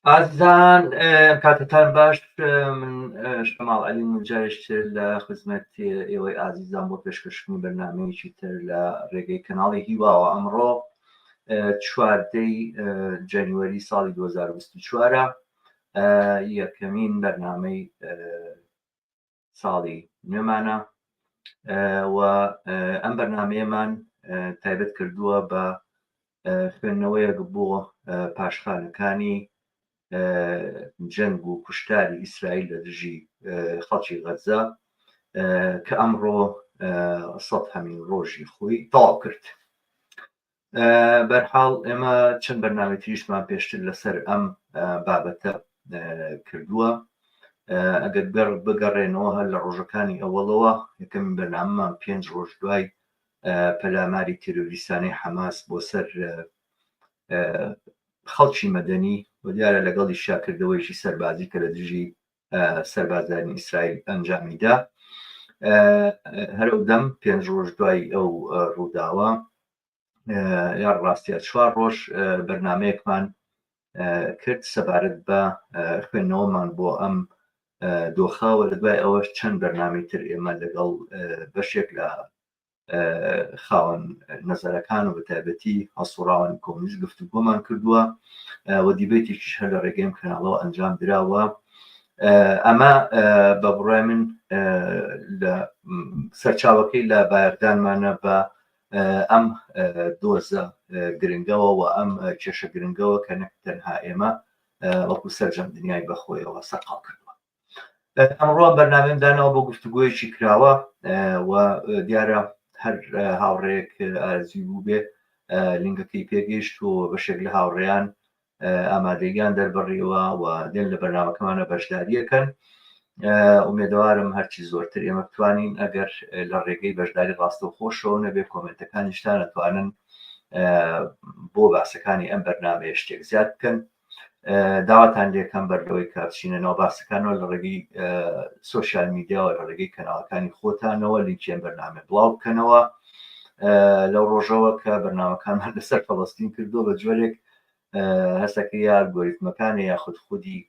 ئازیزان کاتتان باش من شەماڵ عەلی جارێکتر لە خزمەت ئێوەی ئازیزان بۆ پێشکەشکردنی بەرنامەیەکی تر لە ڕێگەی کەناڵی هیواوە. ئەمڕۆ چواردەی جەنوەری ساڵی 2024 یەکەمین بەرنامەی ساڵی نوێمانە و ئەم بەرنامەیەمان تایبەت کردووە بە خوێندنەوەیەک بۆ پاشخانەکانی جەنگ و کوشتاری ئیسرائیل لە دژی خەڵکی غەزە کە ئەمڕۆ 100 ڕۆژی خۆی تەواو کرد. بەرحاڵ ئێمە چەند بەرنامەی تریشمان پێشتر لەسەر ئەم بابەتە کردووە. ئەگەر بگەڕێنەوە هەر لە ڕۆژەکانی ئەوەڵەوە یەکەمین بەرنامەمان 5 ڕۆژ دوای پەلاماری تیرۆریستانەی حەماس بۆ سەر خەڵکی مەدەنی و دیارە لەگەڵی شاکردەوەیشی سەربازی کە لە دژی سەربازانی ئیسرائیل ئەنجامیدا. هەرو دەم 5 ڕۆژ دوای ئەو ڕووداوە یان ڕاستیە 4 ڕۆژ بەرنامەیەکمان کرد سەبارەت بە خوێندنەوەمان بۆ ئەم دۆخەوە. لە دوای ئەوەش چەند بەرنامەی تر ئێمە لەگەڵ بەشێک لە خاوەن نەزەرەکان و بەتایبەتی هەسوڕاوانی کۆمونیست گفتوگۆمان کردووە و دیبێتێکیش هەر لە ڕێگەیم کەناڵەوە ئەنجام دراوە. ئەمە بە بڕای من لە سەرچاوەکەی لە بایەردانمانە بە ئەم دۆزە گرنگەوە و ئەم کێشە گرنگەوە کە نەک تەنها ئێمە وەکو سەرجەم دنیای بەخۆیەوە سەرقاڵ کردووە. ئەمڕۆ بەرنامەمدانەوە بۆ گفتوگۆیەکی کراوە و دیارە هەر هاوڕێیەک ئارزوی بوو بێ لینگەکەی پێگەیشت و بەشێک لە هاوڕێیان ئامادەییان دەربڕیەوە و دێن لە بەرنامەکەمانە بەشداریەکەن. ئومێدەوارم هەرچی زۆرتر ئێمە بتوانین ئەگەر لە ڕێگەی بەشداری ڕاستەوخۆشەوە نەبێ کۆمنتەکانیشتان دەتوانن بۆ باسەکانی ئەم بەرنامەیە شتێک زیاد بکەن. داواتان لێکەم بەردەوەی کاتچینەوە باسەکانەوە لە ڕێگەی سۆشیال میدیاوە لە ڕێگەی کەناڵەکانی خۆتانەوە لینکیان بەرنامە بڵاو بکەنەوە. لەو ڕۆژەوە کە بەرنامەکانمان لەسەر فەڵەستین کردو بە جۆرێک هەستەکەی ئالگۆریتمەکانە یاخود خودی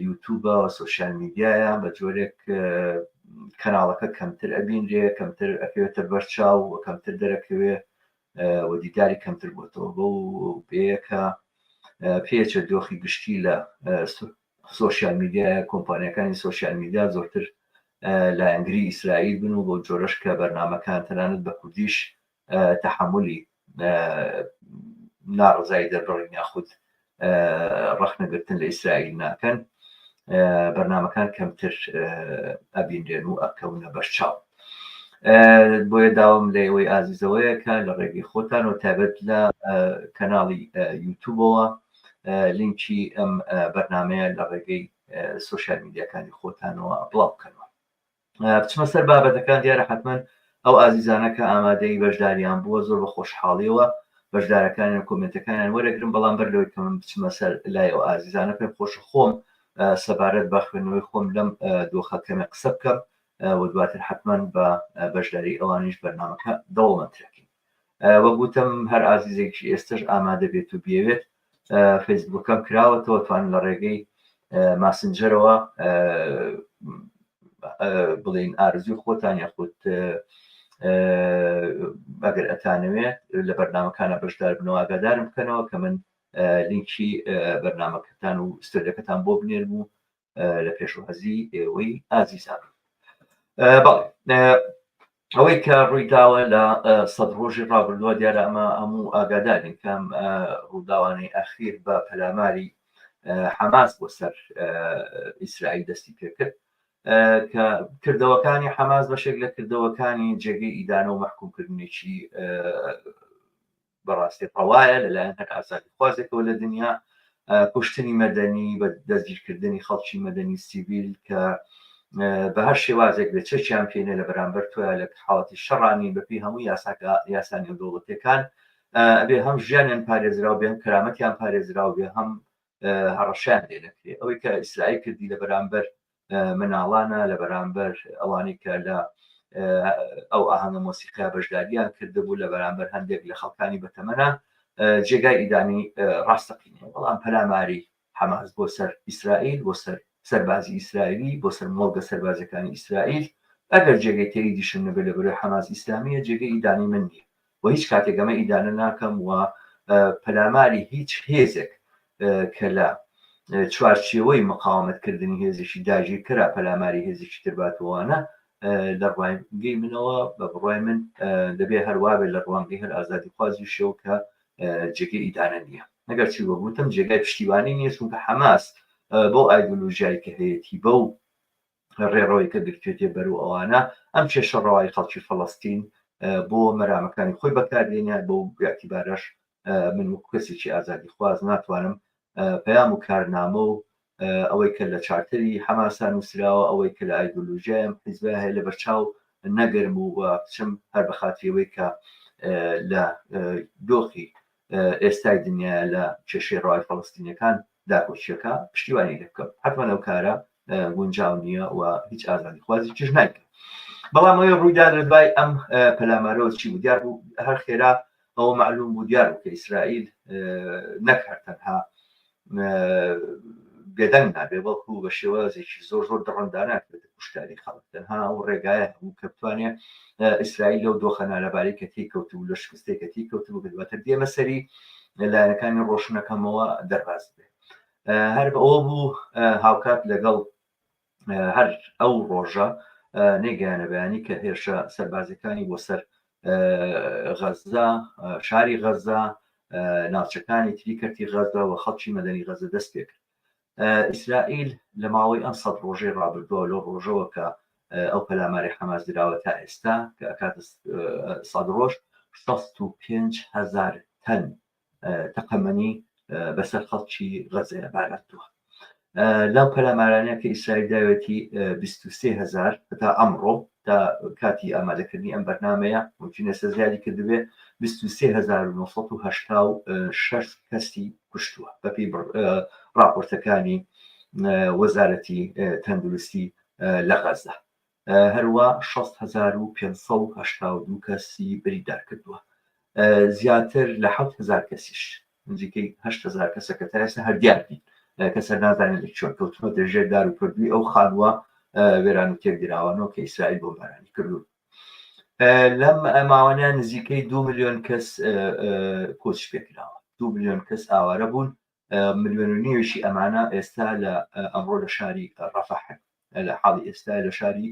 یوتیوبە و سۆشیال میدیایە بە جۆرێک کەناڵەکە کەمتر ئەبینرێ، کەمتر ئەکەوێتە بەرچاو و کەمتر دەرەکەوێ و دیداری کەمتر بۆتەوە بۆ پێیەکە پێچە دۆخی گشتی لە سۆشیال میدیایە کۆمپانیەکانی سۆشیال میدیا زۆرتر لایەنگری ئیسرائیل بن و بۆ جۆرەش کە بەرنامەکان تەنانەت بە کوردیش تەحملی ناڕزایی دەربڕین یاخود ڕەخنەگرتن لە ئیسرائیل ناکەن، بەرنامەکان کەمتر ئەبینرێن و ئەکەونە بەرچاو. بۆیە داوام لە ئێوەی ئازیزەوەیەکە لە ڕێگەی خۆتان و تایبەت لە کەناڵی یوتیوبەوە لینکی ئەم بەرنامەیە لە ڕێگەی سۆشیال میدیاکانی خۆتانەوە بڵاو بکەنەوە. بچمە سەر بابەتەکان. دیارە حتمما ئەو ئازیزانە کە ئامادەی بەشداریان بووە زۆر بە خۆشحاڵیەوە بەشدارەکانیان کۆمنتەکانیان وەرەگرن، بەڵام بەر لەوەی کە من بچمە سەر لای ئەو ئازیزانە پێم خۆش خۆم سەبارەت بە خوێندنەوەی خۆم لەم دۆخە کەمێ قسە بکەم و دواتر حتمما بە بەشداری ئەوانیش بەرنامەکە دەوڵەمەندترەکەین. وەک گوتم هەر ئازیزێکی ئێستش ئامادە بێت و بێوێت فەیسبووکەم کراوەتەوە توانن لە ڕێگەی ماسنجەرەوە بڵین ئارزوی خۆتان یاخود ئەگەر ئەتانەوێت لە بەرنامەکانە بەشدار بنەوە ئاگادارم بکەنەوە کە من لینکی بەرنامەکەتان و ستۆریەکەتان بۆ بنێرم و لە پێشوهەزی ئێوەی ئازیزان. ئەوەی کە ڕوویداوە لە 100 ڕۆژی ڕابردووە دیارە ئەمە هەموو ئاگادارین کەم ڕووداوانەی ئەخیر بە پەلاماری حەماس بۆ سەر ئیسرائیل دەستی پێکرد کە کردەوەکانی حەماس بەشێک لە کردەوەکانی جێگەی ئیدانە و مەحکومکردنێکی بەڕاستی ڕەوایە لەلایەن هەر ئازادی خوازێکەوە لە دنیا، کوشتنی مەدەنی بە دەستگیرکردنی خەڵکی مەدەنی سیڤیل کە بە هەر شێوازێک لە چەکیان پێێنێ لە بەرامبەر تۆە لە حاڵەتی شەڕانی بەپی هەموو یاسانی دەوڵەتەکان بێ هەم ژیانیان پارێزراو بێ هەم کەرامەتیان پارێزراو بێ هەم هەڕەشیان لێ نەکرێ. ئەوەی کە ئیسرائیل کردی لە بەرامبەر مناڵانە، لە بەرامبەر ئەوانەی کە لە ئەو ئاهەنگە مۆسیقیا بەشداریان کردبوو، لە بەرامبەر هەندێک لە خەڵکانی بەتەمەنە جێگای ئیدانی ڕاستەقینێ. بەڵام پەلاماری حەماس بۆ سەر ئیسرائیل بۆ سەر سەربازی ئیسرائیلی بۆ سەر مۆڵگە سەربازەکانی ئیسرائیل ئەگەر جێگەی تێی دیشن نەبێت لە بەرەوەی حەماس ئیسلامیە جێگەی ئیدانی من نییە و هیچ کاتێک ئەمە ئیدانە ناکەم و پەلاماری هیچ هێزێک کە لە چوارچێوەی مقاومەتکردنی هێزێکی داگیرکەرا پەلاماری هێزێکی ترباتەوەوانە لە ڕوانگەی منەوە بە بڕای من دەبێت هەروابێت لە ڕوانگەی هەر ئازادی خوازی شێو کە جێگەی ئیدانە نییە ئەگەر چی وەگوتم جێگای پشتیوانی نییە چونکە حەماس بۆ ئایدۆلۆژیای کە هەیەی بەو ڕێڕەوەی کە گرتوێتێ بەرەو ئەوانە ئەم کێشە ڕەوای خەڵکی فەڵەستین بۆ مەرامەکانی خۆی بەکاردێنە بۆ یاکیبارەش من وەکو کەسێکی ئازادی خواز ناتوانم پەیام و کارنامە و ئەوەی کە لە چارتەری حەماسا نووسراوە ئەوەی کە لە ئایدۆلۆژیایم حیزبە هەیە لە بەرچاو نەگەرم و بچم هەر بە خاتریەوەی کە لە دۆخی ئێستای دنیا لە کێشەی ڕەوای فەڵەستینیەکان داکۆچیەکە پشتیوانی لێ بکەم حتمما ئەو کارە گونجاو نییە و هیچ ئازادی خوازی چش نایکە بەڵام ئەوەی ڕوویدا لە دوای ئەم پەلامارەوە چی بوو دیار بوو هەر خێرا ئەوە معلوم بوو دیار بوو کە ئیسرائیل نەکات تەنها بێدەنگ نابێ بەڵکو بە شێوازێکی زۆر زۆر دڕندانە کوشتاری خەڵک تەنها ئەو ڕێگایە هەبوو کە بتوانێت ئیسرائیل لەو دۆخە نالەبارەی کە تێککەوتوو لە شکستێک کە تێککەوتوو بێتە دێمە سەری لایەنەکانی ڕۆشنەکەمەوە دەرباز بێ هەر بەوە بوو هاوکات لەگەڵ هەر ئەو ڕۆژە نێگەیانە بەیانی کە هێرشە سەربازەکانی بۆ سەر غەزا شاری غەزا ناوچەکانی تری کردی غەزا و خەڵکی مەدەنی غەزە دەست پێ کرد ئیسرائیل لە ماوەی ئەم سەد ڕۆژەی ڕابردووە لەو ڕۆژەوە کە ئەو پەلاماری حەماس دراوە تا ئێستا کە ئەکاتە سەد ڕۆژ 65,000 تەن تەقەمەنی بەسەر خەڵکی غەزەیە بارەتووە لەو پەلامارانەیە کە ئیسرائیل داوێتی 23,000 تا ئەمڕۆ تا کاتی ئامادەکردنی ئەم بەرنامەیە ممکنە سەرزیادی کردبێ 23,986 کەسی کوشتووە بەپێی راپۆرتەکانی وەزارەتی تەندروستی لە غەزە هەروە 6,582 کەسی بریدار کردووە زیاتر لە 7,000 کەسیش نزیکەی 8,000 کەسەکە تا ئێستا هەر دیاربین کەسە نازانێت چۆن کەوتنەوە دەژێر دار و کردووی ئەو خانووە وێران و تێکدراوانەوە کە ئیسرائیل بۆمبارانی کردوون لەم ماوانە نزیکەی 2 ملیۆن کەس کۆچ پێکراوە 2 ملیۆن کەس ئاوارە بوون 1.5 ملیۆنیشی ئەمانە ئێستا لە ئەمڕۆ لە شاری ڕەفەح لە حاڵی ئێستا لە شاری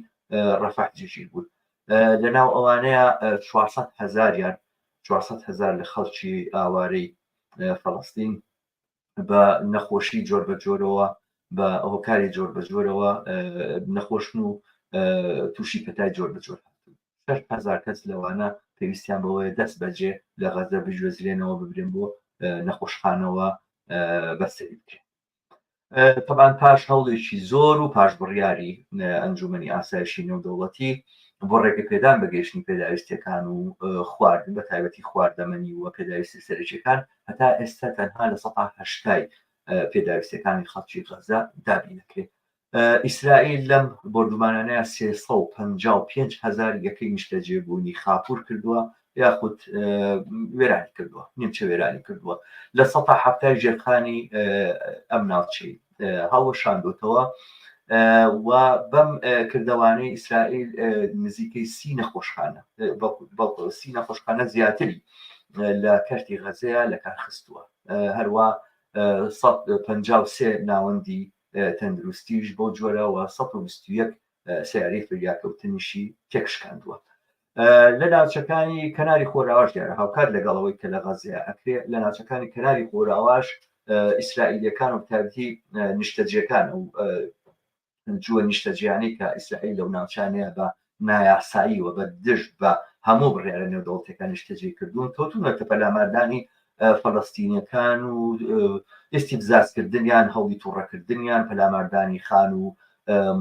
ڕەفەح جێگیر بوون لەناو ئەوانەیە 400,000 لە خەڵکی ئاوارەی فەڵەستین بە نەخۆشی جۆر بە جۆرەوە بە هۆکاری جۆر بە جۆرەوە نەخۆشن و تووشی پەتای جۆر بە جۆر 6,000 کەس لەوانە پێویستیان بەوەیە دەست بەجێ لە غەزە بژوێزرێنەوە ببرێن بۆ نەخۆشخانەوە بەسەری بکرێن طبعاً پاش هەوڵێکی زۆر و پاش بڕیاری ئەنجومەنی ئاسایشی نێودەوڵەتی بۆ ڕێگە پێدان بەگەیشتنی پێداویستیەکان و خواردن بە تایبەتی خواردەمەنی و پێداویستی سەرەکیەکان هەتا ئێستا تەنها لە 180 پێداویستەکانی خەڵکی غەزە دابین دەکرێت ئیسرائیل لەم بردومانانەیە 355,000 یەکەی نیشتەجێبوونی خاپوور کردووە یاخود وێرانی کردووە نیمچە وێرانی کردووە لە 170 ژێرخانی ئەم ناوچەی هەڵوەشاندوتەوە و بەم کردوانەی ئیسرائیل نزیکەی 30 نەخۆشخانە بەڵکو 30 نەخۆشخانە زیاتری لە کەرتی غەزەیە لە کار خستووە هەروە 153 ناوەندی تەندروستیش بۆ جۆرەوە 121 سیارەی فریاکەوتنیشی تێکشکاندووە لە ناوچەکانی کەناری خۆراواش دیارە هاوکات لەگەڵەوەی کە لە غەزەیە ئەکرێت لە ناوچەکانی کەناری خۆراواش ئیسرائیلەکان و تابتی نیشتەجیەکان و جووە نیشتەجیانی کە ئیسرائیل لەو ناوچانەیە بە نایاسایی و بە دژت بە هەموو بڕیارە نێودەوڵەتیەکان نیشتەجێ کردوون کەوتونەتە پەلاماردانی فەڵەستینیەکان و ئێستیبزازکردنیان هەوڵی تووڕەکردنیان پەلاماردانی خان و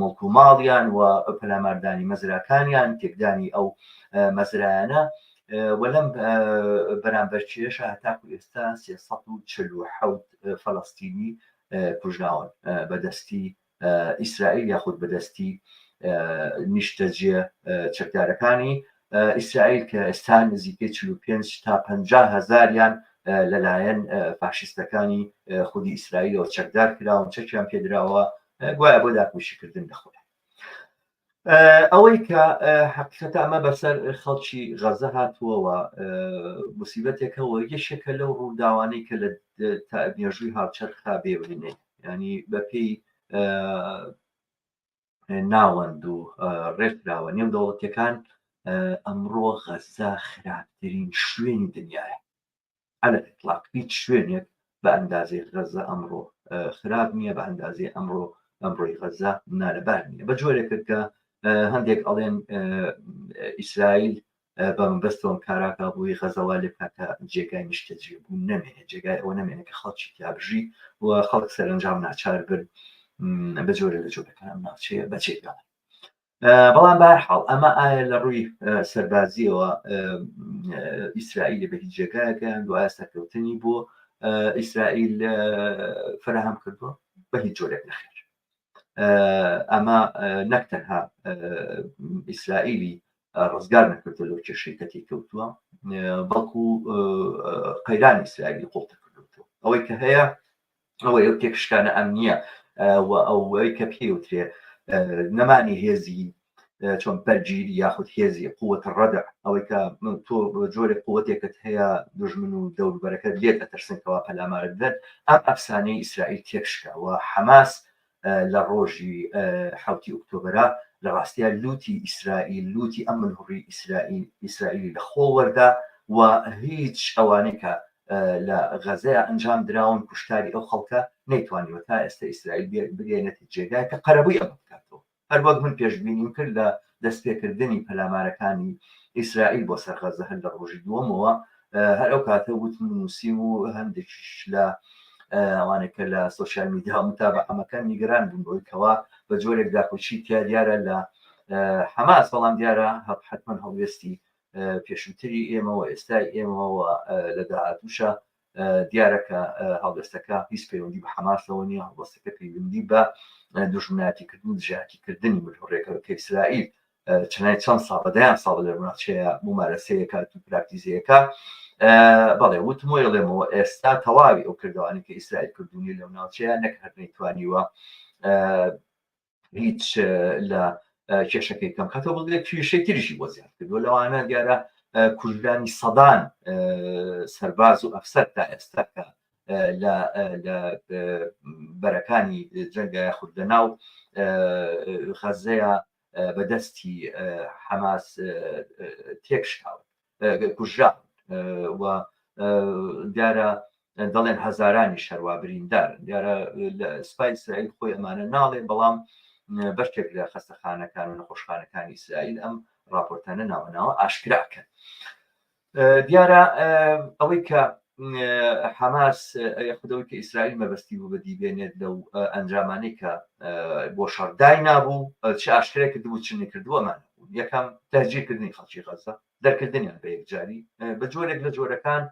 مڵک و ماڵیان و پەلاماردانی مەزراکانیان تێکدانی ئەو مەزرایانە و لەم بەرامبەرچێشە هەتاکو ئێستا 347 فەڵەستینی کوژراون بەدەستی ئیسرائیل یاخود بەدەستی نیشتەجێ چەکدارەکانی ئیسرائیل کە ئێستا نزیکەی 45 تا 50,000یان لەلایەن فاشیستەکانی خودی ئیسرائیلەوە چەکدار کراوە چەکیان پێدراوە گوایە بۆ داپۆشیکردن لەخۆیان. ئەوەی کە حقیقەتە ئەمە بەسەر خەڵکی غەزە هاتووەوە موسیبەتێکەوە یەشێکە لەو ڕووداوانەی کە لە مێژووی هاوچەرخا بێبرێنێ ینی بەپێی ناوەند و ڕێکراوە نێو دەوڵەتیەکان ئەمڕۆ غەزە خراپترین شوێنی دنیاە على الإطلاق هیچ شوێنێک بە ئەندازەی غەزە ئەمڕۆ خراپ نییە بە ئەندازەی ئەمڕۆی غەزە نالەبار نییە بە جۆرێکە کە هەندێک ئەڵێن ئیسرائیل بە مەبەستەوە کاراکە بووی غەزەوا لێ کاتە جێگای نیشتەجێ بوو نەمێنێت جێگای ئەوە نەمێنێت کە خەڵکی تیابژی و خەڵک سەرنجام ناچار بن بە جۆرە لە جۆرەکان ناوچەیە بەچێگەڵ بەڵام بەهەرحاڵ ئەمە ئایا لە ڕووی سەربازیەوە ئیسرائیل بە هیچ جێگایەکەیان دوایە سەرکەوتنی بۆ ئیسرائیل فراهەم کردووە بە هیچ جۆرێک نەخێر ئەمە نەک تەنها ئیسرائیلی ڕزگار نەکردو لەو کێشەی کە تێکەوتووە بەڵکو قەیرانی ئیسرائیلی قوڵتە کردوتەوە ئەوەی کە هەیە ئەوەی ئەو تێکشکانە ئەمنیە و ئەوەی کە پێوترێ نەمانی هێزی چۆن بەرگیری یاخود هێزی قووەت ڕەدە ئەوەی کە تۆ جۆرێک قووەتێکت هەیە دژمن و دەوروبەرەکەت لێت ئەترسنکەوە پەلامارت بدەن ئەم ئەفسانەی ئیسرائیل تێکشکاوە حەماس لە ڕۆژی 7 ئۆکتۆبرە لە ڕاستیە لوتی ئیسرائیل لوتی ئەم منهوڕی ئیسرائیلی لە خۆ وەردا و هیچ ئەوانەی کە لە غەزەیە ئەنجام دراون کوشتاری ئەو خەڵکە نەیتوانیوە تا ئێستا ئیسرائیل بگەێنێتی جێگای کە قەرەبووی ئەمە بکاتەوە هەر وەک من پێشبینیم کرد لە دەستپێکردنی پەلامارەکانی ئیسرائیل بۆ سەر غەزە هەر لە ڕۆژی دووەمەوە هەر ئەو کاتە وتم نووسیم و هەندێکیش لە ئەوانەکە لە سۆشیال میدیا متابعەمەکان نیگەران بوون بۆی کەوا بە جۆرێک داپۆچی تیا دیارە لە حەماس بەڵام دیارە حتمەن هەڵوێستی پێشووتری ئێمەوە ئێستای ئێمەوە لە داهاتووشە دیارەکە هەڵوێستەکە هیچ پەیوەندی بە حەماسەوە نیە هەڵوێستەکە پەیوەندی بە دوژمنایەتیکردن ژاکیکردنی ملهوڕێکەوە کە ئیسرائیل چەند ساڵ بەدایان ساڵ لە ڕووناچەیە ممارەسەیەکە و پراکتیزەیەەکە بەڵێ وتمۆڵێمەوە ئێستا تەواوی ئەو کردوانی کە ئیسرائیل کردوونی لەو ناوچەیە نەک هەر نەیتوانیوە هیچ لە کێشەکەی کەم کاتەوە بڵێ کێشەی تریشی بۆ زیاد کردووە لەوانە دیارە کوردانی سەدان سەرباز و ئەفسەر تا ئێستا کە لە بەرەکانی جەنگە یاخود لەناو غەزەیە بەدەستی حەماس تێکشکاوە کوژرا و دیارە دەڵێن هەزارانی شەروا بریندار دیارە لە سوپای ئیسرائیل خۆی ئەمانە ناڵێ بەڵام بەشێک لە خەستەخانەکان و نەخۆشخانەکانی ئیسرائیل ئەم راپۆرتانە ناوەناوە ئاشکراکەن دیارە ئەوەی کە حەماس یاخودەوەی کە ئیسرائیل مەبەستی بوو بەدیبێنێت لەو ئەنجامانەی کە بۆ شەڕدای نابوو چ ئاشکرای کردبوو چ نەکردووەمان یەکەم تەهجیرکردنی خەڵکی غەزە دەرکردنیان بە یەکجاری بە جۆرێک لە جۆرەکان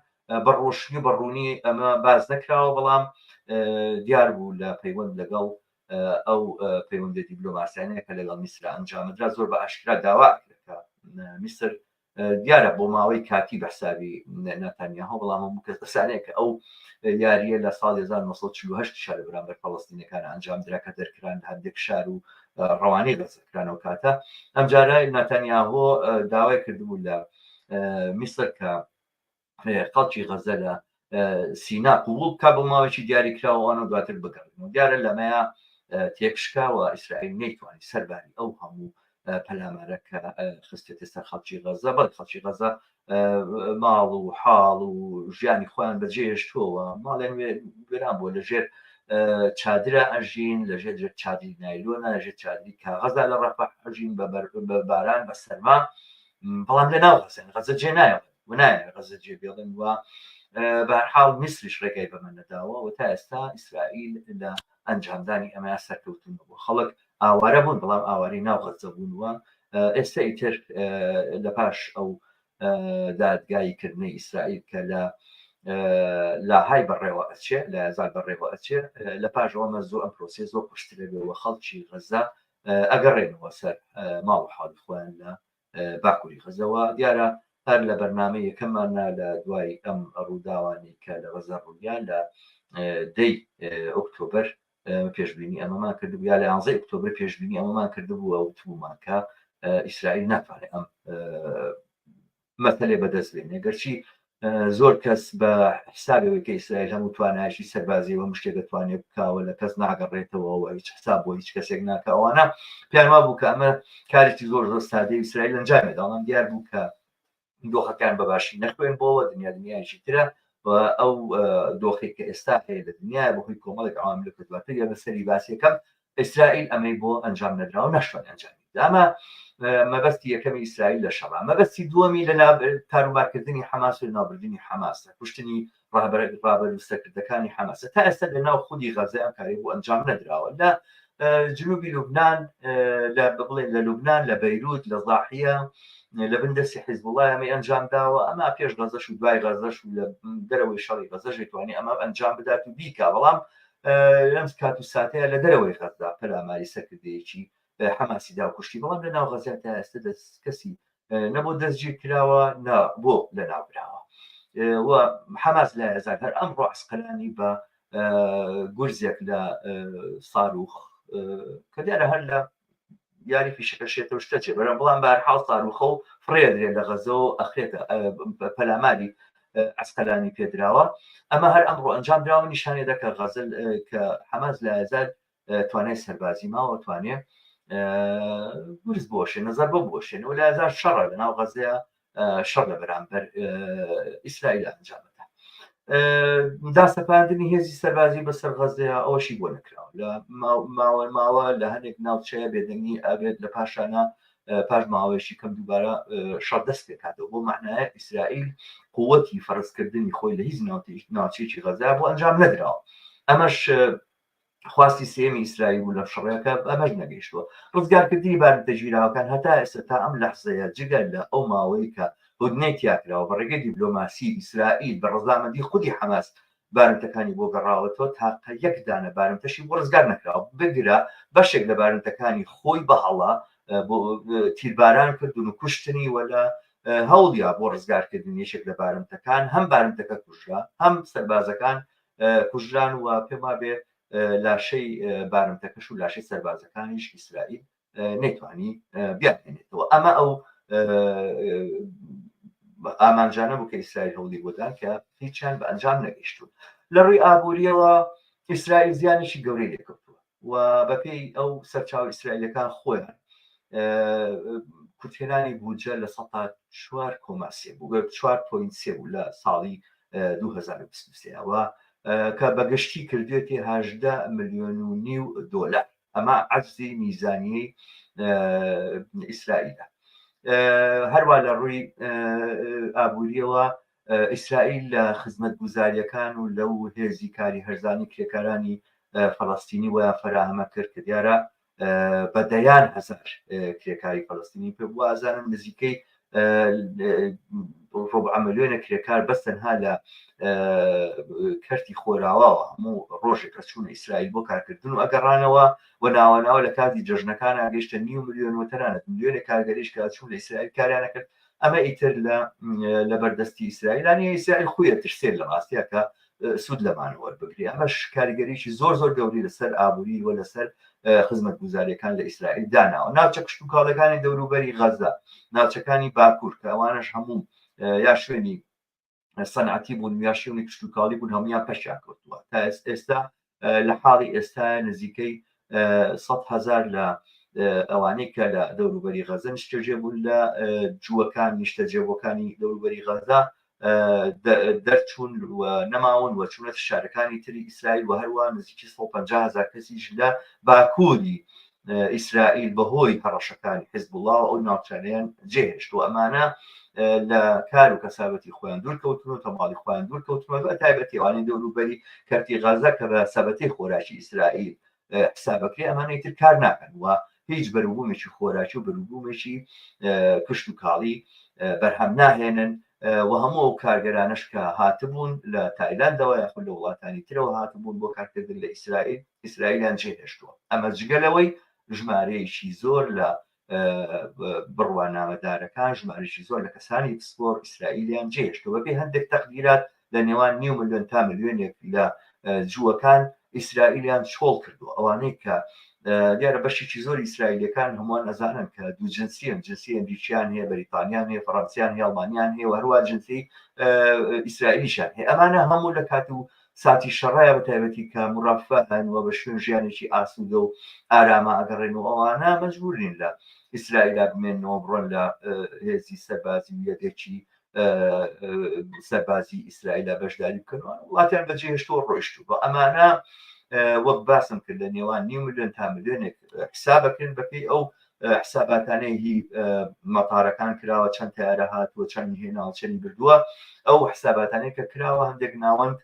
بەڕۆشنی بەڕوونی ئەمە باز نەکراوە بەڵام دیار بوو لە پەیوەند لەگەڵ ئەو پەیوەندی دیپلۆماسیانەیە کە لەگەڵ میسرە ئەنجامدرا زۆر بە ئاشکرا داوا کە میسر دیارە بۆ ماوەی کاتی بەحسابی نەتانیاهۆ بەڵام هەموو کەس دەسانەیە کە ئەو یاریە لە ساڵی 1948 شار بەرامبەر فەڵەستینەکان ئەنجامدرا کە دەرکران هەندێک شار و ڕەوانەی دەسەکرانەوە کاتە ئەم جارە نەتانیاهۆ داوای کردبوو لە میسر کە خەڵکی غەزە لە سینا قوبوڵ بکە بۆ ماوەیەکی دیاریکراوەوانە دواتر بگەڕێنەوە دیارە لەمەیە تێکشکاوە ئیسرائیل نەیتوانی سەرباری ئەو هەموو پەلامارەکە خستێتە سەر خەڵکی غەزە بەڵکو خەڵکی غەزە ماڵ و حاڵ و ژیانی خۆیان بەجێهێشتووەوە ماڵێن وێران بووە لەژێر چادرە ئەژین لەژێر چادری نایلۆنە لەژێر چادری کاغەزە لە ڕەفەح ئەژین بە باران بە سەرما بەڵام لەناو غەزەن غەزە جێ نایەوە ونایە غەزە جێ بێڵن وە بەهەرحاڵ میسریش ڕێگای بەمە نەداوە و تا ئێستا ئیسرائیل لە ئەنجامدانی ئەمە سەرکەوتونەوە خەڵک ئاوارە بوون بەڵام ئاواری ناو غەزە بوونوە ئێستا ئیتر لە پاش ئەو دادگاییکردنی ئیسرائیل کە لە های بەڕێوە ئەچێ لە زار بەڕێوە ئەچێ لە پاشەوەمە زۆر ئەم پرۆسێ زۆر پشترەبێەوە خەڵکی غەزە ئەگەڕێنەوە سەر ماڵ حاڵی خۆیان لە باکووری غەزەوە دیارە هەر لە بەرنامە یەکەممانە لە دوای ئەم ڕووداوانی کە لە غەزە ڕوویان لە دەی ئۆکتۆبەر پێشبینی ئەمەمان کردبوو یا لە 11 ئۆکتۆبر پێشبینی ئەمەمان کردبووە وتبوومان کە ئیسرائیل ناتوانێت ئەم مەسەلێ بەدەست بێنێ گەرچی زۆر کەس بە حسابەوەی کە ئیسرائیل هەموو توانایشی سەربازی و شتێک دەتوانێت بکاوە لە کەس ناگەڕێتەوە هیچ حساب بۆ هیچ کەسێک ناکەوانە پیان وا بوو کە ئەمە کارێکی زۆر زۆر سادەی ئیسرائیل ئەنجامێت ئەڵام دیار بوو کە دۆخەکان بەباشی نەخوێن بۆەوە دنیایشی ترە ئەو دۆخێک کە ئێستا هەیە لە دنیای بەخۆی کۆمەڵێک عوامل کردواتر یا بەسەری باسیەکەم ئیسرائیل ئەمەی بۆ ئەنجام نەدراوە نەشتوان ئەنجامی ئەمە مەبەستی یەکەمی ئیسرائیل لە شەڕا مەبەستی دووەمی لە کاروبارکردنی حەماس و ناوبردنی حەماسە کوشتنی ڕابەرستەکردەکانی حەماسە تا ئێستا لە ناو خودی غەزە ئەم کاری بۆ ئەنجام نەدراوە لە جنوبی لوبنان بڵێن لە لوبنان لە بەیروت لە ضاحیە لە بندەستی حیزبوڵای ئەمە ئەنجام داوە ئەمە پێش غەزەش و دوای غەزەش و لە دەرەوەی شەڕی غەزەش دەتوانێت ئەمە ئەنجام بدات و بیکا بەڵام لەم کات و ساتەیە لە دەرەوەی غەزدا پەلاماری سەرکردەیەکی حەماسی دا و کوشتی بەڵام لە ناو غەزە تا ئێستا کەسی نەبوو دەستگیر کراوە بۆ لە ناوراوە و حەماس لە هەزار هەر ئەمڕۆ عسقلانی بە گورزێک لە ساروخ کە دیارە هەر لە یاری پیشەکەشێتەوە شتەچێ بەرەم بڵام بەهەرحاڵ ساروخە و فڕێدرێت لە غەزە و ئەخرێتە پەلاماری عسقلانی پێدراوە ئەمە هەر ئەمڕۆ ئەنجام دراوە نیشانێ دەکە غەزل کە حەماس لە هەزار توانای سەربازی ماوە توانێت گورز بۆشێ نەزار بۆ بۆشێنەوە لە هەزار شەڕە لە ناو غەزەیە شەڕ لە بەرامبەر ئیسرائیل ئەنجامەدا داسەپاندنی هێزی سەربازی بەسەر غەزەیە ئەوەشی بۆ نەکراوە لە ماوە لە هەندێک ناوچەیە بێدەنگی ئابێت لە پاشانە پاش ماوەیەشی کەم دووبارە شەڕ دەست پێکاتەوە بۆ معنایە ئیسرائیل قووەتی فەرزکردنی خۆی لە هیچ ناوچێکی غەزا بۆ ئەنجام نەدراوە ئەمەش خواستی سێمی ئیسرائیل بوو لە شەڕەکە ئەمەش نەگەیشتووە ڕزگارکردنی بارنتە ژیراوەکان هەتا ئێستا تا ئەم لەحزەیە جگەر لە ئەو ماوەی کە هودنەی تیاکراوە بە ڕێگەی دیبلۆماسی ئیسرائیل بە ڕەزامەندی خودی حەماس بارنتەکانی بۆ گەڕاوەتەوە تاقە یەک دانە بارنتەشی بۆ ڕزگار نەکراوە بگرە بەشێک لە بارنتەکانی خۆی بەهەڵا بۆ تیرباران کردن و کوشتنی وەلا هەوڵیا بۆ ڕزگارکردن یەکێک لە بارنتەکان هەم بارنتەکە کوژرا هەم سەربازەکان کوژران و پێما بێ لاشەی بارنتەکەش و لاشەی سەربازەکانیش ئیسرائیل نەیتوانی بیانێنێتەوە ئەمە ئەو ئامانجانە بوو کە ئیسرائیل هەوڵی بۆدان کە هیچیان بە ئەنجام نەگەیشتون لە ڕووی ئابووریەوە ئیسرائیل زیانێکی گەورەی لێکەوتووە و بەپێی ئەو سەرچاو ئیسرائیلەکان خۆیان کوتێنانی بوجە لە 4.3 بوو 4.3 بوو لە ساڵی 2023ەوە کە بەگشتی کردوێتی 18 ملیۆن و نیو دۆلار ئەمە عەجزی میزانیەی ئیسرائیلە هەروە لە ڕووی ئابووریەوە ئیسرائیل لە خزمەت گوزاریەکان و لەو هێزی کاری هەرزانی کرێکارانی فەڵەستینی وە فەراهەمە کرد کە دیارە بەدەیان هەزار کرێکاری فەڵەستینی پێ بوو ئازانم نزیکەی ڕۆبع ملیۆنە کرێکار بەس تەنها لە کەرتی خۆراوەوە هەموو ڕۆژێک کە چوونە ئیسرائیل بۆ کارکردن و ئەگەڕانەوە و ناوەناوە لە کاتی جەژنەکان ئاگەیشتە 9 ملیۆن و تەنانەت ملیۆنێک کارگەریش کە چوون لە ئیسرائیل کاریانە کرد ئەمە ئیتر لە بەردەستی ئیسرائیلانی ئیسرائیل خویە ترسێت لە ڕاستیە کە سوود لەمانەوە بگری ئەمەش کاریگەریی زۆر زۆر گەوری لەسەر ئابووری و لەسەر خزمەت گوزاریەکان لە ئیسرائیل داناوە ناوچە کشت و کاڵەکانی دەوروبەری غەزە ناوچەکانی باکوور کە ئەوانش هەموو یا شوێنی سەنعەتی بوون یا شوێنی کشت و کاڵی بوون هەمویان پەشیان کەوتووە تا ئێستا لە حاڵی ئێستا نزیکەی 100,000 لە ئەوانەی کە لە دەوروبەری غەزە نیشتەجێ بوون لە جووەکان نیشتەجێبووەکانی دەوروبەری غەزە دەرچوون و نەماون و چوونەتە شارەکانی تری ئیسرائیل و هەروە نزیکی 150,000 کەسیش لە باکووری ئیسرائیل بەهۆی هەڕەشەکانی حیزبوڵڵا و ئەو ناوچانەیان جێهێشت و ئەمانە لە کار و کەسابەتی خۆیان دوورکەوتن و تەماڵی خۆیان دوورکەوتنەوە بە تایبەتی ئەوانەی دەوروبەری کەرتی غەزە کە بە سەبەتەی خۆراکی ئیسرائیل حسابەکەی ئەمانەی تر کار ناکەن و هیچ بەروبوومێکی خۆراکی و بەروبوومێکی کشت و کاڵی بەرهەم ناهێنن و هەموو ئەو کارگەرانش کە هاتبوون لە تایلاندەوە یاخود لە وڵاتانی ترەوە هاتبوون بۆ کارکردن لە ئیسرائیلیان جێهێشتووە ئەمە جگەلەوەی ژمارەیەکی زۆر لە بڕوانامەدارەکان ژمارەی زۆر لە کەسانی پسپۆر ئیسرائیلیان جێشتەوە بەبێ هەندێک تەقدیرات لە نێوان 1 ملیۆن تا ملیۆنێک لە جووەکان ئیسرائیلیان چۆڵ کردو ئەوانەی کە دیارە بەشێکی زۆر ئیسرائیلەکان هەمووان ئەزانن کە دوو جنسیان جنسی ئەمریکیان هەیە بەریتانیان هەیە فەڕەنسیان هەیە ئەڵمانیان هەیە و هەروە جنسی ئیسرائیلیشان هەیە ئەمانە هەموو لە کات و ساتی شەڕایە بە تایبەتی کە مرافە هەنوە بە شوێن ژیانێکی ئاسوودە و ئارامە ئەگەڕێن و ئەوانە مەجبورین لە ئیسرائیلا بمێنەوە بڕۆن لە هێزی سەربازی یەکێکی سەربازی ئیسرائیلا بەشداری بکەنەوە وڵاتیان بەجێهێشتەوە ڕۆیشتوو بە ئەمانە وەک باسم کرد لە نێوان 1 ملیۆن تا ملیۆنێک حسابەکەن بەپێی ئەو حساباتانەی مەتارەکان کراوە چەند تیارە هاتووە چەندی هێناوە چەندی بردووە ئەو حساباتانەی کە کراوە هەندێک ناوەند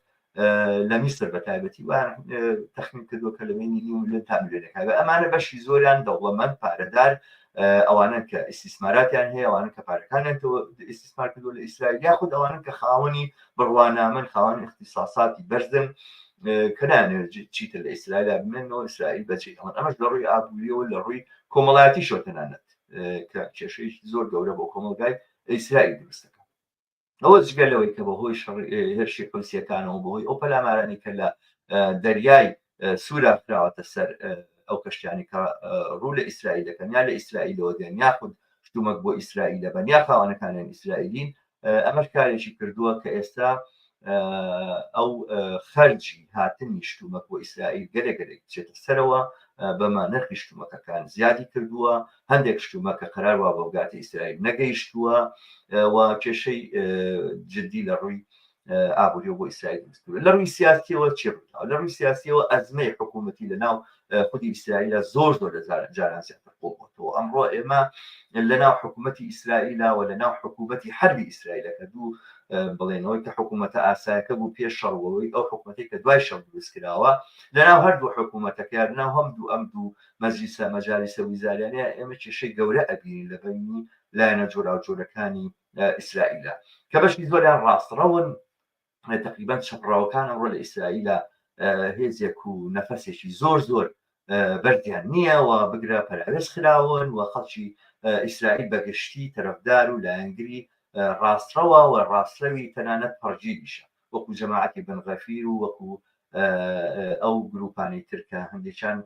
لە میسر بە تایبەتی وان تەخمین کردووە کە لە بینی 1 ملیۆن تا ملیۆنێک ئەمانە بەشی زۆریان دەوڵەمەند پارەدار ئەوانن کە ئیسیسماراتیان هەیە ئەوانن کە پارەکانیان ئیسیسمار کردووە لە ئیسرائیل یاخود ئەوانن کە خاوەنی بڕوانامن خاوەنی اختصاساتی بەرزن کەنانێت چیتر لە ئیسرائیل بمێنەوە ئیسرائیل بەجێ ئەمەش لە ڕووی ئابووریەوە لە ڕووی کۆمەڵایەتی شۆ تەنانەت کە کێشەیەکی زۆر گەورە بۆ کۆمەلگای ئیسرائیل دروستەکە ئەوە جگەلەوەی کە بەهۆی هێرشی حوسیەکانەوە بەهۆی ئەو پەلامارانی کە لە دەریای سوورا کراوەتە سەر ئەو کەشتیانی کە ڕوو لە ئیسرائیل دەکەن یا لە ئیسرائیلەوە دێن یاخود شتومەک بۆ ئیسرائیل دەبن یا خاوەنەکانیان ئیسرائیلین ئەمەش کارێکی کردووە کە ئێستا ئەو خەرجی هاتنی شتومەک بۆ ئیسرائیل گەلێک بچێتە سەرەوە بەمە نرخی شتومەکەکان زیادی کردووە هەندێک شتومەکە قەرار وا بە وڵاتی ئیسرائیل نەگەیشتووە و کێشەی جدی لە ڕووی ئابووری بۆ ئیسرائیل دروستکردووە لە ڕووی سیاسیەوە چی ڕوویداوە لە ڕووی سیاسیەوە ئەزمەی حکوومەتی لەناو خودی ئیسرائیلە زۆر لە جاران زیاتر قوڵبووەوە ئەمڕۆ ئێمە لەناو حکوومەتی ئیسرائیلەوە لەناو حکوومەتی حربی ئیسرائیلەکە دوو بڵێنەوەی کە حکوومەتە ئاسایەکە بوو پێش شەڕەوەی ئەو حکوومەتی کە دوای شەڕ دروستکراوە لەناو هەردوو حکوومەتەکە لەناو هەمدوو ئەم دوو مەجلیسە مەجالیسە ویزاریانەیە ئێمە کێشەی گەورە ئەبینین لە بینی لایەنە جۆراوجۆرەکانی ئیسرائیلە کە بەشی زۆریان ڕاستڕەون تقریبان چەپڕاوەکان ئەمڕۆ لە ئیسرائیلە هێزێک و نەفەسێکی زۆر بەردیان نییە و بگرە پەراوێز خراون و خەڵکی ئیسرائیل بەگشتی تەرەفدار و لایەنگری ڕاستڕەوە و ڕاستڕەوی تەنانەت پەرجیلیشە وەکو جەماعەتی بنغەفیر و وەکو ئەو گروپانی ترکە هەندێکیان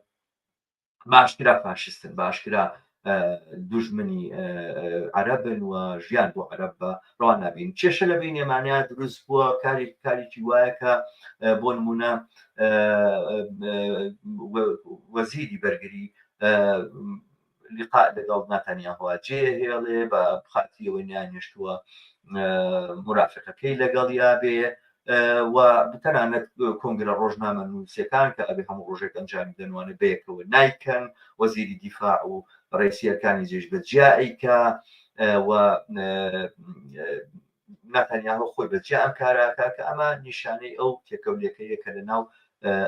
باشکرا فاشستن باشکرا دوژمنی عەرەبن و ژیان بۆ عەرەب بە ڕەوان نابین کێشە لە بین ئێمانەیە دروست بووە کارێکی وایە کە بۆ نمونە وەزیری بەرگری لقاء لەگەڵ ناتانیاهووا جێهێڵێ بە بخاتیەوەی نیانێشتووە مرافقەکەی لەگەڵ یابێ و بتەنانەت کۆنگرە ڕۆژنامە نووسەکان کە ئەبێ هەموو ڕۆژێک ئەنجامی دەنوانە بەیەکەوە نایکەن وەزیری دیفاع و ڕئیسیەکانی جێش بەجیائیکە و ناتانیاهو خۆی بەجیا ئەم کاراکە کە ئەمە نیشانەی ئەو تێکەولێکەیە کە لەناو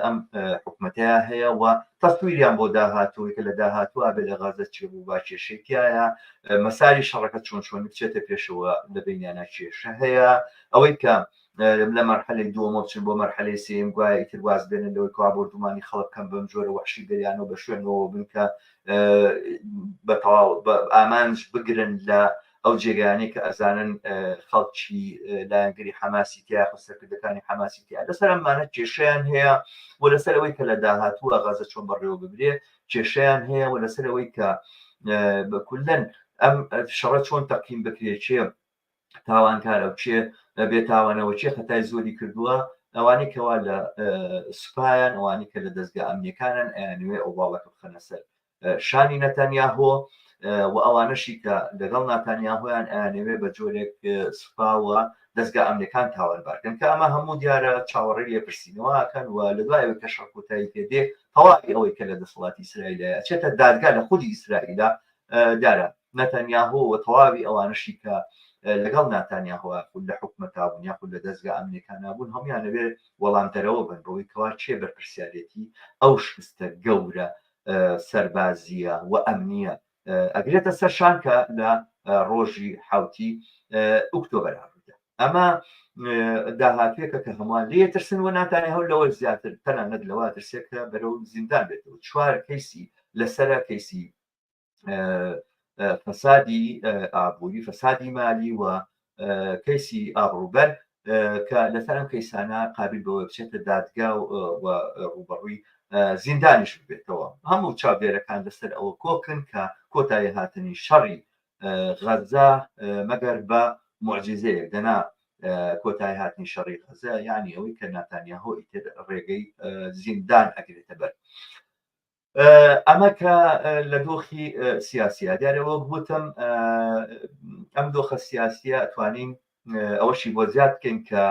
ئەم حکوومەتەیە هەیە و تەسویریان بۆ داهاتووی کە لە داهاتووە بێ لە غازە چێبوو با کێشێکایە مەساری شەڕەکە چۆن بچێتە پێشەوە لە بینیانە کێشە هەیە ئەوەی کە لە مەرحەلەی دووەمە بچن بۆ مەرحەلەی سێم گوایە ئیتر واز بێنن لەوەی کوا بردومانی خەڵک کەم بەم جۆرە وەحشی دەریانەوە بە شوێنەوە بن کە بەتەواو ئامانج بگرن لە ئەو جێگەیانەی کە ئەزانن خەڵکی لایەنگری حەماسی تیا خستەکردەکانی حەماسی تیا لەسەر ئەمانە کێشەیان هەیە و لەسەرەوەی کە لە داهاتووە غازە چۆن بەڕێوە ببرێ کێشەیان هەیە و لەسەرەوەی کە بەکولەن ئەم شەڕە چۆن تەقیم بکرێ چێ تاوانکارە و چێ بێتاوانەوە چێ خەتای زۆری کردووە ئەوانی کەوا لە سوپایان ئەوانی کە لە دەستگا ئەمنیەکانن ئەیانوێ ئەو باڵەکە بخەنە سەر شانی نەتانیاهۆ و ئەوانەشی کە لەگەڵ ناتانیاهۆیان ئەیانەوێ بە جۆرێک سوپاوە دەستگا ئەمنیەکان تاوانبارکەن کە ئەمە هەموو دیارە چاوەڕێی لێپرسینەوەکەن و لە دوایەوە کە شەڕکۆتایی پێدێ هەواڵی ئەوەی کە لە دەسەڵاتی ئیسرائیلە ئەچێتە دادگا لە خودی ئیسرائیلە دارە نەتانیاهۆ و تەواوی ئەوانەشی کە لەگەڵ ناتانیاهۆ لە حکومەتا بوون یاخود لە دەستگا ئەمنیەکانە بوون هەمویانەوێ وەڵامدەرەوە بن بەوەی کەوا چێ بەرپرسیارەتی ئەو شکستە گەورە سەربازیە و ئەمنیە ئەگرێتە سەر شان کە لە ڕۆژی حوتی ئۆکتۆبەر هەڵدا ئەمە داهاتوێکە کە هەمووان لێ ترسن و ناتانیاهۆ لەوە زیاتر تەنانەت لەوە ترسێکە بەرەو زیندان بێتەوە 4 کەیسی لەسەر کەیسی فەسادی ئابووری، فەسادی مالی و کەیسی ئابڕووبەر کە لەسەر ئەم کەیسانە قابل بەوە بچێتە دادگا و ڕوبەڕووی زیندانیش بێتەوە. هەموو چاودێرەکان لەسەر ئەوە کۆکن کە کۆتایی هاتنی شەڕی غەزا مەگەر بە معجزەیەک دەنا کۆتایی هاتنی شەڕی غەزا، یعنی ئەوەی کە ناتانیاهۆ ئیتر ڕێگەی زیندان ئەگرێتە بەر. ئەمە کە لە دۆخی سیاسیە دیارەوە گوتم ئەم دۆخە سیاسیە ئەتوانین ئەوەشی بۆ زیاد بکەین کە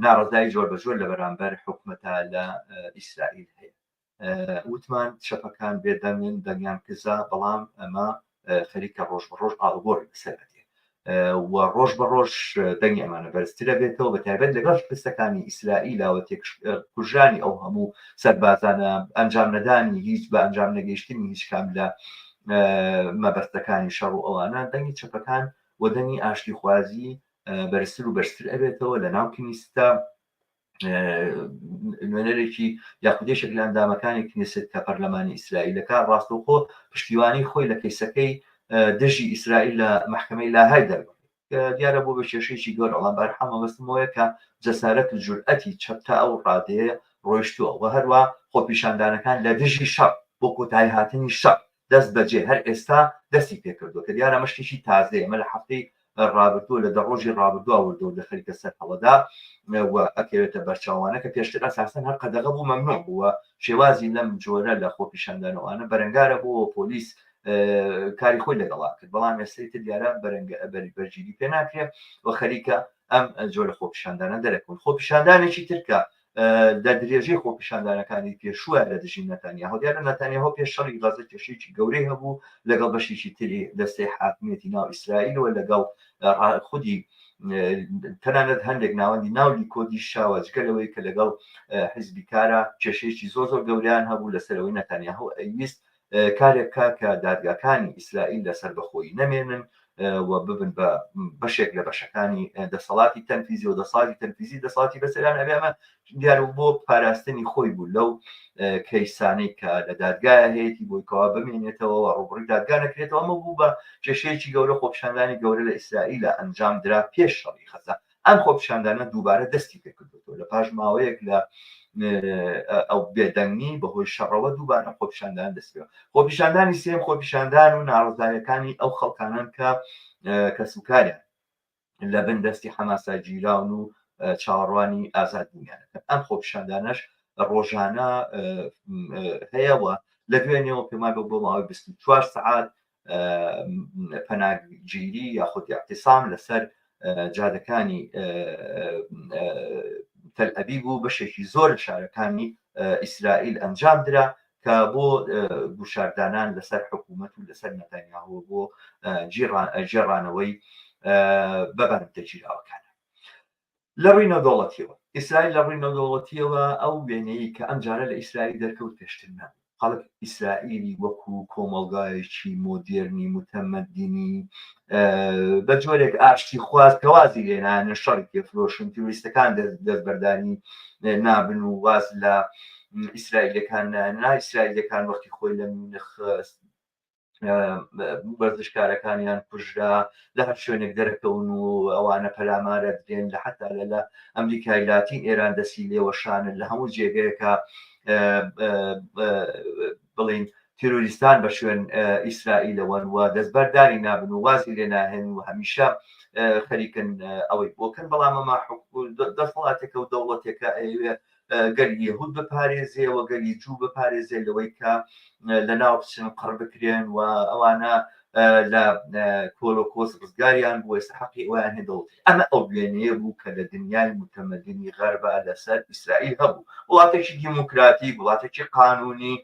ناڕزایی زۆر بە زۆر لە بەرامبەر حکومەتە لە ئیسرائیل هەیە. وتمان شەپەکان بێدەنگن دەنگیان کزا، بەڵام ئەمە خەریکە ڕۆژ بە ڕۆژ ئاڵوگۆڕی بەسەرەتێ و ڕۆژ بە ڕۆژ دەنگی ئەمانە بەرزترە بێتەوە، بە تایبەت لەگەڵ شکستەکانی ئیسرائیلەوە کوژانی ئەو هەموو سەربازانە ئەنجام نەدانی هیچ بە ئەنجام نەگەیشتنی هیچ کام لە مەبەستەکانی شەڕ و ئەوانە دەنگی چەپەکان و دەنگی ئاشتی خوازی بەرزتر و بەرزتر ئەبێتەوە لە ناو کنیستە نوێنەرێکی یاخودێشێک لە ئەندامەکانی کنیست کە پەرلەمانی ئیسرائیلەکە ڕاستەوخۆ پشتیوانی خۆی لە کەیسەکەی دژی ئیسرائیل لە محکمەی لاهای دەربڕ دیارە بۆ بە کێشەیەکی گەورە ئەڵام بەرحەمە بەستمەوەیە کە جەسارەت و جورئەتی چەپتا ئەو ڕادەیە ڕۆیشتووە و هەروە خۆپیشاندانەکان لە دژی شەڕ بۆ کۆتایی هاتنی شەڕ دەست بەجێ هەر ئێستا دەستی پێکردووە کە دیارە مەشتێکی تازەیە. ئەمە لە هەفتەی ڕابردووە لە دەڕۆژی ڕابردووە وردەوە لە خەریکە سەر هەڵەدا و ئەکەوێتە بەرچاوانە کە پێشتر ئەساسەن هەر قەدەغە بوو مەمنوع بووە شێوازی لەم جۆرە لە خۆپیشاندانەوەوانە بەرەنگارە بۆ پۆلیس کاری خۆی لەگەڵا کرد، بەڵام ئێستەی تر دیارە بەرگەری پێ ناکرێت و خەریکە ئەم جۆرە خۆپیشاندانە دەرەکەون. خۆپیشاندانێکی ترکە لە درێژەی خۆپیشاندانەکانی پێشووە لە دژی نەتانیاهۆ دیارە نەتانیاهۆ پێش شەڕی غەزا کێشەیەکی گەورەی هەبوو لەگەڵ بەشێکی تری دەستەی حاکمیەتی ناو ئیسرائیلەوە لەگەڵ خودی تەنانەت هەندێک ناوەندی ناولی کۆدی شاوەجگەرەوەی کە لەگەڵ حیزبی کارە کێشەیەکی زۆر گەوریان هەبوو لەسەرەوەی نەتانیاهۆ ئەویست کارێک کە دادگاکانی ئیسرائیل لەسەر بەخۆی نەمێنن و ببن بە بەشێک لە بەشەکانی دەسەڵاتی تەنفیزی و دەسەڵاتی تەنفیزی دەسەڵاتی بەسەریان ئەبێ. ئەمە دیارە بۆ پاراستنی خۆی بوو لەو کەیسانەی کە لە دادگایە هەیەی بۆیکەوە بمێنێتەوە و ڕوبڕی دادگا نەکرێتەوە. ئەمە بوو بە کێشەیەکی گەورە خۆپیشاندانی گەورە لە ئیسرائیلە ئەنجام درا پێش شەڕی غەزا. ئەم خۆپیشاندانە دووبارە دەستی پێکردووە لە پاش ماوەیەک لە ئەو بێدەنگی بەهۆی شەڕەوە دووبارە خۆپیشاندان دەستیەوە. خۆپیشاندانی سێم خۆپیشاندان و ناڕزایەکانی ئەو خەڵکانن کە کەسوکاریان لە بن دەستی حەماسا گیراون و چاوەڕوانی ئازادبوونیانەکە. ئەم خۆپیشاندانەش ڕۆژانە هەیەوە لە دوێنێەوە پێما بۆ ماوەی 24 سعات پەناگیری یاخود اعتیسام لەسەر جادەکانی تەل ئەبیب و بەشێکی زۆر شارەکانی ئیسرائیل ئەنجام درا کە بۆ گوشاردانان لەسەر حکوومەت و لەسەر نەتانیاهۆ بۆ جێڕانەوەی بەبارەتەگیراوەکانە. لە ڕووی نەودەوڵەتیەوە ئیسرائیل لە ڕووی نەودەوڵەتیەوە ئەو وێنەیە کە ئەم جارە لە ئیسرائیل دەرکەوت پێشتر نەبوو. خەڵک ئیسرائیلی وەکو کۆمەڵگایەکی مۆدێرنی متەمەدینی بە جۆرێک ئاشتی خواست کەوازی لێنانە شەڕی پێفرۆشن توریستەکان دەستبەردانی نابن و واز لە ئیسرائیلەکان ئیسرائیلەکان وەختی خۆی لە مونخ بەرزشکارەکانیان کوژرا لە هەر شوێنێک دەرەکەون و ئەوانە پەلامارە درێن لە حتا لە ئەمریکای لاتین ئێران دەسی لێوەشانن لە هەموو جێگەیەکە بڵین تیرۆریستان بە شوێن ئیسرائیلەوەن و دەستبەرداری نابن و وازی لێ ناهێن و هەمیشە خەریکن ئەوەی بۆکەن. بەڵام ئەمە دەسەڵاتێکە و دەوڵەتێکە ئەوێ گەلی یەهود بپارێزێەوە گەلی جوو بپارێزێ لەوەی کە لە ناو بچن قڕ بکرێن و ئەوانە لە کۆلۆکۆس ڕزگاریان بۆ ئێستا حەقی ئەویان هێدەوت. ئەمە ئەو وێنەیە بوو کە لە دنیای متەمەدینی غەربە لەسەر ئیسرائیل هەبوو. وڵاتێکی دیموکراتی وڵاتێکی قانونی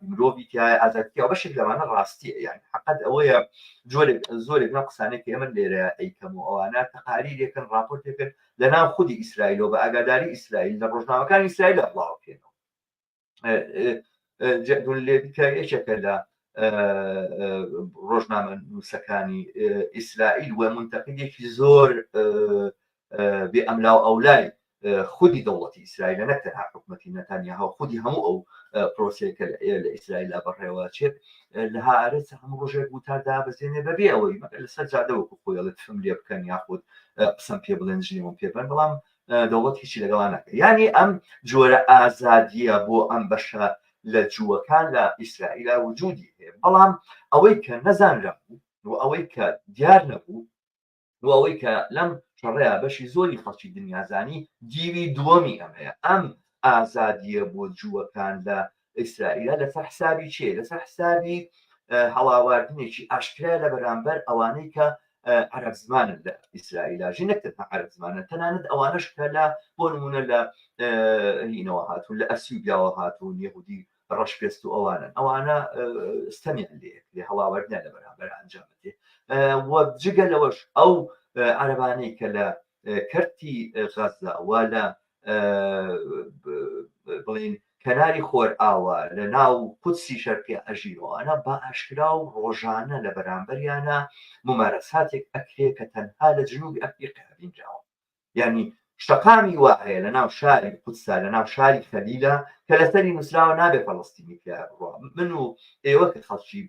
مرۆڤی تایە ئازادیە و بەشێک لەوانە ڕاستیە یانی حەقەت ئەوەیە زۆرێک نە قسانێک ئێمە لێرە ئەیکەم و ئەوانە تەقاریرێکن ڕاپۆرتێکن لە ناو خودی ئیسرائیلەوە بە ئاگاداری ئیسرائیل لە ڕۆژنامەکانی ئیسرائیل بڵاوکرێنەوە. لێکە لە ڕۆژنامە نووسەکانی ئیسرائیل و منتەقیدێکی زۆر بێ ئەملاو ئەولای خودی دەوڵەتی ئیسرائیل نەک تەنها حکوومەتی نەتانیاها خودی هەموو ئەو پرۆسەیەکە لە ئیسرائیل بەڕێوەچێت لە هەئارەت هەموو ڕۆژێک وتاردا بەزێنێ بەبێ ئەوەی لەسەر جادە وەکو خۆیڵت فم لێ بکەن یاخود قسەم پێ بڵێن ژنێوم پێبن بەڵام دەوڵەت هیچی لەگەڵان ناکە یعنی ئەم جۆرە ئازادیە بۆ ئەم بەشە لە جووەکان لە ئیسرائیلا وجودی هەیە بەڵام ئەوەی کە نەزانرا بوو و ئەوەی کە دیار نەبوو و ئەوەی کە لەم شەڕەیە بەشی زۆری خەڵکی دنیازانی دیوی دووەمی ئەم هەیە ئەم ئازادیە بۆ جووەکان لە ئیسرائیلا لەسەر حسابی چێ لەسەر حسابی هەڵاواردنێکی ئاشکرا لە بەرامبەر ئەوانەی کە عەرەب زمانن لە ئیسرائیلاژی نەکتەنها عەرەب زمانە تەنانەت ئەوانەش کە لە بۆ نمونە لە هینەوە هاتوون لە ئەسیوبیاوە هاتوون یەهودی ڕەشپێست و ئەوانە ستەمیان لێ هەڵاوەردنیان لە بەرامبەر ئەنجامدێ وە جگە لەوەش ئەو عەرەبانەی کە لە کەرتی غەزە و لە بڵین کەناری خۆر ئاوە لە ناو قودسی شەرقی ئەژیرۆوانە بە ئاشکرا و ڕۆژانە لە بەرامبەریانە ممارەساتێک ئەکرێ کە تەنها لە جنوبی ئەفریقا بینراوە یعنی شتەقامی وا هەیە لە ناو شاری قودسا لە ناو شاری خەلیلە کە لەسەری نووسراوە نابێ فەڵەستینی پێ بڕوە من و ئێوە کە خەڵکی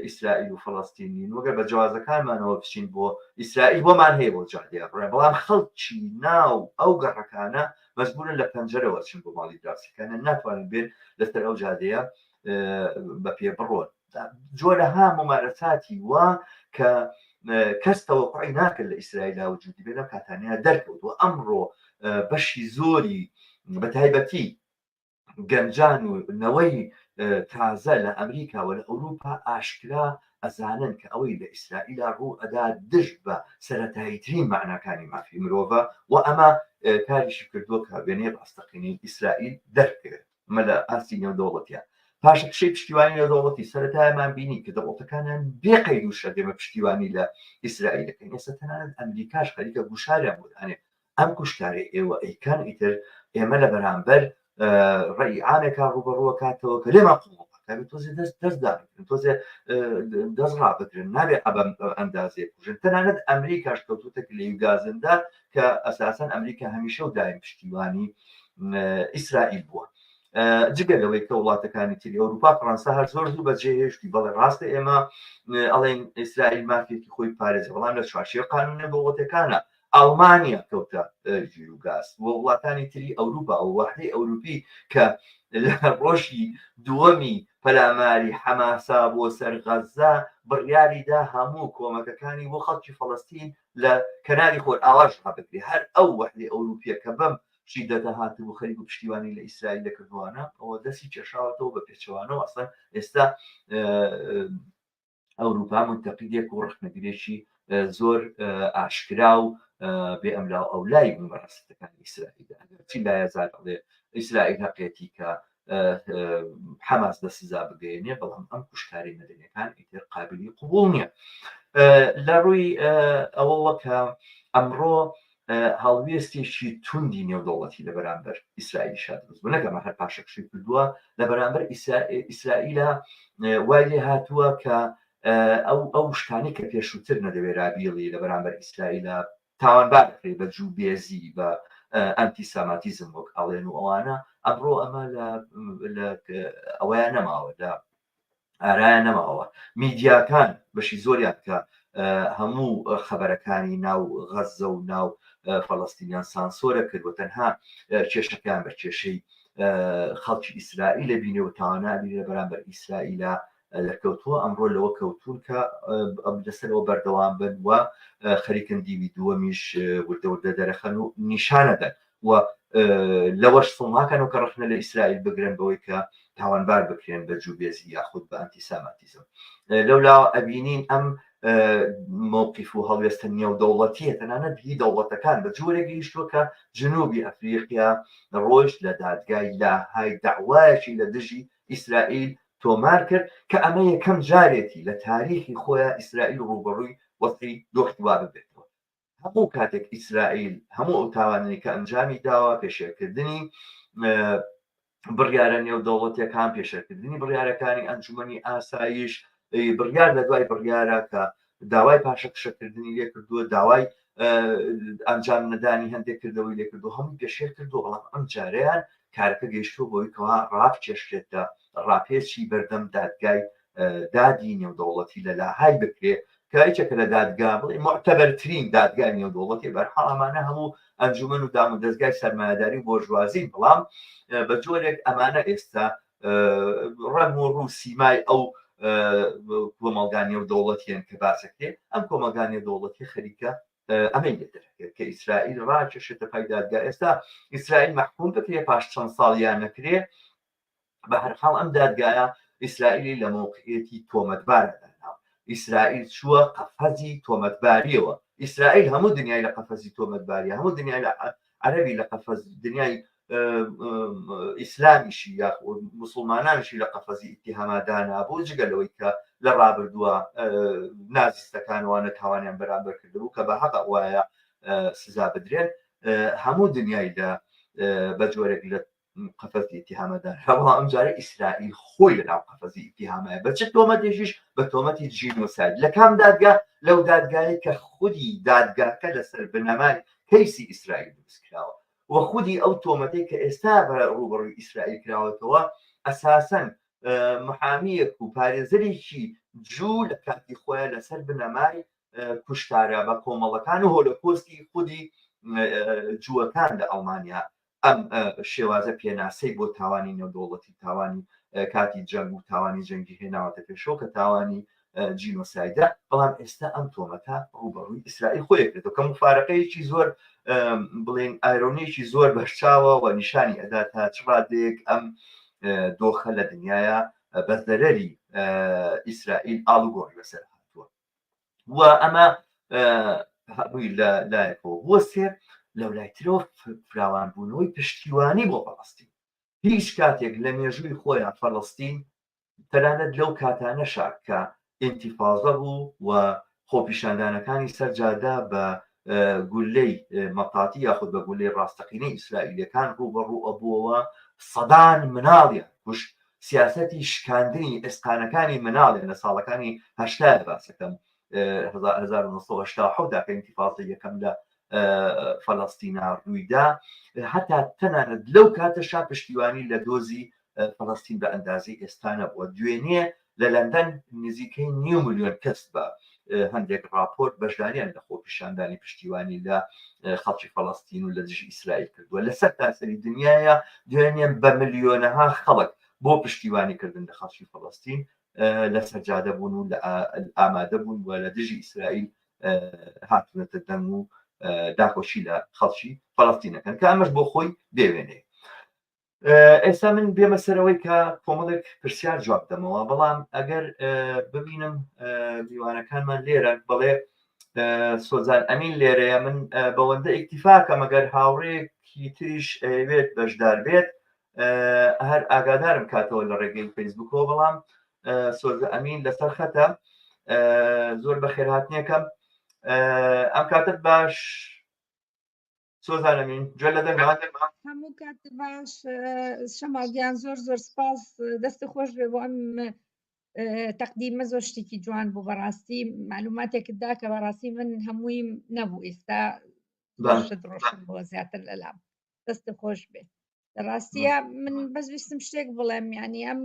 ئیسرائیل و فەڵەستینین وەگەر بە جوازەکانمانەوە بچین بۆ ئیسرائیل بۆمان هەیە بۆ جادەیە بڕێ بەڵام خەڵکی ناو ئەو گەڕەکانە مەجبورن لە پەنجەرەوە چن بۆ ماڵی دراوسەکانە ناتوانن بێن لەسەر ئەو جادەیە بە پێ بڕۆن جۆرەها ممارەساتی وا کە کەس تەوەقعی ناکرد لە ئیسرائیل وجودی بێ لەم کاتانەیە دەرکەوتووە ئەمڕۆ بەشی زۆری بە تایبەتی گەنجان و نەوەی تازە لە ئەمریکا و لە ئەوروپا ئاشکرا ئەزانن کە ئەوەی لە ئیسرائیلا ڕوو ئەدا دژ بە سەرەتاییترین معناکانی مافی مرۆڤە و ئەمە کاریشی کردووە کە وێنەی ڕاستەقینەی ئیسرائیل دەرکرد مە لە ئاسی نێودەوڵەتیان پاشەکشەی پشتیوانی نێودەوڵەتی سەرەتایەمان بینی کە دەوڵەتەکانیان بێقەید و شەدێمە پشتیوانی لە ئیسرائیلەکەن ئێستا تەنانەت ئەمریکاش خەریکە گوشاریان بودانێ ئەم کوشتارێ ئێوە ئەیکان ئیتر ئێمە لە بەرامبەر ڕێی عامێکا ڕوبەڕووە کاتەوە کە لێمان تۆزێ تۆزێ دەستڕا بکرن نابێت ئەبەم ئەندازێ کوژن تەنانەت ئەمریکاش کەوتوتە لێوی گازندا کە ئەساسەن ئەمریکا هەمیشە و دایم پشتیوانی ئیسرائیل بووە جگە لەوەی کە وڵاتەکانی تری ئەوروپا فەڕەنسا هەر زۆر زوو بەجێهێشتی بەڵێ ڕاستە ئێمە ئەڵێن ئیسرائیل مافیەکی خۆی پارێزە بەڵام لە چوارچێ قانونە دەوڵەتەکانە ئەڵمانیا کەوتە ژیر و گاز و وڵاتانی تری ئەوروپا و وحدەی ئەوروپی کە لە ڕۆژی دووەمی پەلاماری حەماسا بۆ سەر غەزە بڕیاریدا هەموو کۆمەکەکانی بۆ خەڵکی فەڵەستین لە کەناری خۆر ئاواش ڕابگرێ هەر ئەو وحدەی ئەوروپیە کە بەم شیدەتە هاتبوو خەریک و پشتیوانی لە ئیسرائیل دەکردوانە ئەوە دەستی کێشاوەتەوە بە پێچەوانەوە ئەسڵەن ئێستا ئەوروپا منتەقیدێک و ڕخنەگرێکی زۆر ئاشکرا و بێ ئەملا ئەولای مەڕاستەکانی ئیسرائیلدا چی لایەزار ئەڵێ ئیسرائیل هەقێتی کە حەماس دە سزا بگەێنێ بەڵام ئەم کوشتاری مەدەنیەکان ئیتر قابلی قبول نییە لە ڕووی ئەوەوە کە ئەمڕۆ هەڵوێستێکی توندی نێودەوڵەتی لە بەرامبەر ئیسرائیل شادروست بوو نەکەمە هەر پاشەکشی کردووە لە بەرامبەر ئیسرائیلە وای لێ هاتووە کە ئەو شتانی کە پێشووتر نەدەوێرابیڵی لە بەرامبەر ئیسرائیلە تاوانبار دەکرێت بە جووبێزی بە ئەنتیساماتیزم وەک ئەڵێن و ئەوانە ئەمڕۆ ئەمە لە ئەوەیان نەماوە لە ئارایان نەماوە میدیاکان بەشی زۆریان کە هەموو خەبەرەکانی ناو غەزە و ناو فەڵەستینیان سانسۆرە کردوە تەنها کێشەکان بە کێشەی خەڵکی ئیسرائیلە بینێ و تاوانابی لە بەرامبەر ئیسرائیلە دەرکەوتووە ئەمڕۆ لەوە کەوتون کە لەسەرەوە بەردەوام بن وە خەریکن دیوی دووەمیش وردەوردە دەرەخەن و نیشانەدەن و لەوەش سڵناکەن و کە ڕخنە لە ئیسرائیل بگرن بەوەی کە تاوانبار بکرێن بە جووبێزی یاخود بە ئەنتیساماتیزم لەولا ئەبینین ئەم مووقیف و هەڵوێستە نێودەوڵەتیە تەنانەت هی دەوڵەتەکان بە جۆرێکی گەیشتووە کە جنوبی ئەفریقیا ڕۆژ لە دادگای لاهای داوایەکی لە دژی ئیسرائیل تۆمار کرد کە ئەمە یەکەم جارێتی لە تاریخی خۆیان ئیسرائیل ڕوبەڕووی وەقتی دۆختوا ببێتەوە هەموو کاتێک ئیسرائیل هەموو ئەو تاوانەی کە ئەنجامی داوە پێشێرکردنی بڕیارە نێودەوڵەتیەکان پێشێرکردنی بڕیارەکانی ئەنجومەنی ئاسایش بڕیار لە دوای بڕیارە کە داوای پاشەکشەکردنی لێ کردووە داوای ئەنجام نەدانی هەندێک کردەوەی لێ کردو هەموو پێشێر کردو بەڵام ئەم جارەیان کارەکە گەیشتووە بۆی کەوا ڕابکێشرێتە ڕاپێچی بەردەم دادگای دادی نێودەوڵەتی لەلاهای بکرێ کە هیچێکە لە دادگا بڵێ معتەبەرترین دادگای نێودەوڵەتی بەرحاڵ ئەمانە هەموو ئەنجومەن و دام و دەستگای سەرمایهداری بۆژوازین بەڵام بە جۆرێک ئەمانە ئێستا ڕەنگ و ڕوو سیمای ئەو کۆمەلگانی و دەوڵەتیان کە باسەکرێ ئەم کۆمەلگانی دەوڵەتی خەریکە ئەمەی لێدەکرێت کە ئیسرائیل ڕاکێشێتە پای دادگا ئێستا ئیسرائیل مەحکوم بکرێ پاش چەند ساڵیان نەکرێ بە هەرحاڵ ئەم دادگایە ئیسرائیلی لە موقعیەتی تۆمەتبارەدانا ئیسرائیل چووە قەفەزی تۆمەتباریەوە ئیسرائیل هەموو دنیای لە قەفەزی تۆمەتباریە هەموو دنیای عەرەبی لە قەفەز دنیای ئیسلامیشی یا موسڵمانانشی لە قەفەزی ئیتیهامادانا بۆ جگەلەوەی کە لە ڕابردووە نازیستەکانوانە تاوانیان بەرامبەر کردبوو کە بە حەقە وایە سزا بدرێن هەموو دنیای بە جۆرێک لە قەفەزی ئیتیهامەدان بەڵام ئەمجارە ئیسرائیل خۆی لەناو قەفەزی ئیتیهامایە بە چ تۆمەتێکیش بە تۆمەتی جینۆساید لە کام دادگا لەو دادگایی کە خودی دادگاکە لەسەر بنەمای کەیسی ئیسرائیل دروست کراوە وە خودی ئەو تۆمەتەی کە ئێستا ڕوبەڕووی ئیسرائیل کراوەتەوە ئەساسەن محامیەک و پارێزەرێکی جوو لە کاتی خۆیان لەسەر بنەمای کوشتارە بە کۆمەڵەکان و هۆلۆکۆستی خودی جووەکان لە ئەڵمانیا ئەم شێوازە پێناسەی بۆ تاوانی نێودەوڵەتی تاوانی کاتی جەنگ و تاوانی جەنگی هێناوەتە پێشەوە کە تاوانی جینۆسایدە بەڵام ئێستا ئەم تۆمەتە ڕوبەڕووی ئیسرائیل خۆی کردەوە کە مفارەقەیەکی زۆر بڵێن ئایرۆنیەکی زۆر بەرچاوە و نیشانی ئەدا تا چ ڕادەیەک ئەم دۆخە لە دنیاە بە زەرەری ئیسرائیل ئاڵوگۆڕی بەسەر هاتووە و ئەمە بووی لایەکەوە بووە سێر لەولایترەوە فراوانبوونەوەی پشتیوانی بۆ فەڵەستین هیچ کاتێک لە مێژووی خۆیان فەڵەستین تەنانەت لەو کاتانەشا کە ئینتیفاضە بوو و خۆپیشاندانەکانی سەرجادا بە گولەی مەقاتی یاخود بە گولەی ڕاستەقینەی ئیسرائیلەکان ڕوبەڕوو ئەبووەوە سەدان مناڵیان کوشت سیاسەتی شکاندنی ئێسقانەکانی مناڵێن لە ساڵەکانی هەشتا باسەکەم 1970 کە ئینتیفاضە یەکەم لە فەڵەستینا ڕوویدا هەتا تەنانەت لەو کاتەشا پشتیوانی لە دۆزی فەڵەستین بە ئەندازی ئێستا نەبووە دوێنێ لە لەندەن نزیکەی 9 ملیۆن کەس بە هەندێک راپۆرت بەشداریان لە خۆپیشاندانی پشتیوانی لە خەڵکی فەڵەستین و لە دژی ئیسرائیل کردووە لەسەر تاسەری دنیاە دوێنێ بە ملیۆنەها خەڵک بۆ پشتیوانیکردن لە خەڵکی فەڵەستین لە سەرجادە بوون و لە ئامادە بوون و لە دژی ئیسرائیل هاتونەتە دەنگ و داخۆشی لە خەڵکی فەڵەستینەکەن کە ئەمەش بۆ خۆی دێوێنێ ئێستا من بێمە سەرەوەی کە کۆمەڵێک پرسیار جواب دەمەوە بەڵام ئەگەر ببینم میوانەکانمان لێرە بڵێ سۆزان ئەمین لێرەیە من بەوەندە ئیکتیفاکە مەگەر هاوڕێکی تریش ئەوێت بەشدار بێت هەر ئاگادارم کاتەوە لە ڕێگەی فەیسبوکەوە بەڵام سۆزە ئەمین لەسەر خەتە زۆر بە خێرهاتنیەکەم ئەم کاتت باش سۆزانەمین گوێ لە دەنگمان هەموو کات باش شەماڵگیان زۆر زۆر سپاس دەستی خۆش بێ بۆ ئەم تەقدیمە زۆر شتێکی جوان بوو بەڕاستی معلوماتێکت دا کە بەڕاستی من هەمووی نەبوو ئێستا باشت ڕۆشن بۆ زیاتر لەلام دەستی خۆش بێ ڕاستیە من بەس ویستم شتێک بڵێم یعنی ئەم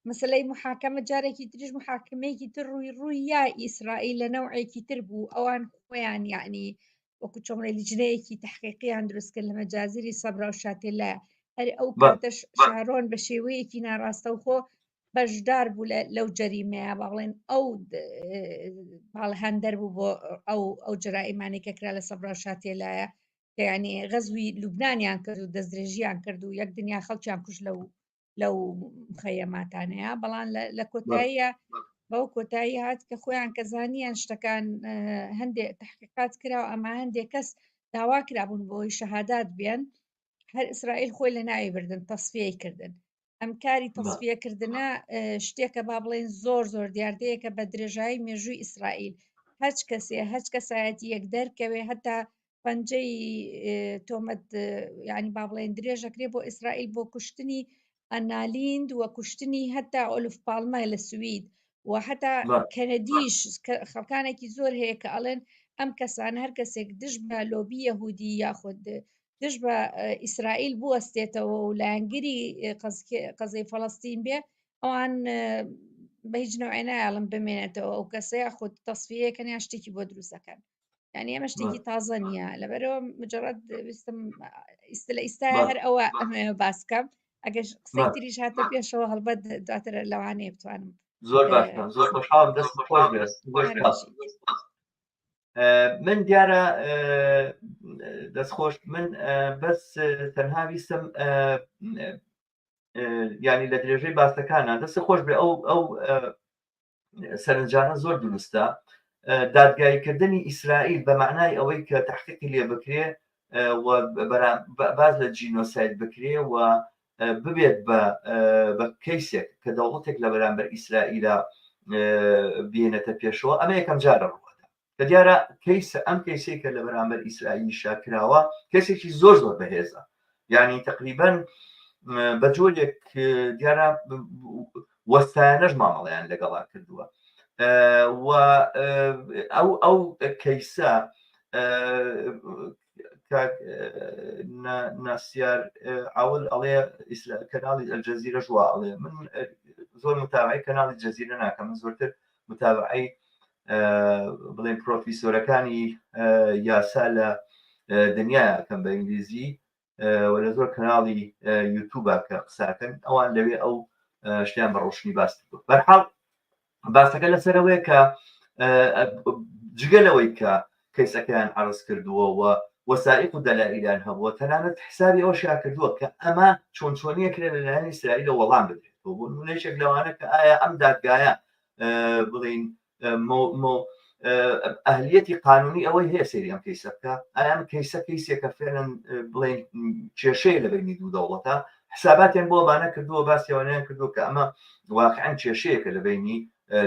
مەسلەی محاکەمە جارێکی تریش محاکمەیەکی تر ڕووی یا ئیسرائیل لە نەوعێکی تر بوو ئەوان خۆیان یعنی وەکو چۆمڕێ لیجنەیەکی تحقیقیان دروستکرد لە مەجازیری سەبرا و شاتێلایە هەر ئەو کاتەش شارۆن بە شێوەیەکی ناڕاستە و خۆ بەشدار بوو لەو جەریمەیە بەڵێن ئەو هەندەر بوو بۆ ئەو جرائیمانی کە کرا لە سەبرا و شاتێلایە کە یعنی غەزوی لوبنانیان کرد و دەستدرێژیان کرد و یەک دنیا خەڵکیان کوش لەو مخەیەماتانەیە بەڵام لە کۆتاییە بەو کۆتایی هات کە خۆیان کە زانیان شتەکان هەندێک تحقیقات کراوە ئەمە هەندێک کەس داوا کرابوون بۆی شەهادات بێن هەر ئیسرائیل خۆی لە ناوی بردن تەصفیەی کردن ئەم کاری تەصفیەکردنە شتێکە با بڵێن زۆر زۆر دیاردەیەکە بە درێژایی مێژووی ئیسرائیل هەچ کەسایەتی یەک دەرکەوێ هەتا پەنجەی تۆمەت ینی با بڵێن درێژەکرێ بۆ ئیسرائیل بۆ کوشتنی ئەنالیند وە کوشتنی هەتا ئۆلف پاڵمە لە سوید و هەتا کەنەدیش خەڵکانێکی زۆر هەیە کە ئەڵێن ئەم کەسانە هەر کەسێک دژ بە لۆبی یەهودی یاخود دژ بە ئیسرائیل بوەستێتەوە و لایەنگیری قەزەی فەڵەستین بێ ئەوان بە هیچ نەوعێ نایڵم بمێنێتەوە ئەو کەسەیە یاخود تەسفیەکەن یان شتێکی بۆ دروستەکەن. یعنی ئەمە شتێکی تازە نییە لەبەرەوە مجرد ویستم ئیستاە هەر ئەوە ئەمە باس بکەم ئەگەر قسەی تریش هاتە پێشەوە هەڵبەت دواتر لەوانەیە بتوانم زۆر باشە زۆر خۆشحاڵم دەست خۆش بێت من دیارە دەستخۆش من بەس تەنها ویستم ینی لە درێژەی باسەکانە دەست خۆش بێ ئەو سەرنجانە زۆر دروستە دادگایکردنی ئیسرائیل بە معنای ئەوەی کە تحقیقی لێ بکرێ باز لە جینۆساید بکرێ و ببێت بە کەیسێک کە دەوڵەتێک لە بەرامبەر ئیسرائیلە بێنێتە پێشەوە ئەمە یەکەم جارە ڕووەدا کە دیارە کەیسە ئەم کەیسێکە لە بەرامبەر ئیسرائیلی شاکراوە کەسێکی زۆر زۆر بەهێزە یعنی تقریبەن بە جۆرێک دیارە وەستایانەش مامەڵیان لەگەڵا کردووە و ئەو کەیسە ناسیار ئاول ئەڵێ کەناڵی ئەلجەزیرە ژوا ئەڵێ من زۆر متابعی کەناڵی جەزیرە ناکەم من زۆرتر متابعی بڵێن پرۆفیسۆرەکانی یاسا لە دنیاکەم بە ئینگلیزی و لە زۆر کەناڵی یوتیوبە کە قساکەن ئەوان لەوێ ئەو شتیان بە ڕۆشنی باس کردو بەرحاڵ باسەکە لەسەرەوەی کە جگەلەوەی کە کەیسەکەیان عەرز کردووە و وەسائق و دەلائیلان هەبووە تەنانەت حسابی ئەوەشیا کردووە کە ئەمە چۆنچۆنیەکرێت لەلایەن ئیسرائیلە وەڵام بدرێتەوە بۆ نمونەیەکێک لەوانە کە ئایا ئەم دادگایە بڵین ئەهلیەتی قانونی ئەوەی هەیە سەیری ئەم کەیسە بکە ئایا ئەم کەیسە کەیسێکە فعلاً بڵین کێشەیە لە بینی دوو دەوڵەتە حساباتیان بۆ بانە کردووە باسیەوەیان کردو کە ئەمە واقعاً کێشەیەکە لە بینی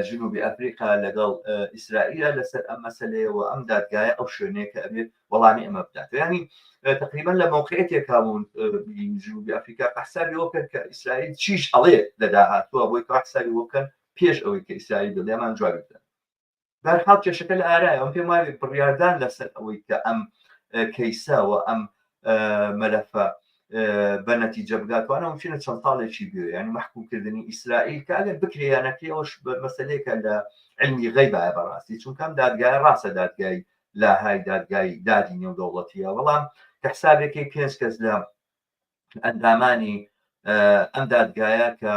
جنوبی ئەفریقا لەگەڵ ئیسرائیلە لەسەر ئەم مەسەلەیەوە ئەم دادگایە ئەو شوێنەیە کە ئەبێت وەڵامی ئەمە بدات ینی تقریبا لە موقعیتێکا بوون جنوبی ئەفریقا حسابی ئەوە کرد کە ئیسرائیل چیش ئەڵێ لە داهاتووە بۆی کە حسابی وەکەن پێش ئەوەی کە ئیسرائیل دڵێمان جواب بدەن بەرحاڵ کێشەکە لە ئارایە ئەم پێم وایە بڕیاردان لەسەر ئەوەی کە ئەم کەیساوە ئەم مەلەفە بە نەتیجە بگاتوانە ممکنە چەند ساڵێکی بێ ینی محکومکردنی ئیسرائیل کە ئەگەر بکرێیانەکەی ئەوش مەسەلەیەکە لە علمی غەیبە بەڕاستی چونکەم دادگای ڕاستە دادگای لاهای دادگای دادی نێودەوڵەتیە بەڵام کە حسابێکی 5 کەس لە ئەندامانی ئەم دادگایە کە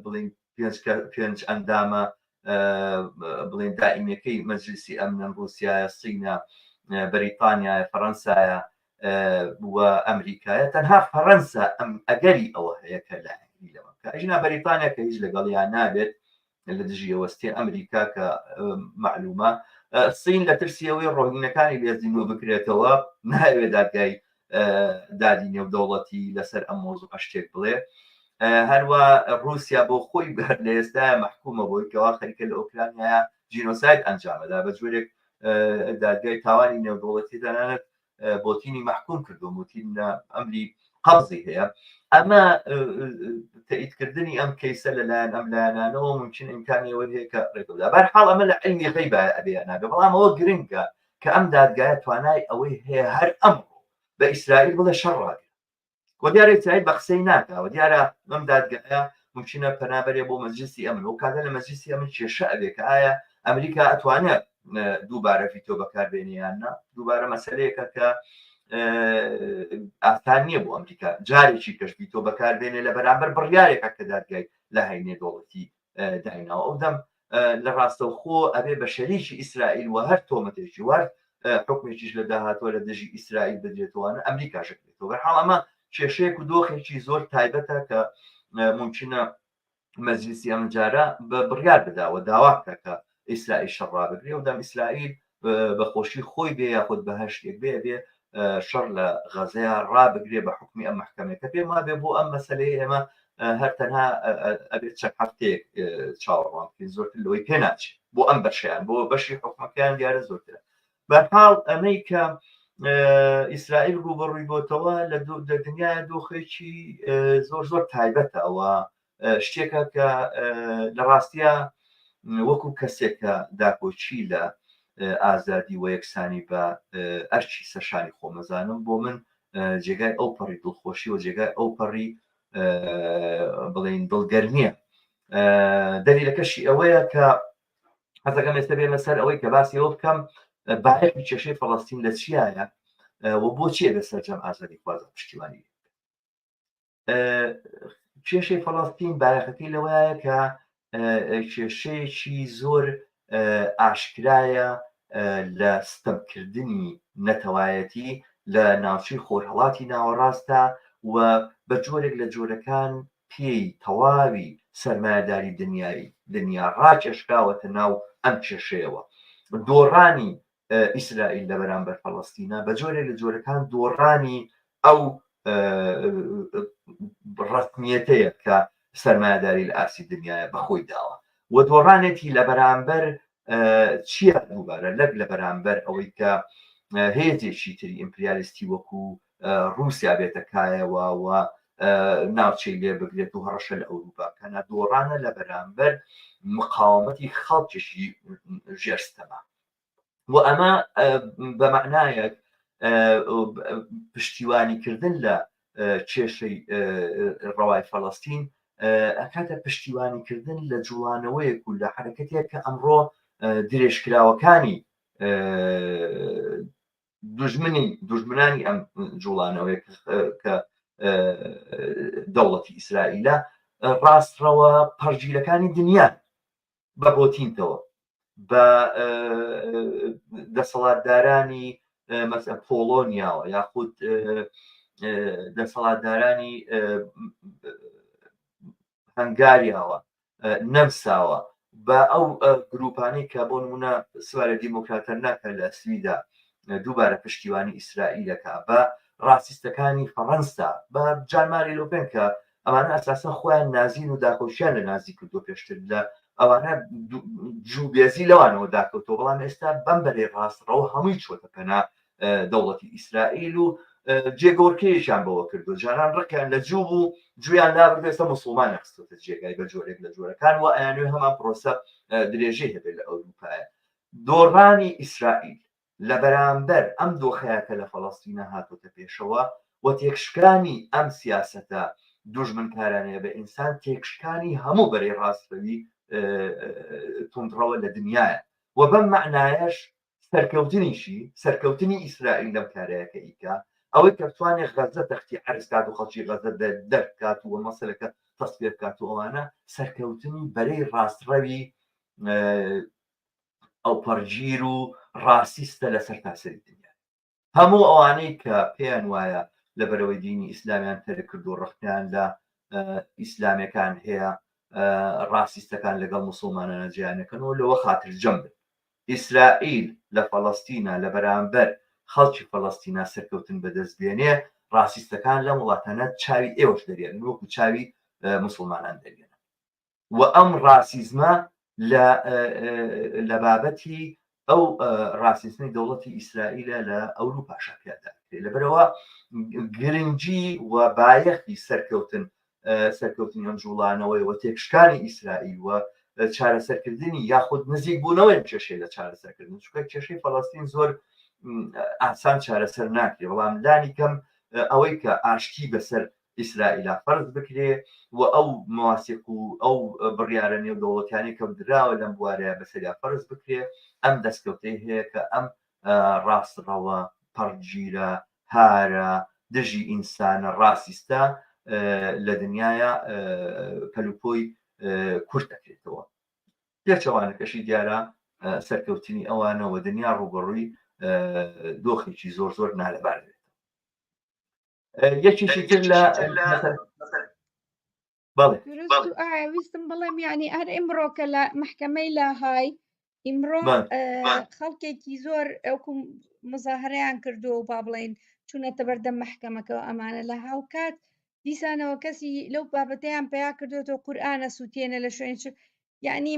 بڵین 5 ئەندامە بڵین دائیمەکەی مەجلیسی ئەمن رووسایە سینە بەریتانیایە فەڕەنسایە و ئەمریکایە تەنها فەڕەنسا ئەم ئەگەری ئەوە هەیە کە لاهی لەوە کە ئەژنا بەریتانیا کە هیچ لەگەڵیان نابێت لە دژی وەستی ئەمریکا کە معلومە سین لە ترسیەوەی ڕۆهینەکانی لێزیینەوە بکرێتەوە ناوێت دادگای دادی نێودەوڵەتی لەسەر ئەم مۆزوع شتێک بڵێ هەروە رووسیا بۆ خۆی بەر لە ئێستاە محکومە بۆی کەوا خەریکە لە ئۆکرانیا جینۆساید ئەنجامەدا بە جۆرێک دادگای تاوانی نێودەوڵەتی دەنانێت بۆتینی محکوم کردو وتین ئەمری قەبزی هەیە ئەمە تاییدکردنی ئەم کەیسە لەلایەن ئەم لایەنانەوە ممکن ئیمکانیەوە هەیە کە ڕێگەدا بەرحاڵ ئەمە لە علمی غەیبە ئەبێ نابێ بەڵام ئەوە گرنگە کە ئەم دادگایە توانای ئەوەی هەیە هەر ئەمڕۆ بە ئیسرائیل بڵێ شەڕڕاگە و دیارە ئیسرائیل بە قسەی ناکەوە دیارە ئەم دادگایە ممکنە پەنابەرێ بۆ مەجلیسی ئەمن و کاتە لە مەجلیسی ئەمن کێشە ئەبێ کە ئایا ئەمریکا ئەتوانێت دووبارە ڤیتۆ بەکاربێنیاننا دووبارە مەسەلەیەکە کە ئاسان نییە بۆ ئەمریکا جارێکی کەش ڤیتۆ بەکاربێنێ لە بەرامبەر بڕیارێکە کە دادگای لە هەینێ دەوڵەتی دایناوە ئەو دەم لە ڕاستەوخۆ ئەبێ بە شەریکی ئیسرائیل و هەر تۆمەتێکی وارد حکمێکیش لە داهاتوە لە دژی ئیسرائیل بدرێتوانە ئەمریکاش بێتەوە بەرحاڵ ئەمە کێشەیەک و دۆخێکی زۆر تایبەتە کە ممکنە مەجلیسی ئەم جارە بە بڕیار بداوە داوا بکە کە ئیسرائیل شەڕا بگرێ و دەم ئیسرائیل بەخۆشی خۆی بێ یاخود بە هەشتێک بێ شەڕ لە غەزەیە ڕابگرێ بە حکمی ئەم محکەمەکە پێم وابێ بۆ ئەم مەسەلەی ئێمە هەر تەنها ئەبێت چەند هەفتەیەک چاوەڕوان بکەین زۆرتر لەوەی پێ ناچێت بۆ ئەم بەشیان بۆ بەشی حکومەکەیان دیارە زۆرترە بەرحاڵ ئەمەی کە ئیسرائیل ڕوبەڕووی بۆتەوە لە دنیای دۆخێکی زۆر زۆر تایبەتە ئەوە شتێکە کە لە ڕاستیە وەکو کەسێکە داکۆچی لە ئازادی و یەکسانی بە ئەرچی سەرشانی خۆمەزانم بۆ من جێگای ئەو پەڕی دڵخۆشی و جێگای ئەو پەڕی بڵین دڵگەرمیە. دەلیلەکەشی ئەوەیە کە حەزەکەم ئێستا بێمە سەر ئەوەی کە باسی ئەوە بکەم باەکی کێشەی فەڵەستین لە چیایە و بۆچیە بە سەرجەم ئازادی خوازە پشتیوانی کێشەی فەڵەستین باەخەکەی لەوەیە کە کێشەیەکی زۆر ئاشکرایە لە ستەمکردنی نەتەوایەتی لە ناوچەی خۆرهەڵاتی ناوەڕاستە و بە جۆرێک لە جۆرەکان پێی تەواوی سەرمایەداری دنیا ڕاکێشراوەتە ناو ئەم کێشەیەوە. دۆڕانی ئیسرائیل لە بەرامبەر فەڵەستینە بە جۆرێک لە جۆرەکان دۆڕانی ئەو ڕەسمیەتەیە کە سەرمایەداری لە ئاسی دنیاە بەخۆی داوە و دۆڕانێتی لە بەرامبەر چییە دووبارە لەک لە بەرامبەر ئەوەی کە هەیەتێکی تری ئیمپریالیستی وەکو رووسیا بێتەکایەوە و ناوچەی لێ بگرێت و هەڕەشە لە ئەوروپا کەنا دۆڕانە لە بەرامبەر مقاومەتی خەڵکیشی ژێرستەما و ئەمە بە معنایەک پشتیوانیکردن لە کێشەی ڕەوای فەڵەستین ئەکاتە پشتیوانیکردن لە جوڵانەوەیەک و لە حرەکەتێک کە ئەمڕۆ درێژکراوەکانی دوژمنانی ئەم جوڵانەوەی کە دەوڵەتی ئیسرائیلە ڕاستڕەوە پەرگیرەکانی دنیا بە بۆتینتەوە بە دەسەڵاتدارانی مەسەڵەن پۆڵۆنیاوە یاخود دەسەڵاتدارانی هەنگاریاوە نەمساوە بە ئەو گروپانەی کە بۆ نمونە سوارە دیموکراتە ناکە لە سویدا دووبارە پشتیوانی ئیسرائیلەکە بە ڕاستیستەکانی فەڕەنسا بە جانماری لۆپێن کە ئەوانە ئەساسا خۆیان نازین و داخۆشیان لە نازی کردو پێشتر لە ئەوانە جوبێزی لەوانەوە داکەوتەوە بەڵام ئێستا بەم بەرێ ڕاستڕەوە هەمووی چۆتە پەنا دەوڵەتی ئیسرائیل و جێگۆڕکێشیان بەوە کردو جاران ڕکیان لە جوو بوو جویان نابرد ئێستا موسڵمان نەخستۆتە جێگای بە جۆرێک لە جۆرەکان و ئەیانوێ هەمان پرۆسە درێژەی هەبێت لە ئەوروپایە. دۆڕانی ئیسرائیل لە بەرامبەر ئەم دۆخەیەکە لە فەڵەستینە هاتوۆتە پێشەوە و تێکشکانی ئەم سیاسەتە دوژمنکارانەیە بە ئینسان تێکشکانی هەموو بەرەی ڕاستەوی تونندڕەوە لە دنیاە و بەم معنایەش سەرکەوتنی ئیسرائیل لەم کارەیەکە ئیکا ئەوەی کە بتوانێت غەزە تەختی عەرزکات و خەڵکی غەزە دەرکات و مەسەلەکە تەسبیە بکات و ئەوانە سەرکەوتنی بەرەی ڕاستڕەوی ئەو پەرگیر و ڕاستیستە لەسەر تاسەری دنیا. هەموو ئەوانەی کە پێیان وایە لە بەرەوەی دینی ئیسلامیان تەرک کرد و ڕەختیان لە ئیسلامەکان هەیە ڕاستیستەکان لەگەڵ موسڵمانە نەجیانەکەنەوە لەوە خاتر جەم بن. ئیسرائیل لە فەڵەستینە لە بەرامبەر خەڵکی فەڵەستینە سەرکەوتن بەدەستبێنێ ڕاستیستەکان لەم وڵاتانە چاوی ئێوەش دەرێن وەکو چاوی مسلمانان دەرێنن و ئەم ڕاسیزمە لە بابەتی ئەو ڕاستیستنی دەوڵەتی ئیسرائیلە لە ئەوروپا شاپیادا لەبەرەوە گرنگی و بایەخی سەرکەوتنی ئەم جوڵانەوەی و تێکشکانی ئیسرائیل و چارەسەرکردنی یاخود نزیک بوونەوەی کێشەی لە چارەسەرکردن چونکە کێشەی فەڵەستین زۆر ئاسان چارەسەر ناکرێت بەڵام لانی کەم ئەوەی کە ئاشتی بەسەر ئیسرائیلە فەرز بکرێ و ئەو مواسق و ئەو بڕیارە نێو دەوڵەتیانی کەم دراوە لەم بوارەیە بەسەریا فەرز بکرێ ئەم دەستکەوتەی هەیە کە ئەم ڕاستڕەوە پەرگیرە هارە دژی ئینسانە ڕاستیستە لە دنیاە پەلوپۆی کورت دەکرێتەوە. پێچەوانەکەشی دیارە سەرکەوتنی ئەوانەوە دنیا ڕوبەڕووی دۆخێکی زۆر زۆر نالەبار بێت. یەکیشی تر لە ویستم بڵێم یعنی هەر ئیمڕۆکە لە محکەمەی لاهای ئیمڕۆ خەڵکێکی زۆر ئەوکو مزاهرەیان کردو و با بڵێن چوونەتە بەردەم محکەمەکە و ئەمانە لە هاوکات دیسانەوە کەسی لەو بابەتەیان پیا کردوەوە قورئانە سووتێنە لە شوێن یعنی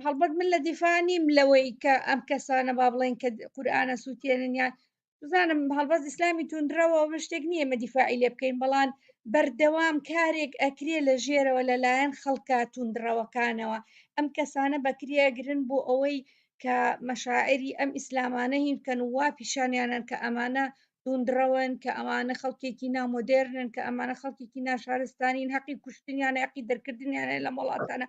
هەڵبەت من لە دیفاع نیم لەوەی کە ئەم کەسانە با بڵێن کە قورئانە سووتێنن یان بزانم هەڵبەت ئیسلامی توندرەوە شتێک نییە مە دیفاعی لێ بکەین بەڵام بەردەوام کارێک ئەکرێ لە ژێرەوە لەلایەن خەڵکە توندڕەوەکانەوە ئەم کەسانە بەکرێگرن بۆ ئەوەی کە مەشاعری ئەم ئیسلامانە هین کە وا پیشانیانن کە ئەمانە دوندڕەوەن کە ئەمانە خەڵکێکی نامۆدێرنن کە ئەمانە خەڵکێکی ناشارستانین حەقی کوشتنیان حەقی دەرکردنیانە لە وڵاتانە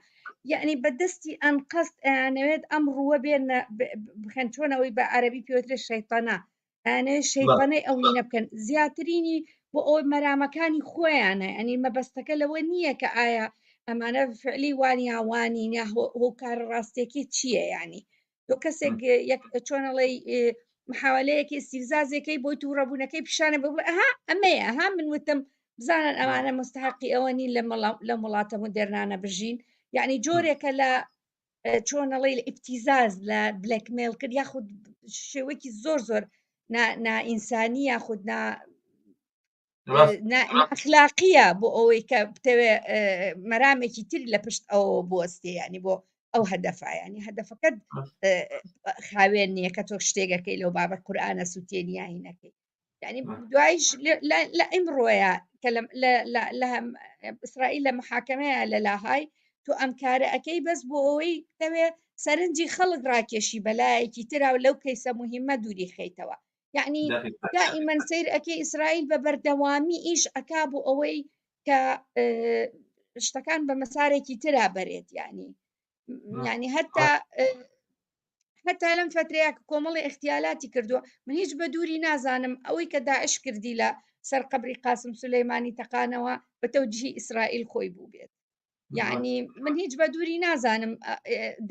یعنی بەدەستی ئەم قەست ئەیانەوێت ئەم ڕووە بێن بخێن چۆنەوەی بە عەرەبی پێوترێت شەیتانە ئەیانەوێت شەیتانەی ئەوینە بکەن زیاترینی بۆ ئەوەی مەرامەکانی خۆیانە ئەنی مەبەستەکە لەوە نییە کە ئایا ئەمانە فعلی وانیاوانین یا هۆکار ڕاستێکی چییە ینی دۆ کەسێک چۆنەڵی محاولەیەکی استیزازێکەی بۆی تووڕەبوونەکەی پیشانە بە ئەها ئەمەیە ها من وتم بزانن ئەمانە مستحقی ئەوە نین لە وڵاتە مدررنانە بژین یعنی جۆرێکە لە چۆنەڵی ئیبتیزاز لە بلکمێل کرد یاخود شێوەیەکی زۆر زۆر نائینسانی یاخود ئەخلاقیە بۆ ئەوەی کە بتەوێ مەرامێکی تری لە پشت ئەوە بوەستێ ینی بۆ ئەو هەدەفایانی هەدەفەکەت خاوێن نییە کە تۆ شتێگەکەی لەو بابەت قورئانە سووتێنیایینەکەی ینی دوایش لە ئیمڕۆیە کە لە ئیسرائیل لە محاکەمەیە لە لاهای تۆ ئەم کارە ئەەکەی بەس بۆ ئەوەی تەوێ سەرنجی خەڵک ڕاکێشی بەلایەکی تراوە لەو کەیسە مهمە دووری خەیتەوە یعنی دائیمەن سیر ئەەکەی ئیسرائیل بە بەردەوامی ئیش ئەکا بۆ ئەوەی کە شتەکان بە مەسارێکی ترا بەرێت ینی هەتا لەم فترەیە کۆمەڵی اختیالاتی کردووە من هیچ بە دووری نازانم ئەوەی کە داعش کردی لە سەر قەبری قاسم سولەیمانی تەقانەوە بە تەوجیهی ئیسرائیل خۆی بوو بێت یعنی من هیچ بە دووری نازانم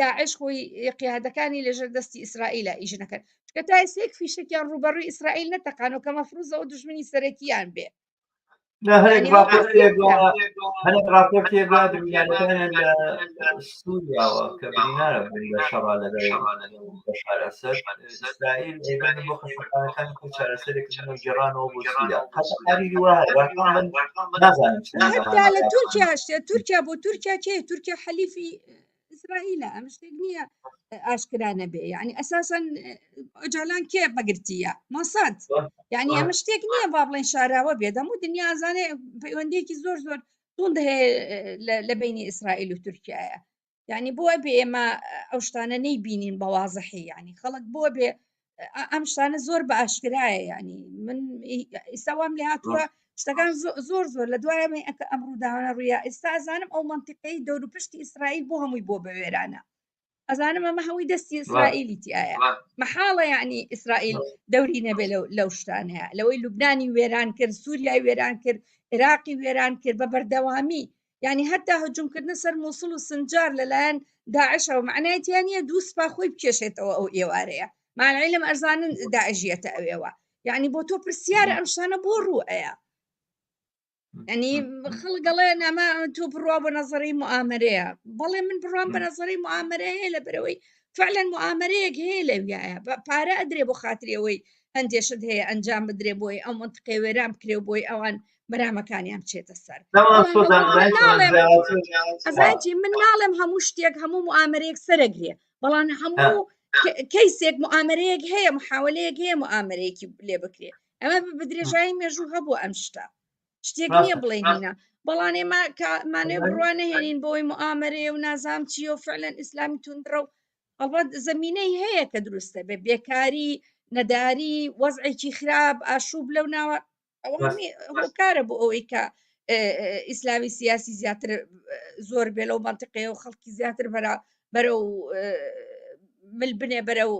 داعش خۆی قیادەکانی لەژێر دەستی ئیسرائیلە ئیژ نەکرد کە تا ئێسێک فیشێکیان ڕوبەڕووی ئیسرائیل نەتەقانەوە کە مەفروضەوە دوژمنی سەرەکییان بێ هەنێک راپۆرتێگا بریانەکانە لە سووریاوە کە بینارە بوون لە شەڕا لەگەڵ بەشار ئەسەد ئیسرائیل ئێگەن بۆ خەشەقانەکانی خۆی چارەسەرێکردنەوە گێڕانەوە بۆ سووریا قەتاری نازانم هەتا لە تورکیا شتێ تورکیا بۆ تورکیا کێ تورکیا حەلیفی ئیسرائیلە ئەم شتێک نییە ئاشکرانە بێ یعنی ئەساسەن ئۆجالان کێ بەگرتیە مۆساد یعنی ئەمە شتێک نییە با بڵێن شاراوە بێت هەموو دنیا ئازانێ پەیوەندیەکی زۆر زۆر توند هەیە لە بینی ئیسرائیل و تورکیایە یعنی بۆ بێ ئێمە ئەو شتانە نەیبینین بە وازەحی ینی خەڵک بۆ بێ ئەم شتانە زۆر بە ئاشکرایە ینی من ئێستاوام لێ هاتووە شتەکان زۆر زۆر لە دوایە ئەم ڕووداوانە ڕوویا ئێستا ئەزانم ئەو منتیقەی دەوروپشتی ئیسرائیل بۆ هەمووی بۆ بەوێرانە ئەزانم ئەمە هەمووی دەستی ئیسرائیلی تایە مەحاڵە یعنی ئیسرائیل دەوری نەبێ لەو شتانەیە لەوەی لوبنانی وێران کرد سووریای وێران کرد عێراقی وێران کرد بە بەردەوامی یعنی هەتا هەجومکردنە سەر مووسڵ و سنجار لەلایەن داعشەوە معنایەتیان نیە دوو سوپا خۆی بکێشێتەوە ئەو ئێوارەیە مالعیلم ئەرزانن داعشیەتە ئەوێوە یعنی بۆ تۆ پرسیارە ئەم شتانە بۆ ڕوئەیە ینی خەڵگەڵێ نامە تۆ بڕوا بە نەزەرەی موامەرەیە بەڵێ من بڕوام بە نەزەرەی موامەرەیە لە بەرەوەی فعلەن موامەرەیەک هەیە لەویایە پارە ئەدرێ بۆ خاتریەوەی هەندێشت هەیە ئەنجام بدرێ بۆی ئەو منتقەی وێران بکرێ بۆی ئەوان مەرامەکانیان بچێتە سەر ئەزانجی من ناڵێم هەموو شتێک هەموو موامەرەیەک سەرەگرێ بەڵام هەموو کەیسێک موامەرەیەک هەیە محاولەیەک هەیە موامەرەیەکی لێ بکرێ ئەمە بدرێژایی مێژوو هەبوو ئەم شتە شتێک نییە بڵێنینە بەڵان ئێمە کامانێ بڕوانە هێنین بۆی موامەرەیە و نازام چیە و فعلەن ئیسلامی توندرە و ئەڵبەت زەمینەی هەیە کە دروستە بێ بێکاری نەداری وەزعێکی خراپ ئاشوب لەو ناوە ئەوە هۆکارە بۆ ئەوەی کە ئیسلامی سیاسی زیاتر زۆر بێ لەو منتیقەیە و خەڵکی زیاتر بەرە و مل بنێ بەرە و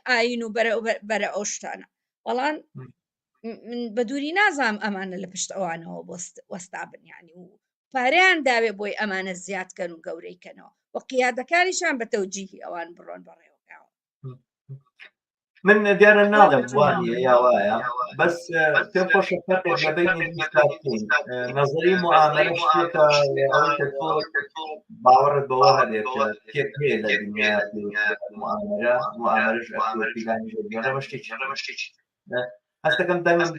ئاین و بەرە ئەو شتانە بەڵام من بە دووری نازام ئەمانە لە پشت ئەوانەوە وەستا بنیانی و پارەیان داوێ بۆی ئەمانە زیادکەن و گەورەیکەنەوە و قیادەکانیشان بە تەوجیهی ئەوان بڕۆن بەڕێوەکەوە من دیارە ناڵێم وانە یاوایە بەس پێم خۆشە فەرقێک لە بینی نەزەری موامەرە شتێکە باوەڕت بەوە هەبێت کێک هەیە لە دنیا موامەرەش پیلانی شتێکی هەستەکەم دەنگم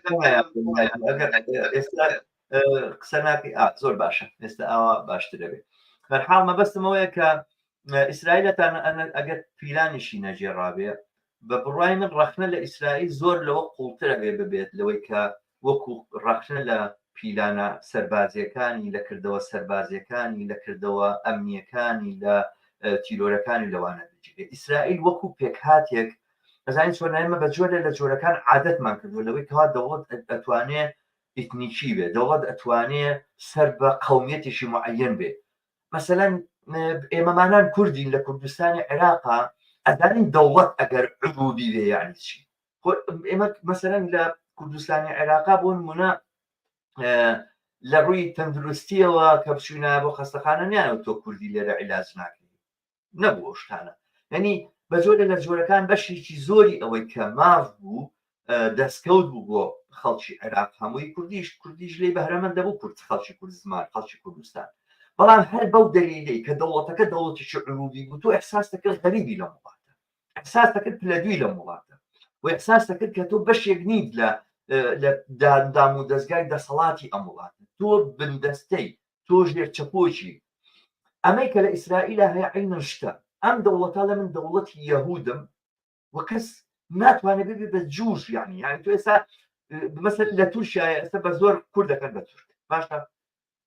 ئەگەر ئێستا قسە ناکەی زۆر باشە ئێستا ئەوە باشتر دەبێت بەرحاڵ مەبەستمەوەیە کە ئیسرائیلەتان ئەگەر پیلانیشی نەجێڕابێ بە بڕای من ڕەخنە لە ئیسرائیل زۆر لەوە قوڵترە ببێت لەوەی کە وەکو ڕەخنە لە پیلانە سەربازیەکانی لە کردەوە سەربازیەکانی لە کردەوە ئەمنیەکانی لە تیرۆرەکانی لەوانە دەجێت ئیسرائیل وەکو پێکهاتێک ئەزانین چۆن ئێمە بە جۆرە لە جۆرەکان عادەتمان کردووە لەوەی کەوا دەوڵەت ئەتوانێت ئیتنیکی بێ دەوڵەت ئەتوانێت سەر بە قەومیەتێکی معەن بێ مەسەلەن ئێمەمانان کوردین لە کوردستانی عێراقا ئەزانین دەوڵەت ئەگەر عروبی بێ یعنی چی ئێمە مەسەلەن لە کوردستانی عێراقا بۆ نمونە لە ڕووی تەندروستیەوە کە بچوونە بۆ خەستەخانە نیانەوە تۆ کوردی لێرە عیلاج ناکەی نەبوو شتانە یعنی بە جۆرە لە جۆرەکان بەشێکی زۆری ئەوەی کە ماڕ بوو دەستکەوت بوو بۆ خەڵکی عێراق هەمووی کوردیش لێ بەهرەمەند دەبوو کورد خەڵکی کوردستان خەڵکی کوردستان بەڵام هەر بەو دەلیلەی کە دەوڵەتەکە دەوڵەتێکی عروبی بوو تۆ ئەحساس دەکرد غەریبی لە وڵاتە ئەحساس دەکرد پلەدووی لە وڵاتە و ئەحساس دەکرد کە تۆ بەشێک نیت لە دام و دەستگای دەسەڵاتی ئەم وڵاتە تۆ بندەستەی تۆ ژێر چەپۆکی ئەمەی کە لە ئیسرائیلە هەیە عینەن شتە ئەم دەوڵەتە لە من دەوڵەتی یەهودم و کەس ناتوانێت ببێ بە جوش یعنی تۆ ئێستا مەسەل لە تورکیایە ئێستا بە زۆر کورد دەکەن بە تورک باشە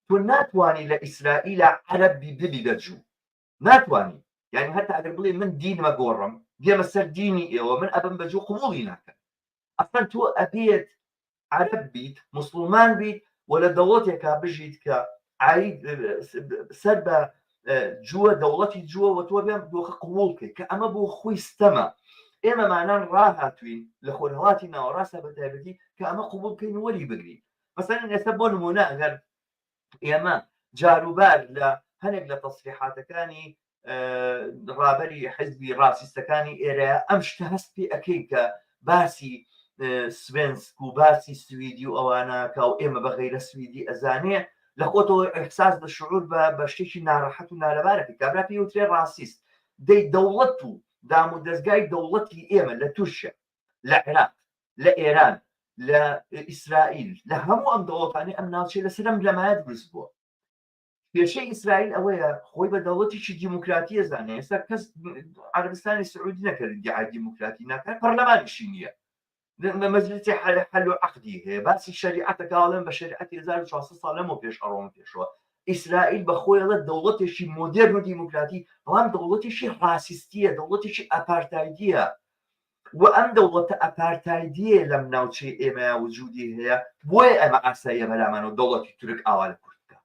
تۆ ناتوانی لە ئیسرائیلە عەرەبی ببی دەجوو ناتوانی یعنی هەتا ئەگەر بڵێ من دینمە گۆڕم دێمە سەر دینی ئێوە من ئەبم بەجوو قبوڵی ناکەن ئەسڵەن تۆ ئەبێت عەرەب بیت موسڵمان بیت و لە دەوڵەتێکا بژیت کە سەر بە جووە دەوڵەتی جووە و تۆ بێم دۆخە قبوڵ بکەیت کە ئەمە بۆ خۆی ستەمە ئێمەمانان ڕاهاتوین لە خۆرهەڵاتی ناوەڕاستە بە تایبەتی کە ئەمە قبوڵ بکەین وەری بگرین مەسەلەن ئێستا بۆ نمونە ئەگەر ئێمە جاروبار لە هەنێک لە تەسریحاتەکانی ڕابەری حزبی ڕاستیستەکانی ئێرە ئەم شتە هەست پێ ئەەکەی کە باسی سوێنسک و باسی سویدی و ئەوانەکە و ئێمە بە غەیرە سویدی ئەزانێ لە خۆتەوە ئەحساس بە شعور بە شتێکی ناڕەحەت و نالەبارەکە کابرا پێوترێ ڕاستیست دەی دەوڵەت و دام و دەستگای دەوڵەتی ئێمە لە تورکیا لە عێراق لە ئێران لە ئیسرائیل لە هەموو ئەم دەوڵەتانەی ئەم ناوچەی لەسەر ئەم لەمایەت دروست بووە پێشەی ئیسرائیل ئەوەیە خۆی بە دەوڵەتێکی دیموکراتی ئەزانێ ئێستا کەس عەرەبستانی سعودی نەکرد دیعای دیموکراتی ناکات پەرلەمانیشی نییە مەجلیسی حەل و عەقدی هەیە باسی شەریعەتەکەڵێن بە شەریعەتی 1400 ساڵ لەمەوە پێش ئەڕۆم پێشەوە ئیسرائیل بە خۆیڵە دەوڵەتێکی مۆدێرن و دیموکراتی بەڵام دەوڵەتێکی ڕاسیستیە دەوڵەتێکی ئەپارتایدیە و ئەم دەوڵەتە ئەپارتایدیە لەم ناوچەی ئێمە وجودی هەیە بۆیە ئەمە ئاساییە بەلامانەوە دەوڵەتی تورک ئاوا لە کوردەکە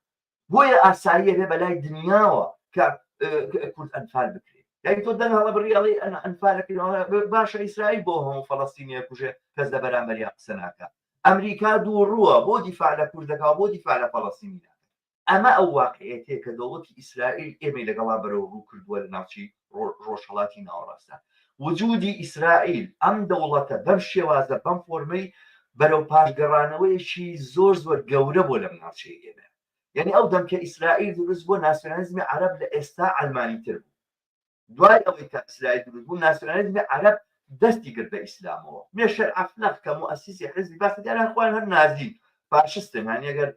بۆیە ئاساییە بێ بەلای دنیاوە کە کورد ئەنفال بکرێت یعنی تۆ دەنگ هەڵە بڕیاڵی ئەنفالەکەی باشە ئیسرائیل بۆ هەموو فەڵەستینیە کوژێ کەس لە بەرامبەریان قسە ناکات ئەمریکا دوو ڕووە بۆ دیفاع لە کوردەکە بۆ دیفاع لە فەڵەستینی ئەمە ئەو واقعەتەیە کە دەوڵەتی ئیسرائیل ئێمەی لەگەڵا بەرەوە ڕوو کردووە لە ناوچی ڕۆژهەڵاتی ناوەڕاستە وجودی ئیسرائیل ئەم دەوڵەتە بەم شێوازە بەم فۆرمەی بەرەو پاشگەڕانەوەیەکی زۆر گەورە بۆ لەم ناوچەی ئێمە یعنی ئەو دەم کە ئیسرائیل دروست بۆ ناسیۆنالیزمی عەرەب لە ئێستا ئەلمانی تر بوو دوای ئەوەی کە ئیسرائیل دروست بوو ناسیۆنالیزمی عەرەب دەستی کرد بە ئیسلامەوە مێشەر ئەفلەق کە موئەسیسی حیزبی باسی دیاران خۆیان هەر نازی فاشستن هەنی ئەگەر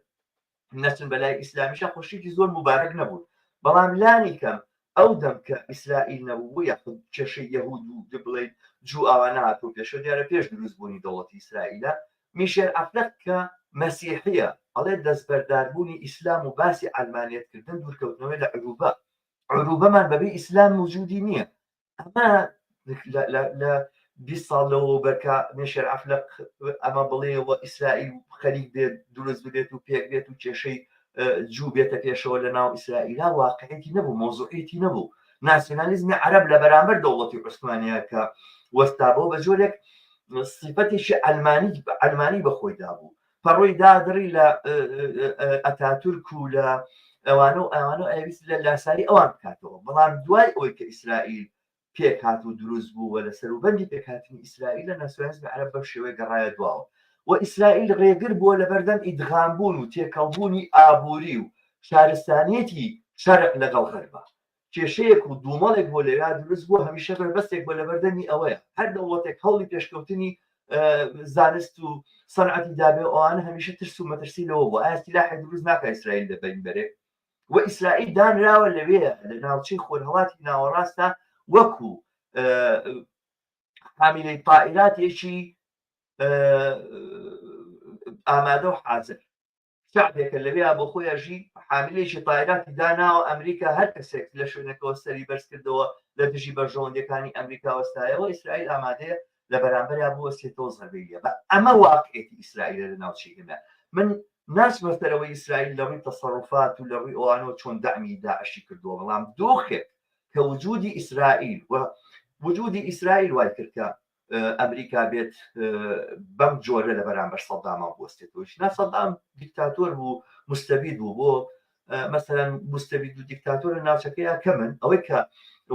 نەچن بەلای ئیسلامیشە خۆشیێکی زۆر مبارەک نەبوو بەڵام لانی کەم ئەو دەم کە ئیسرائیل نەبوو یاخود کێشەی یەهود و بڵێن جوو ئاوانە هاتوو پێشە دیارە پێش دروستبوونی دەوڵەتی ئیسرائیلە میشێر ئەفلەق کە مەسیحیە ئەڵێ دەستبەرداربوونی ئیسلام و باسی ئەلمانیەتکردن دوورکەوتنەوەی لە عروبەمان بەبێ ئیسلام موجودی نییە ئەمە لە 20 ساڵ لەوە بەرکە مێشێر ئەفلەق ئەمە بڵێەوە ئیسرائیل خەریک بێت دروست بێت و پێک بێت و کێشەی جوو بێتە پێشەوە لە ناو ئیسرائیلە واقعەتی نەبوو مۆزوعێتی نەبوو ناسیۆنالیزمی عەرەب لە بەرامبەر دەوڵەتی عوسمانیە کە وەستابەوە بە جۆرێک سیفەتێکی ئەلمانی بەخۆیدا بوو پەڕۆی دادڕی لە ئەتاتورک و لە ئەوانە ئەویست لە لاسایی ئەوان بکاتەوە بەڵام دوای ئەوەی کە ئیسرائیل پێک هات و دروست بوو لە سەروبەندی پێکهاتنی ئیسرائیل لە ناسیۆنالیزمی عەرەب بەم شێوەیە گەڕایە دواوە و ئیسرائیل ڕێگر بووە لە بەردەم ئیدغامبوون و تێکەڵبوونی ئابووری و شارستانیەتی شەرق لەگەڵ غەربە کێشەیەک و دوومەڵێک بۆ لێرا دروست بووە هەمیشە بەربەستێک بۆ لە بەردەمی ئەوەیە هەر دەوڵەتێک هەوڵی پێشکەوتنی زانست و سەنعەتی دابێ ئەوانە هەمیشە ترس و مەترسی لەوە بوو ئایا سیلاحی دروست ناکە ئیسرائیل لە بەرێ و ئیسرائیل دانراوە لەوێ لە ناوچەی خۆرهەڵاتی ناوەڕاستە وەکو حامیلەی طائراتێکی ئامادە و حاضر شعبێکە لەوێ بۆ خۆیژی حاملێکی تایراتی داناوە ئەمریکا هەر کەسێک لە شوێنەکەەوە سەری بەرز کردەوە لە دژی بەرژەوەندەکانی ئەمریکا وەستایەوە ئیسرائیل ئامادەیە لە بەرامبەریا بوەستێتەوە زەربەیە بە ئەمە واقعێتی ئیسرائیل لە ناوچەکەدا من ناچمەتەرەوەی ئیسرائیل لە ڕووی تەسەڕوفات و لە ڕووی ئەوانەوە چۆن دامی داعشی کردووە بەڵام دۆخێک کە وجودی ئیسرائیل و وجودی ئیسرائیل وای کردکە ئەمریکا بێت بەم جۆرە لە بەرامبەر سەدامە بوەستێتەوەش نا سەدام دیکتاتۆر بوو مستەبید بوو بۆ مثلەن مستەبید و دیکتاتۆرە ناوچەکەیە کە من ئەوەی کە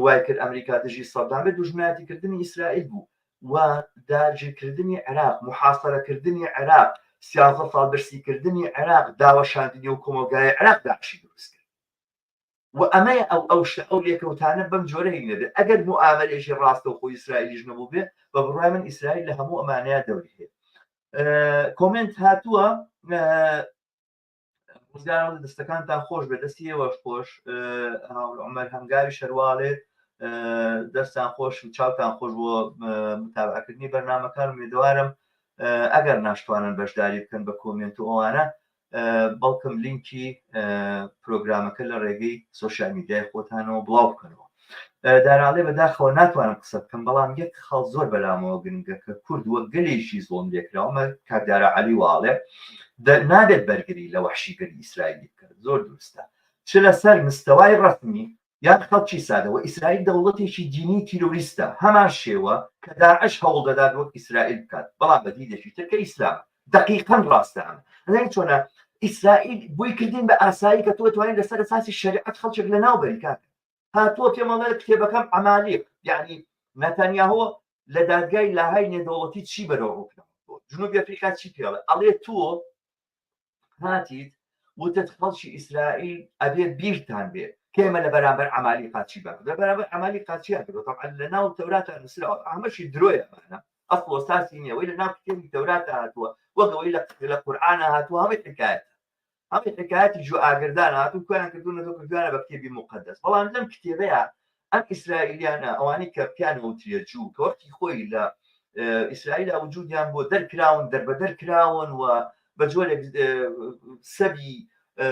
وای کرد ئەمریکا دژی سەدام بێت دوژمنایەتیکردنی ئیسرائیل بوو و داگیرکردنی عێراق محاصەرەکردنی عێراق 13 ساڵ برسیکردنی عێراق داوەشاندنی و کۆمەلگای عێراق داعشی دروست کرد و ئەمەیە ئەو لێکەوتانە بەم جۆرەی نەبێت ئەگەر موامەلێژی ڕاستە و خۆی ئیسرائیلیش نەبوو بێ بە بڕای من ئیسرائیل لە هەموو ئەمانەیە دەوری هەیە کۆمنت هاتووە ڕزگارە دەستەکانتان خۆش بێ دەستی ئێوەش خۆش عومەر هەنگاوی شەرواڵێ دەستان خۆش و چاوتان خۆش بۆ متابعکردنی بەرنامەکان و میێدەوارم ئەگەر ناشتوانن بەشداری بکەن بە کۆمنت و ئەوانە بەڵکم لینکی پرۆگرامەکە لە ڕێگەی سوۆشیال میدیای خۆتانەوە بڵاو بکەنەوە داراڵێ بەداخەوە ناتوانم قسە بکەم بەڵام یەک خەڵ زۆر بەلامەوە گرنگە کە کورد وەک گەلێکی زۆم لێکراومە کاردارە عەلی واڵێ نابێت بەرگری لە وەحشیگەری ئیسرائیلی بکرد زۆر دروستە چ لەسەر مستەوای ڕەسمی یان خەڵکی سادەوە ئیسرائیل دەوڵەتێکی دینی تیرۆریستە هەمان شێوە کە داعش هەوڵ دەدات وەک ئیسرائیل بکات بەڵام بەدیدێکی ترکە ئیسلام دقیقاً ڕاستەیان ئەڵێن چۆنە ئیسرائیل بووی کردین بە ئاسایی کە تۆ توانین لەسەر ئەساسی شەریعەت خەڵکێک لە ناو بەری کات هاتووە پێمەڵێ کتێبەکەم عەمالیق یعنی نەتەنیاهۆ لە دادگای لاهای نێودەوڵەتی چی بەرەوڕووکردەوە جنوبی ئەفریقا چی پێڵێ ئەڵێ تۆ هاتیت وتت خەڵکی ئیسرائیل ئەبێ بیرتان بێ کێمە لە بەرامبەر عەمالی قاچی بکە لە بەرامبەر عەمالی قاچیان کردەوە طبعا لە ناو تەوراتە نووسراوە ئەمەشی درۆیە مانە ئەسڵ و ئەساسی نییە وەی لە ناو کتێبی تەوراتە هاتووە وەکەوەی لە قورئانە هاتووە هەمووی حکایەتی جو ئاگردان هاتوو کۆیان کردوونەوە کردوانە بە کتێبی مقدس بەڵام لەم کتێبەیە ئەم ئیسرائیلیانە ئەوانەی کە پیانەوتریە جوو کە وەختی خۆی لە ئیسرائیل وجودیان بۆ دەرکراون دەربەدەرکراون و بە جۆرێک سەبی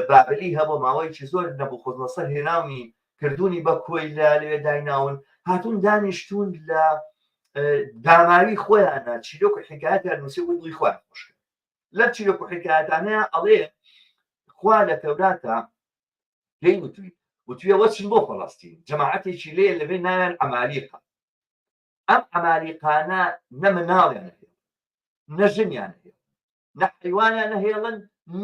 بابلی هەبوو ماوەیەکی زۆر نەبوو خۆزمەسەر هێناوی کردوونی بە کۆی لێ دایناون هاتوون دانیشتون لە داماوی خۆیانە چیرۆک و حکایەتیان نووسی و دڵی خۆیان خۆش کرد لەم چیرۆک و حکایەتانەیە ئەڵێ خوا لە تەوراتە پێی وتویە وەچن بۆ فەڵەستین جەماعەتێکی لێ لەبێ ناویان عەمالیقە ئەم عەمالیقانە نە مناڵیان هەیە نە ژنیان هەیە نە حیوانیان نەهێڵن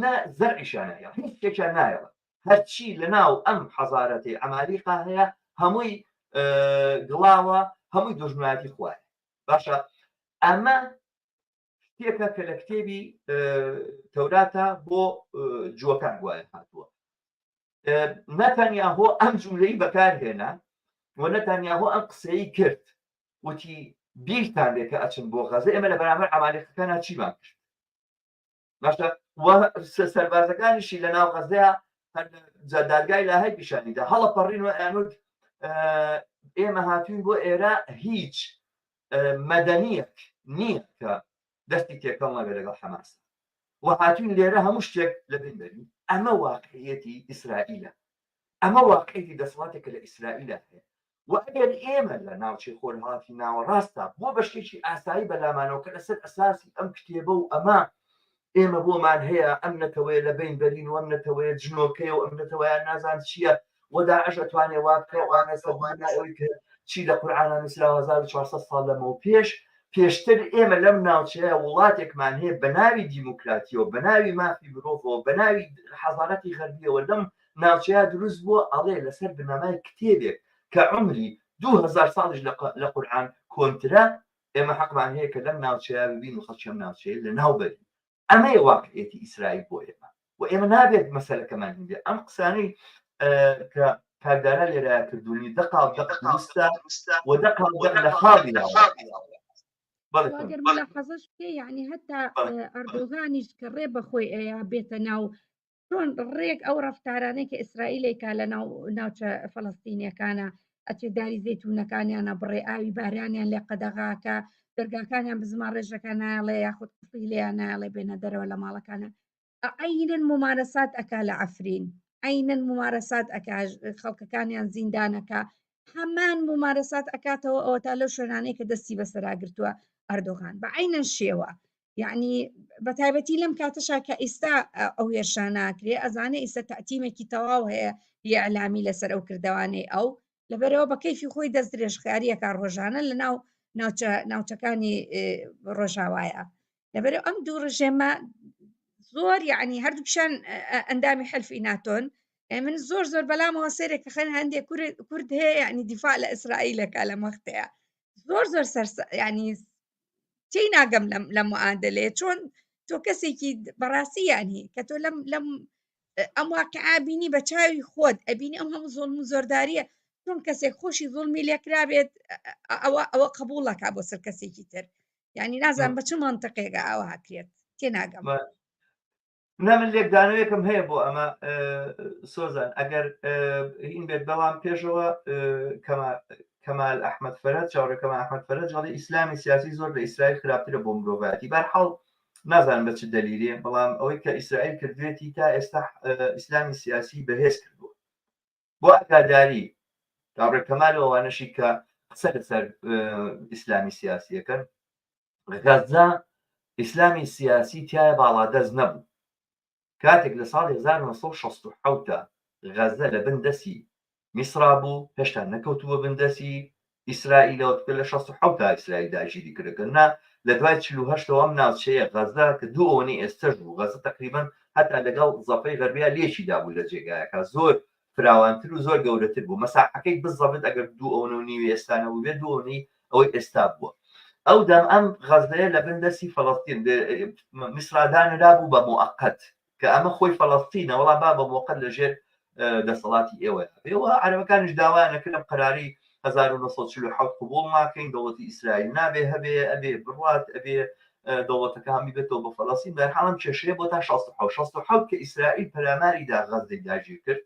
نە زەرعیشیان هەیە هیچ شتێکیان نایەڵن هەرچی لە ناو ئەم حەزارەتی عەمالیقا هەیە هەمووی گڵاوە هەمووی دژمنایەتی خوایە باشە ئەمە شتێکە کە لە کتێبی تەوراتە بۆ جووەکان گوایە هاتووە نەتەنیاهۆ ئەم جوملەی بەکارهێنا و نەتەنیاهۆ ئەم قسەی کرد وتی بیرتان لێ کە ئەچن بۆ غەزە ئێمە لە بەرامبەر عەمالیقەکانە چیمان کرد باشە سەربازەکانیشی لە ناو غەزەیە دادگای لاهای پیشانیدا هەڵە پەڕین و ئەنوت ئێمە هاتوین بۆ ئێرە هیچ مەدەنیەک نییە کە دەستی تێکەڵ نەبێت لەگەڵ حەماس و هاتوین لێرە هەموو شتێک لەبین بەرین ئەمە واقعیەتی ئیسرائیلە ئەمە واقعیەتی دەسەڵاتێکە لە ئیسرائیلە هەیە و ئەگەر ئێمە لە ناوچەی خۆرهڵاتی ناوەڕاستە بۆ بە شتێکی ئاسایی بەلامانەوە کە لەسەر ئەساسی ئەم کتێبە و ئەمە ئێمە بۆمان هەیە ئەم نەتەوەیە لە بین بەرین و ئەم نەتەوەیە جنۆکەیە و ئەم نەتەوەیان نازان چییە و داعش ئەتوانێ وابکە وانە سەرمانە ئەوەی کە چی لە قورئانە نووسراوە 1400 ساڵ لەمەوە پێشتر ئێمە لەم ناوچەیە وڵاتێکمان هەیە بە ناوی دیموکراتیەوە بە ناوی مافی مرۆڤەوە بە ناوی حەزارەتی غەربیەوە لەم ناوچەیە دروست بووە ئەڵێ لەسەر بنەمای کتێبێک کە عمری 2000 ساڵیش لە قورئان کۆنترە ئێمە حەقمان هەیە کە لەم ناوچەیە ببین و خەڵکی ئەم ناوچەیە لە ناوبەرین ئەمەیە واقعیەتی ئیسرائیل بۆ ئێمە و ئێمە نابێت مەسەلەکەمان هەیە ئەم قسانەی کە کاردارە لێرە کردوونی دقاو دق دروستە و دقاو دق لە خاڵی واگەر ملاحەزەش پێ یعنی هەتا ئەردۆغانیش کە ڕێ بەخۆی ئەیە بێتە ناو چۆن ڕێک ئەو ڕەفتارانەی کە ئیسرائیلێکا لە ناوچە فەڵەستینیەکانە ئەچێ داری زەیتونەکانیانە بڕێ ئاوی باریانیان لێ قەدەغاکە دەرگاکانیان بزمان ڕێژەکە نایڵێ یاخود قفڵی لێیان نایڵێ بێنە دەرەوە لە ماڵەکانە عینەن ممارەسات ئەکا لە عەفرین، عینەن ممارەسات ئەکا خەڵکەکانیان زیندانەکە، هەمان ممارەسات ئەکاتەوە ئەوە تا لەو شوێنانەی کە دەستی بەسەراگرتووە ئەردۆغان بە عینەن شێوە. یعنی بە تایبەتی لەم کاتەشا کە ئێستا ئەو هێرشاناکرێ ئەزانێ ئێستا تەعتیمێکی تەواو هەیە یەعلامی لەسەر ئەو کردوانەی ئەو لەبەرەوە بە کەیفی خۆی دەست درێژخایەکە ڕۆژانە لە ناوچەکانی ڕۆژاوایە. لەبەرەوە ئەم دوو ڕژێمە زۆر یعنی هەردووکیشان ئەندامی حلفی ناتۆن. من زۆر بەلامەوە سێرێک کە خەن هەندێک کورد هەیە یعنی دیفاع لە ئیسرائیلەکە لە مەختەیە زۆر ینی تێی ناگەم لە معادلێ چۆن تۆ کەسێکی بەڕاستی ینی کە تۆ لەم ئەم واقعا بینی بە چاوی خۆت ئەبینی ئەم هەموو زۆڵم و زۆرداریە چۆن کەسێک خۆشی زوڵمی لێکرابێت ئەوە قبوڵەکە بۆ سەر کەسێکی تر ینی نازان بە چ منتەقێگە ئەوە هاکرێت تێ ناگەم. من لێکدانەوەیەکم هەیە بۆ ئەمە سۆزان ئەگەر هین بێت بەڵام پێشەوە کەمال ئەحمەد فەرەد چاوەڕێکەمە ئەحمەد فەرەد جاڵی ئیسلامی سیاسی زۆر لە ئیسرائیل خراپترە بۆ مرۆڤایەتی بەرحاڵ نازانم بە چ دەلیلێ بەڵام ئەوەی کە ئیسرائیل کردوێتی تا ئێستا ئیسلامی سیاسی بەهێز کردووە بۆ ئاگاداری چاوەڕێکەمالەوەوانەشی کە قسە لەسەر ئیسلامی سیاسیەکەن غەزا ئیسلامی سیاسی تایە باڵادەست نەبوو کاتێک لە ساڵی 1960 غەزە لە بندەسی میسرا بوو هێشتا نەکەوتووە بندەسی ئیسرائیلەوە لە 1960 ئیسرائیل داگیری کردەکەنا لە دوای 48ەوە ئەم ناوچەیە غەزا کە دوو ئەوەی ئێستش بوو غەزە تقریبا هەتا لەگەڵ زەفەی غەربیا لێشیدا بوو لە جێگایەکە زۆر فراوانتر و زۆر گەورەتر بوو مەساحەکەی بزەبت ئەگەر دوو ئەوە و نیوی ئێستانە بوو بێت دوو ئەوەی ئەوەی ئێستا بووە ئەو دەم ئەم غەزەیە لە بندەسی فەڵەستین میسرادانەدا بوو بە موعەقەت کە ئەمە خۆی فەڵەستینە وەڵام با بە موقەت لەژێر دەسەڵاتی ئێوە عەرەبەکانیش داوایانەکردم قەراری 1947 قبوڵ ناکەین دەوڵەتی ئیسرائیل نابێ هەبێ ئەبێ بڕات ئەبێ دەوڵەتەکە هەمی بێتەوە بە فەڵەستین بەرحاڵم کێشەیە بۆ تا 1960 کە ئیسرائیل پەلاماریدا غەزەی داگیر کرد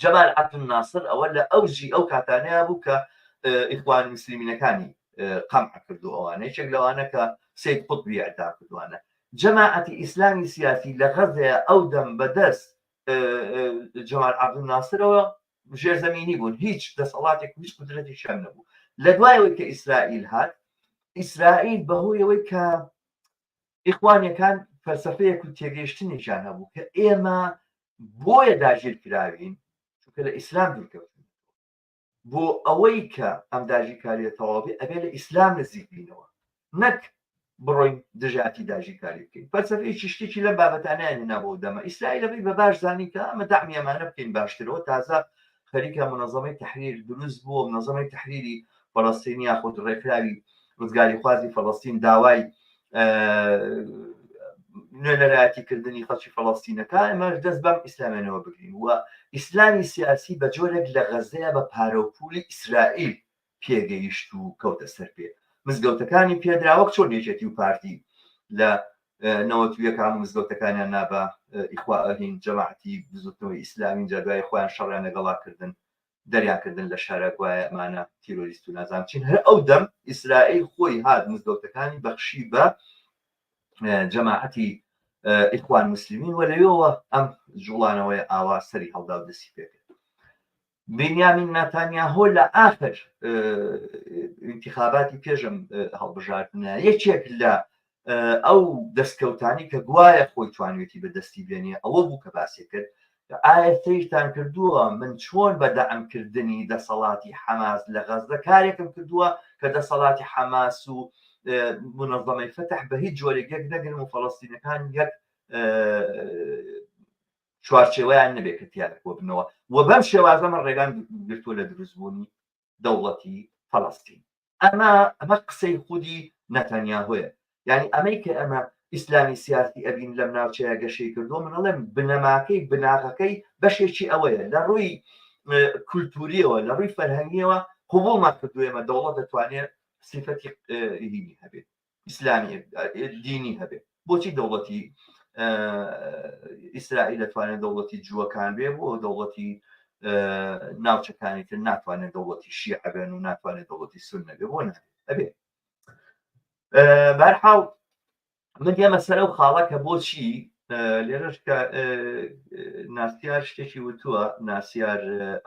جەمال عەبدولناسر ئەوە لە ئەوجی ئەو کاتانەیە بوو کە ئیخوان موسلیمینەکانی قەمع کردو ئەوانە یەکێک لەوانە کە سید قوتبی ئەعدام کردوانە جەماعەتی ئیسلامی سیاسی لە غەزەیە ئەو دەم بەدەست جەمال عەبدولناسرەوە ژێرزەمینی بوون هیچ دەسەڵاتێک هیچ قودرەتی شەم نەبوو لە دوایەوەی کە ئیسرائیل هات ئیسرائیل بەهۆیەوەی کە ئیخوانیەکان فەلسەفەیەک و تێگەیشتنێکیان هەبوو کە ئێمە بۆیە داگیر کراوین چونکە لە ئیسلام دوورکەوتین بۆ ئەوەی کە ئەم داگیرکاریە تەواوی ئەبێ لە ئیسلام نزیک بینەوە نەک بڕۆین دژاتی داگیرکاری بکەین فەلسەفەیەکی شتێکی لەم بابەتانەیان هێنا بۆ دەمە ئیسرائیل ئەبێ بە باش زانی کە ئەمە داعمی ئەمانە بکەین باشترەوە تازە خەریکە منەظەمەی تەحریر دروست بووە منەظەمەی تەحریری فەڵەستینی یاخود ڕێکخراوی ڕزگاری خوازی فەڵەستین داوای نوێنەرایەتیکردنی خەڵکی فەڵەستینەکە ئێمەش دەست بەم ئیسلامێنەوە بگرین وە ئیسلامی سیاسی بە جۆرێک لە غەزەیە بە پارەوپولی ئیسرائیل پێگەیشت و کەوتە سەر پێ مزگەوتەکانی پێدراوەک چۆن یەکێتی و پارتی لە نەوەتویەکان مزگەوتەکانیان نابە ئیخواهین جەماعەتی بزوتنەوەی ئیسلامی جادوای خۆیان شەڕیان لەگەڵاکردن دەریانکردن لە شارەگوایە ئەمانە تیرۆریست و نازانم چین هەر ئەو دەم ئیسرائیل خۆی هات مزگەوتەکانی بەخشی بە جەماعەتی ئیخوان موسلیمین وە لەوێەوە ئەم جوڵانەوەی ئاوا سەری هەڵدا و دەستی پێکرد بنیامین نەتانیاهۆ لە ئاخر انتخاباتی پێشم هەڵبژاردنە یەکێک لە ئەو دەستکەوتانی کە گوایە خۆی توانێتی بەدەستی بێنێ ئەوە بوو کە باسی کرد ئایا سەیرتان کردووە من چۆن بە دەعمکردنی دەسەڵاتی حەماس لە غەزە کارێکم کردووە کە دەسەڵاتی حەماس و منەظەمەی فتح بە هیچ جۆرێک یەک نەگرن و فەڵەستینەکان یەک چوارچێوەیان نەبێت کە تیاک بۆ بنەوە و بەم شێوازە من ڕێگان گرتووە لە دروستبوونی دەوڵەتی فەڵەستین ئەمە قسەی خودی نەتانیاهۆیە یعنی ئەمەی کە ئەمە ئیسلامی سیاسی ئەبین لەم ناوچەیە گەشەی کردو منەڵێم بنەماکەی بناغەکەی بەشێکی ئەوەیە لە ڕووی کولتوریەوە لە ڕووی فەرهەنگیەوە قبوڵمان کردو ئێمە دەوڵەت دەتوانێت صفەتی دینی هەبێت ئیسلامی دینی هەبێت بۆچی دەوڵەتی ئیسرائیل دەتوانێت دەوڵەتی جووەکان بێ بۆ دەوڵەتی ناوچەکانی تر ناتوانێت دەوڵەتی شیعە بێن و ناتوانێت دەوڵەتی سونە بێ بۆ نابێت ئەبێ بەرحاڵ من دێمە سەرە و خاڵە کە بۆچی لێرەش کە ناسیار شتێکی وتووە ناسیار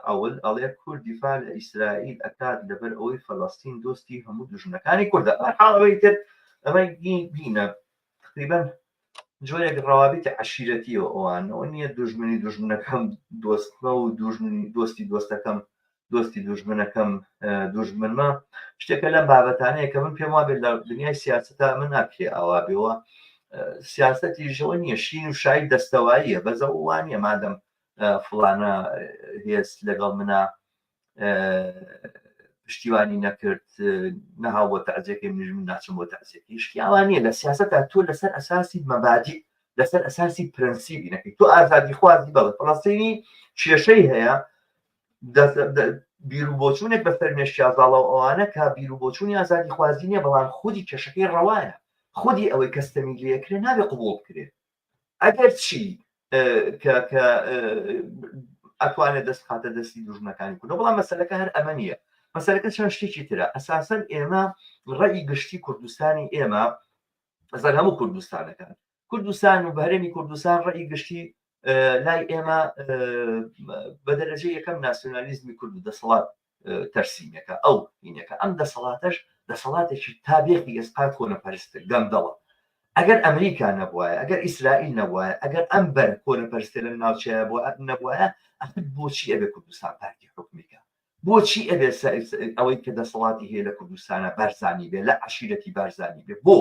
ئەول ئەڵێ کورد دیفاع لە ئیسرائیل ئەکات لەبەر ئەوەی فەڵەستین دۆستی هەموو دوژمنەکانی کوردە حاڵەوەی تر ئەمەی بینە تقریبا جۆرێک ڕەوابیتی عەشیرەتیەوە ئەوانەوە نییە دوژمنی دوژمنەکەم دۆستمە و دۆستی دۆستەکەم دۆستی دوژمنەکەم دوژمنمە شتێکە لەم بابەتانەیە کە من پێم وابێت لە دنیای سیاسەتا من ناپێ ئەوا بێەوە سیاسەتیژەوە نییە شین و شای دەستەواییە بەزە وانە مادەم فڵانە هێز لەگەڵ منە پشتیوانی نەکرد نەهاو بۆ تەعزیەکەی من ناچم بۆ تەعزیەکەی شتیاوانە لە سیاسەتا تۆ لەسەر ئەساسی مەبادی لەسەر ئەساسی پرەنسیبی نەکەی تۆ ئازادی خوازی بەڵێ فەڵەستینی کێشەی هەیە بیر و بۆچوونێک بە فەرمێشتیازاڵە ئەوانە کا بیر و بۆچوونی ئازادی خوازی نیە بەڵام خودی کێشەکەی ڕەوایە خودی ئەوەی کەستەمی لێکرێ نابێ قبول بکرێت ئەگەر چی کە ئەتوانێت دەست خاتە دەستی دوژمنەکانی کوردە بەڵام مەسەلەکە هەر ئەمە نییە مەسەلەکە چەند شتێکی ترە ئەساسەن ئێمە ڕەئی گشتی کوردستانی ئێمە ئەزان هەموو کوردستانەکان کوردستان و بەهرەمی کوردستان ڕەئی گشتی لای ئێمە بە دەرەجە یەکەم ناسیۆنالیزمی کورد و دەسەڵات تەرسیمەکە ئەو هینەکە ئەم دەسەڵاتەش دەسەڵاتێکی تابێخی ئێسقات کۆنەپەرستە گەمدەڵە ئەگەر ئەمریکا نەبووایە ئەگەر ئیسرائیل نەبووایە ئەگەر ئەم بەر کۆنەپەرستە لە ناوچەیە نەبووایە بۆچی ئەبێ کوردستان پارتی حکومیکە بۆچی ئەبێ ئەوەی کە دەسەڵاتی هەیە لە کوردستانە بەرزانی بێ لە عەشیرەتی بارزانی بێ بۆ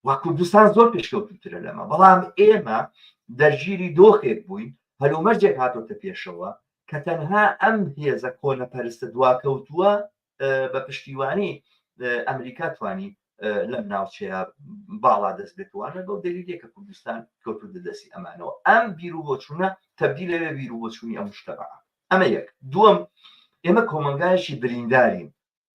وا کوردستان زۆر پێشکەوتوترە لەمە بەڵام ئێمە دەرگیری دۆخێک بووین هەلومەرجێک هاتۆتە پێشەوە کە تەنها ئەم هێزە کۆنەپەرستە دواکەوتووە بە پشتیوانی ئەمریکا توانی لەم ناوچەیە باڵا دەست بێتوانە بەو دەلیلێکە کوردستان کەوتو دەدەسی ئەمانەوە ئەم بیر و بۆچوونە تەبدیل لەوێ بیر و بۆچوونی ئەم شتەبع ئەمە یەک دووەم ئێمە کۆمەلگایەکی بریندارین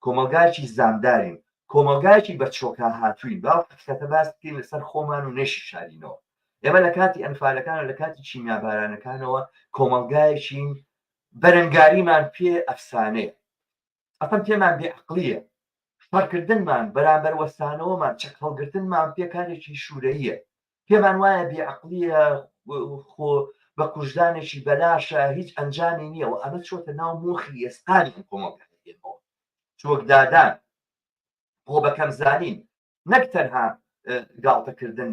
کۆمەلگایەکی زاندارین کۆمەلگایەکی بە چۆکە هاتووین باو حقیقەتە باس بکەین لەسەر خۆمان و نێشی شارینەوە ئێمە لە کاتی ئەنفالەکان لە کاتی چیمیابارانەکانەوە کۆمەلگایەکی بەرەنگاریمان پێ ئەفسانەیە ئەفەن پێمان بێعقلیە شەڕکردنمان بەرامبەر وەستانەوەمان چەک هەڵگرتنمان پێ کارێکی شوورەیە پێمان وایە بێعقلیە خۆ بە کوژدانێکی بەلاشە هیچ ئەنجامی نییە و ئەمە چۆتە ناو مۆخی ئێستانی کۆمەلگایەوە چۆکدادان بۆ بەکەم زانین نەک تەنها گاڵتەکردن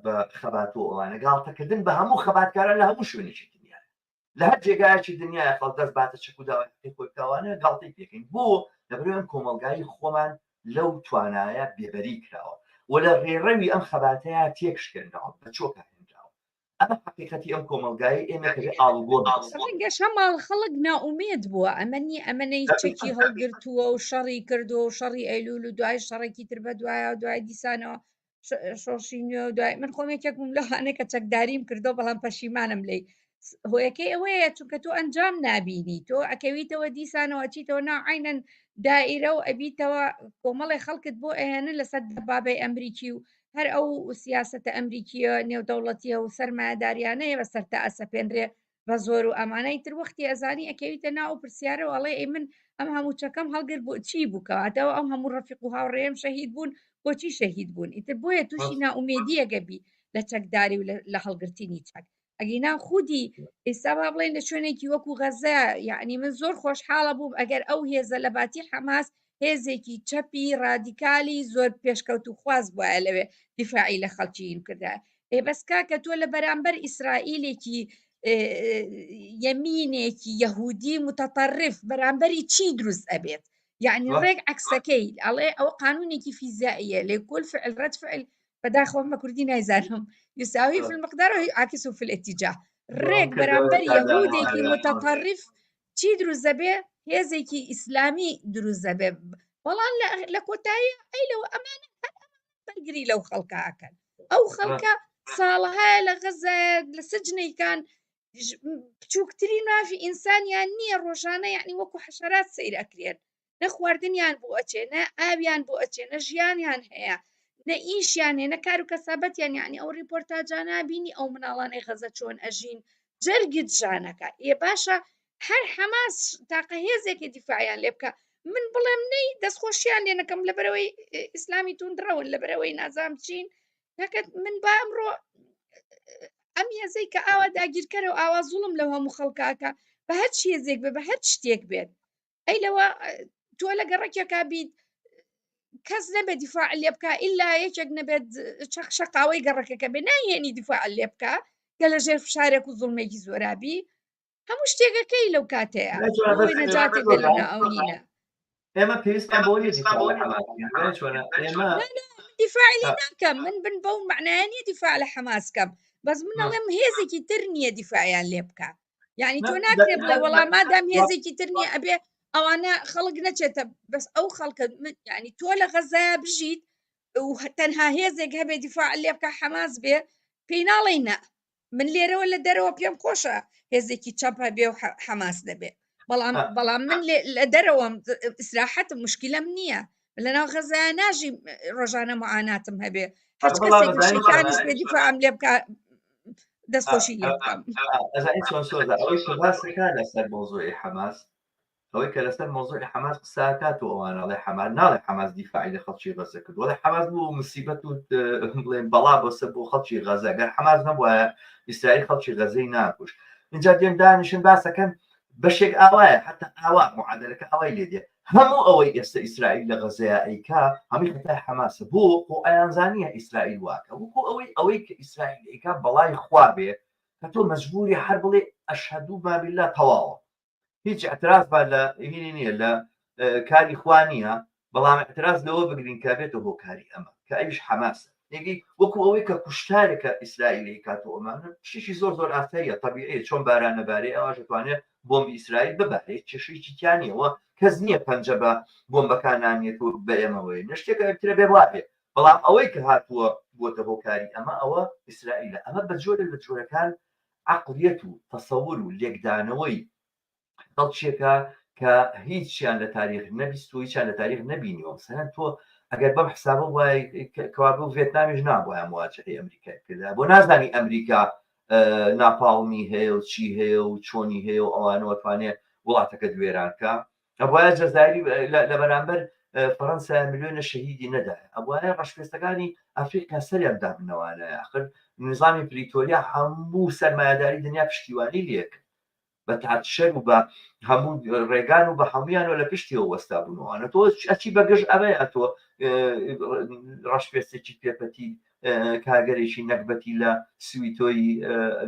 بە خەباتەوە ئەوانە گاڵتەکردن بە هەموو خەباتکاران لە هەموو شوێنێکی دنیا لە هەر جێگایکی دنیای خەڵک دەست باتە چەک و داوای خۆیتاوانە گاڵتەی پێکەین بۆ لەبەرەوەی کۆمەلگای خۆمان لەو توانایە بێبەری کراوە و لە ڕێڕەوی ئەم خەباتەیە تێکشکێنراوە بە چۆکە هێنراوە ئەمە حقیقەتی ئەم کۆمەلگای ئێمە کە ئاڵوگۆڕ ڕەنگەش هەماڵ خەڵک ناومێد بووە ئەمەنی ئەمەنەی چەکی هەڵگرتووە و شەڕی کردو و شەڕی ئەیلول و دوای شەڕێکی تر بە دوایە و دوای دیسانەوە شۆشی نوێ و دوای من خۆمێکێک بووم لەوانەیە کە چەکداریم کردو بەڵام پەشیمانم لی هۆیەکەی ئەوەیە چونکە تۆ ئەنجام نابینی تۆ ئەکەویتەوە دیسانەوە چیتەوە ناو عینەن دائیرە و ئەبیتەوە کۆمەڵی خەڵکت بۆ ئەهێنە لەسەر بابەی ئەمریکی و هەر ئەو سیاسەتە ئەمریکیە نێودەوڵەتیە و سەرمایەداریانەیە بەسەر تا ئەسەپێنرێ بە زۆر و ئەمانەی تر وەختی ئەزانی ئەکەویتە ناو پرسیارە وڵێ ئەی من ئەم هەموو چەکەم هەڵگر بۆ چی بووکەواتەوە ئەم هەموو ڕەفیق و هاوڕێم شەهید بوون بۆچی شەهید بوون ئیتر بۆیە تووشی ناومێدیەگەبی لە چەکداری و لە هەڵگرتنی چەک ئەگەینا خودی ئێستا با بڵێن لە شوێنێکی وەکو غەزە یعنی من زۆر خۆشحاڵە بووم ئەگەر ئەو هێزە لە باتی حەماس هێزێکی چەپی ڕادیکالی زۆر پێشکەوت و خواز بووە لەوێ دیفاعی لە خەڵکی کردە بەسکا کە تۆ لە بەرامبەر ئیسرائیلێکی یەمینێکی یەهودی متەتەڕف بەرامبەری چی دروست ئەبێت یعنی ڕێک عکسەکەی ئەڵێ ئەوە قانونێکی فیزیائیە لكل فعل رد فعل بەداخۆم بە کوردی نایزانم يساوي في المقدار وعاكس في الاتجاه ڕێک بەرامبەر یەهودێکی متەتەڕف چی دروست دەبێ هێزێکی ئیسلامی دروست دەبێ بەڵام لە کۆتایی ئەیلەوە ئەمانە بەرگری لەو خەڵکەکەن ئەو خەڵکە ساڵەهایە لە غەزە لە سجنەیکان بچووکترین مافی ئینسانیان نییە ڕۆژانە یعنی وەکو حەشەرات سەیر ئەکرێن نە خواردنیان بۆ ئەچێ نە ئاویان بۆ ئەچێ نە ژیانیان هەیە نە ئیشیان هێ نە کار و کەسابەتیان یعنی ئەو ریپۆرتاجان نبینی ئەو مناڵانەی غەزە چۆن ئەژین جەرگت ژانەکە باشە هەر حەماس تاقە هێزێکی دیفاعیان لێ بکە من بڵێم نەی دەستخۆشییان لێ نەکەم لەبەرەوەی ئیسلامی توندڕەون لەبەرەوەی نازام چین تاکەت من با ئەمڕۆ ئەم هێزەی کە ئاوا داگیرکەرە و ئاوا زوڵم لەو هەموو خەڵکاکە بە هەر هێزێک بێ بە هەر شتێک بێت ئەی لەوە تۆ لە گەڕێکێکا بیت کەس نەبێ دیفاع لێ بکە ئیلا یەکێک نەبێت شەقاوەی گەڕەکەکە بێ نایێنی دیفاع لێ بکە کە لە ژێر فشارێک و زوڵمێکی زۆرابی هەموو شتێکەکەی لەو کاتەیە بۆی نەجاتێ بێ لەو نائەونینە ئێمە پێویستمان بۆ نیە دیفاع لە حەماس بکەین چۆنە ئێمە دیفاعی لێ ناکەم من بن بەو معنایە نیە دیفاع لە حەماس کەم بەس من ئەڵێم هێزێکی تر نییە دیفاعیان لێ بکە یعنی تۆ ناکرێ بڵێ وەڵام مادام هێزێکی تر نییە ئەبێ ئەوانە خەڵک نەچێتە بەس ئەو خەڵکە ینی تۆ لە غەزایە بژیت و تەنها هێزێک هەبێ دیفاع لێ بکە حەماس بێ پێی ناڵێ نە من لێرەوە لە دەرەوە پێم خۆشە هێزێکی چەپ هەبێ و حەماس دەبێ بەڵام من لە دەرەوەم ئیسراحەتم مشکلەم نییە لەناو غەزایە ناژی ڕۆژانە معاناتم هەبێ هەرچ کەسێکی شەیتانیش بێ دیفاعم لێ بکە دەستخۆشی لێ بکەم ئەوەی باسەکە لەسەر مۆزوعی حەماس ئەوەی کە لەسەر مۆزوعی حەماس قساکات و ئەوانەڵێ حەماس ناڵێ حەماس دیفاعی لە خەڵکی غەزە کرد وڵێ حەماس بوو موسیبەت و بڵێن بەڵا بۆسە بۆ خەڵکی غەزە گەر حەماس نەبووە ئیسرائیل خەڵکی غەزەی ناکوش اینجا دێن دانیشن باسەکەن بەشێک ئاوایە حتا ئاوا معادلەکە ئەوەی لێ دێ هەموو ئەوەی ئێستا ئیسرائیل لە غەزەیە ئەیکا هەمووی خەتای حەماسە بۆ ئەیانزانیە ئیسرائیل واکە وەکو ئەوەی کە ئیسرائیل ئەیکا بەڵای خوا بێ کە تۆ مەجبوری هەر بڵێ ئەشهەدو ما بالله تەواوە هیچ اعتراض با لە هینی نییە لە کاری خوا نییە بەڵام اعتراض لەوە بگرین کا بێتە بۆ کاری ئەمە کە ئەویش حەماسە یەکی وەکو ئەوەی کە کوشتارێکە ئیسرائیلی کاتۆ ئەمانە شیشی زۆر ئاساییە طبیعی چۆن باران نەبارێ ئەوەش دەتوانێت بۆمبی ئیسرائیل ببارێت کێشەیەکی تیانیەوە کەس نییە پەنجە بە بۆمبەکانانێت و بە ئێمەوەی نشتێکە ئەترە بێ وابێ بەڵام ئەوەی کە هاتووە بۆتە بۆ کاری ئەوە ئیسرائیلە ئەمە بە جۆرە لە جۆرەکان عقلیەت و تەسەور و لێکدانەوەی خەڵکێکە کە هیچیان لە تاریخ نەبیست و هیچیان لە تاریخ نەبینیەوە سەرەن تۆ ئەگەر بەم حسابە وای کەوابوو ڤێتنامیش نابووە مواجهەی ئەمریکای کردا بۆ نازانی ئەمریکا ناپاڵمی هەیە و چی هەیە و چۆنی هەیە و ئەوانەوە توانێت وڵاتەکە دوێرانکە ئەوە جەزایی لە بەرامبەر فەڕەنسا میلیۆنە شەهیدی نەدایە ئەوانە ڕەشپێستەکانی ئەفریقا سەریان دابنەوانە آخر نظامی پریتۆریا هەموو سەرمایه‌داری دنیا پشتیوانی لێکرد بە تاچەر و بە هەموو ڕێگان و بە هەمویانەوە لە پشتیەوە وەستا بوونەوەوانە تۆ ئەچی بەگەشت ئەوەیە تۆ ڕەشپێستێکی پێپەتی کارگەرێکی نەکبەتی لە سویتۆی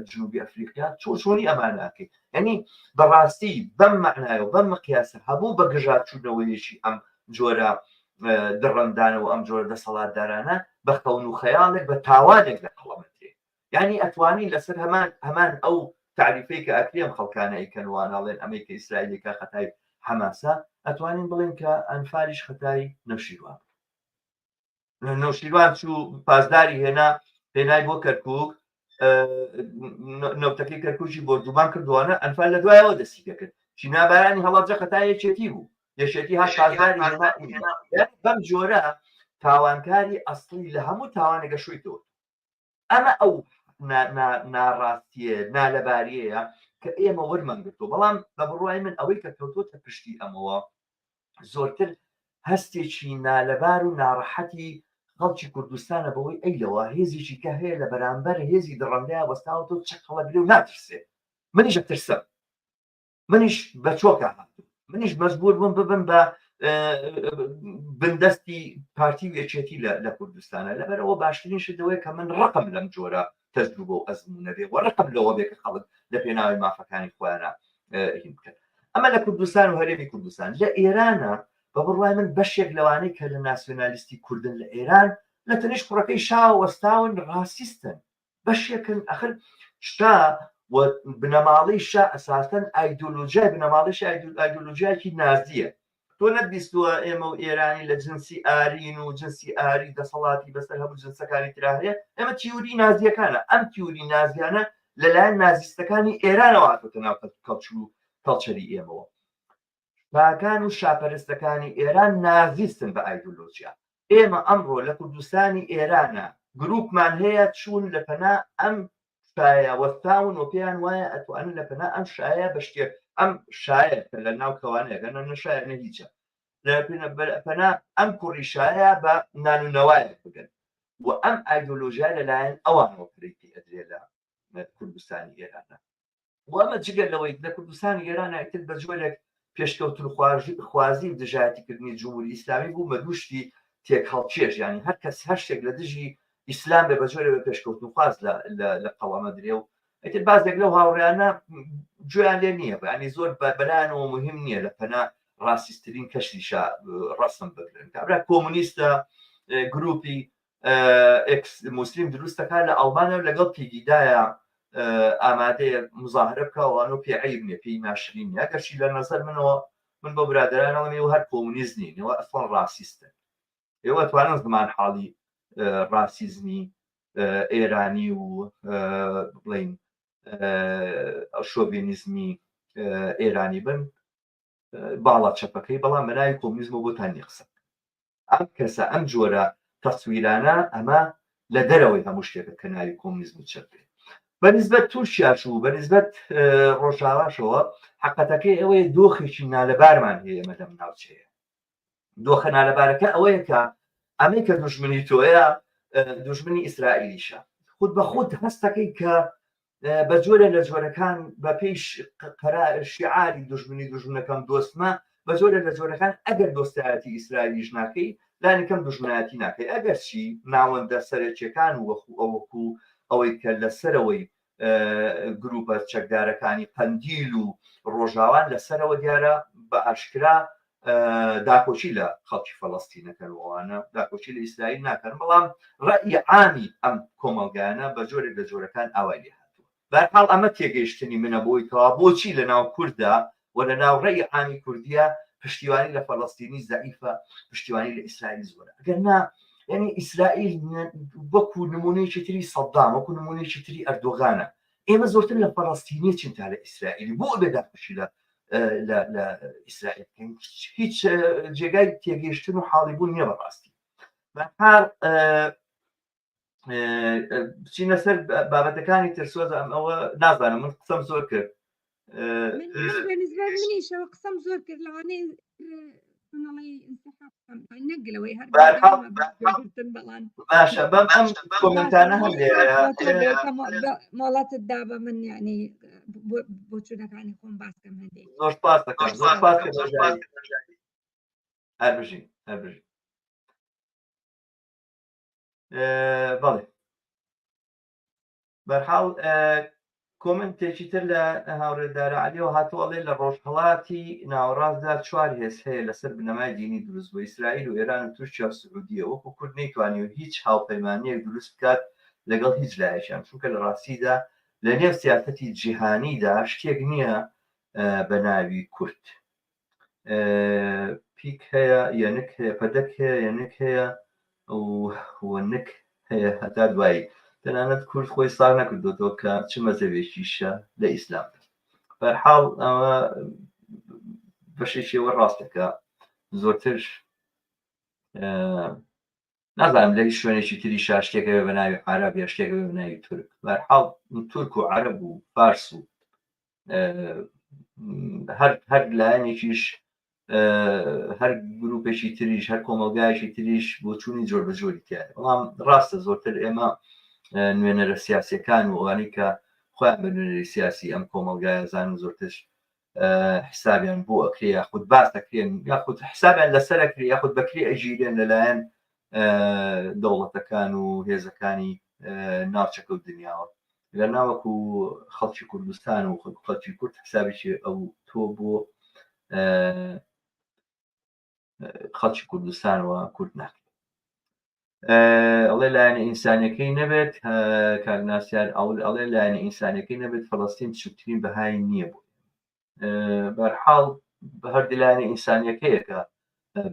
جنوبی ئەفریقیا چۆنی ئەماناکەی یعنی بەڕاستی بەم معنایە و بەم مقیاسە هەبوو بە گژاتچوونەوەیەکی ئەم جۆرە دڕندانەوە ئەم جۆرە دەسەڵاتدارانە بە خەون و خەیاڵێک بە تاوانێک لە قەڵەمەتێ یعنی ئەتوانی لەسەر هەمان ئەو تعریفەی کە ئەکرێم خەڵکانە ئەیکەنواناڵێن ئەمریکا ئیسرائیلێکا خەتای حەماسە ئەتوانین بڵێن کە ئەنفاریش خەتای نەوشیروان نەوشیروان چوو پاسداری هێنای بۆ کەرکووک نەوتەکەی کەرکووکی بردومان کردوانە ئەنفال لە دوایەوە دەستی دەکرد چینابارانی هەڵەبجە خەتای یەکێتی بوو یەشێتی هەر پاسداری بەم جۆرە تاوانکاری ئەسڵی لە هەموو تاوانێکە شوویتەوە ئەمە ئەو ناڕاستیە نالەباریەیە کە ئێمە وەرمەنگرتووە بەڵام بە بڕوای من ئەوەی کە کەوتۆتە پشتی ئەمەوە زۆرتر هەستێکی نالەبار و ناڕەحەتی خەڵکی کوردستانە بەوەی ئەیلەوە هێزیی کە هەیە لە بەرامبەر هێزی دڕندەیە وەستاوە تۆ چەقەڵەگرێ و ناترسێ منیش ئەترسم منیش بە چۆکە هاتوو منیش مەجبور بووم ببم بە بندستی پارتی وێچێتی لە کوردستانە لەبەرەوە باشترین شدەوەی کە من ڕقم لەم جۆرە تەجروبە و ئەزمونە بێ وە ڕقم لەوە بێ کە خەڵک لە پێناوی مافەکانی خۆیانە هین بکەن ئەمە لە کوردستان و هەرێمی کوردستان لە ئێرانە بە بڕوای من بەشێک لەوانەی کە لە ناسیۆنالیستی کوردن لە ئێران لە تەنیش کوڕەکەی شا وەستاون ڕاستیستن بەشێکن ئەخر شتا بنەماڵی شا ئەساسەن ئایدۆلۆژیای بنەماڵیش ئایدۆلۆژیایکی نازیە تۆ نەبیستووە ئێمە و ئێرانی لە جنسی ئارین و جنسی ئاری دەسەڵاتی بەسەر هەموو جنسەکانی تراهەیە ئەمە تیوری نازیەکانە ئەم تیوری نازیانە لەلایەن نازیستەکانی ئێرانەوە هاتوتە ناو کەڵچەری ئێمەوە باکان و شاپەرستەکانی ئێران نازیستن بە ئایدۆلۆژیا ئێمە ئەمڕۆ لە کوردستانی ئێرانە گروپمان هەیە چوون لە پەنا ئەم شایە وەستاون و پێیان وایە ئەتوانن لە پەنا ئەم شایە بە شتێک ئەم شایە لە ناو کەوانەیەگەنە نەشایە نەهیچە پەنا ئەم کوڕی شایە بە نانونەوایە بگەن و ئەم ئایدۆلۆژیا لەلایەن ئەوانەوە پرێتی ئەدرێ لە کوردستانی ئێرانە و ئەمە جگەر لەوەی لە کوردستانی ئێرانە ئیتر بە جۆرێک پێشکەوتن خوازی و دژایەتیکردنی جمهوری ئیسلامی بوو بە دووشتی تێک هەڵکێش ینی هەر کەس هەر شتێک لە دژی ئیسلام بێ بە جۆرێ بە پێشکەوتن خواز لە قەڵامە درێ و ئیتر بازێک لەو هاوڕێیانە گوێیان لێ نییە ینی زۆر بەلایەنەوە مهم نییە لە پەنا ڕاستیسترین کەشیشە ڕەسم بگرن کابرا کۆمونیستە گروپی مسلیم دروستەکان لە ئەڵمانیا لەگەڵ پیگیدایە ئامادەیە مزاهرە بکەوانەوە پێعیب نیە پێی ناشرین یاگەرچی لە نەزەر منەوە من بۆ برادرانەوەی و هەر کۆمونیست نینەوە ئەفڵ ڕاستیستن ئێوە توانن زمان حاڵی ڕاسیزمی ئێرانی و بڵین شۆڤینیزمی ئێرانی بن باڵا چەپەکەی بەڵام بەناوی کۆمونیزم بۆتان قسە ئەم کەسە ئەم جۆرە تەسویرانە ئەمە لە دەرەوەی هەموو شتێکە کە ناوی کۆمونیزم چەپێ بەنسبەت تورکیاش و بەنسبەت ڕۆژاواشەوە حقەتەکەی ئەوەیە دۆخێکی نالەبارمان هەیە ئێمە لەم ناوچەیە دۆخە نالەبارەکە ئەوەیە کە ئەمەی کە دوژمنی تۆیە دوژمنی ئیسرائیلیشە خود بە خود هەستەکەی کە بە جۆرە لە جۆرەکان بە پێش شیعاری دوژمنەکەم دۆستمە بە جۆرە لە جۆرەکان ئەگەر دۆستایەتی ئیسرائیلیش ناکەی لانیکەم دوژمنایەتی ناکەی ئەگەر چی ناوەندە سەرچیەکان وەکو ئەوەی کە لەسەرەوەی گروپە چەکدارەکانی قەندیل و ڕۆژاوان لەسەرەوە دیارە بە ئاشکرا داکۆچی لە خەڵکی فەڵەستینەکەنەوەوانە داکۆچی لە ئیسرائیل ناکەن بەڵام ڕەئی عامی ئەم کۆمەلگانە بە جۆرێک لە جۆرەکان ئاوای لێ هاتووە بەرحاڵ ئەمە تێگەیشتنی منە بۆی کەوا بۆچی لە ناو کووردا و لە ناو ڕەئی عامی کوردیە پشتیوانی لە فەڵەستینی زەعیفە پشتیوانی لە ئیسرائیل زۆرە ئەگەر نا یعنی ئیسرائیل وەکو نمونەیەکی تری سەدام وەکو نمونەیەکی تری ئەردۆغانە ئێمە زۆرتر لە فەڵەستینی چین تا لە ئیسرائیلی بۆ بێداپشی لە ئیسرائیل هیچ جێگای تێگەیشتن و حاڵی بوون نییە بەڕاستی بەهار بچینە سەر بابەتەکانی ترسۆز ئەوە نازانم من قسەم زۆر کرد منیشەوە قسەم زۆر کرد لەوانەیە نەگەلەوەی هەر باشە بەم ئەم کۆمنتانە مۆڵەتت دا بە من یعنی بۆ چوونەکانی خۆم باسکەم هەندێک زۆر سپاس دەکەم زۆر سپاس هەربژین بەڵێ بەرحاڵ کۆمنتێکی تر لە هاوڕێدارە عەلیەوە هاتووەڵێ لە ڕۆژهەڵاتی ناوەڕاستدا 4 هێز هەیە لەسەر بنەمای دینی دروست بۆ ئیسرائیل و ئێران و تورکیا و سعودیە وەکو کورد نەیتوانی و هیچ هاوپەیمانیەک دروست بکات لەگەڵ هیچ لایەکیان چونکە لە ڕاستیدا لە نێو سیاسەتی جیهانیدا شتێک نییە بە ناوی کورد پیک هەیە یەنک هەیە پەدەک هەیە یەنک هەیە و نک هەیە هەتا دوایی تەنانەت کورد خۆی ساغ نەکردوەوە کە چ مەزەبێکیشە لە ئیسلام بەرحاڵ ئەوە بەشێکیەوە ڕاستەکە زۆرتر نازانم لە هیچ شوێنێکی تری شتێکە بە ناوی عەرەب یا شتێکە بە ناوی تورک بەرحاڵ تورک و عەرەب و فارس و هەر لایەنێکیش هەر گروپێکی تریش هەر کۆمەلگایەکی تریش بۆ چوونی جۆر بە جۆری تیاە بەڵام ڕاستە زۆرتر ئێمە نوێنەرە سیاسیەکان و ئەوانەی کە خۆیان بە نوێنەری سیاسی ئەم کۆمەلگایە زان زۆرتر حسابیان بۆ ئەکرێ یاخود باس دەکرێن یاخود حسابیان لەسەرەکرێ یاخود بەکرێ ئەژیرێن لەلایەن دەوڵەتەکان و هێزەکانی ناوچەکە و دنیاوە لە ناوەکو خەڵکی کوردستان و خەڵکی کورد حسابێکی ئەو تۆ بۆ خەڵکی کوردستانەوە کورد ناکرێت ئەڵێ لایەنە ئینسانیەکەی نەبێت کاگناسیار ئەڵێ لایەنە ئینسانیەکەی نەبێت فەڵەستین چوکترین بەهای نییە بوو بەرحاڵ بە هەردوو لایەنە ئینسانیەکەیەکە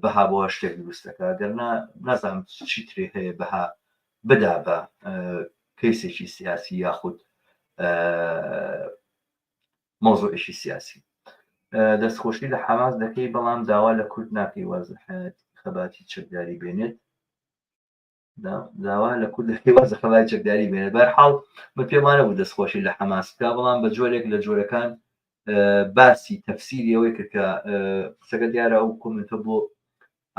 بەها بۆ شتێک دروستەکە گەرنا نازانم چیترێ هەیە بەها بدا بە کەیسێکی سیاسی یاخود مۆزوعێکی سیاسی دەستخۆشی لە حەماس دەکەی بەڵام داوا لە کورد ناکەی وازە خەباتی چەکداری بێنێت داوا لە کورد دەکەی وازە خەباتی چەکداری بێنێت بەرحاڵ من پێم وانە بوو دەستخۆشی لە حەماس بکا بەڵام بە جۆرێک لە جۆرەکان باسی تەفسیری ئەوەی کرد کە قسەکە دیارە ئەو کۆمنتە بۆ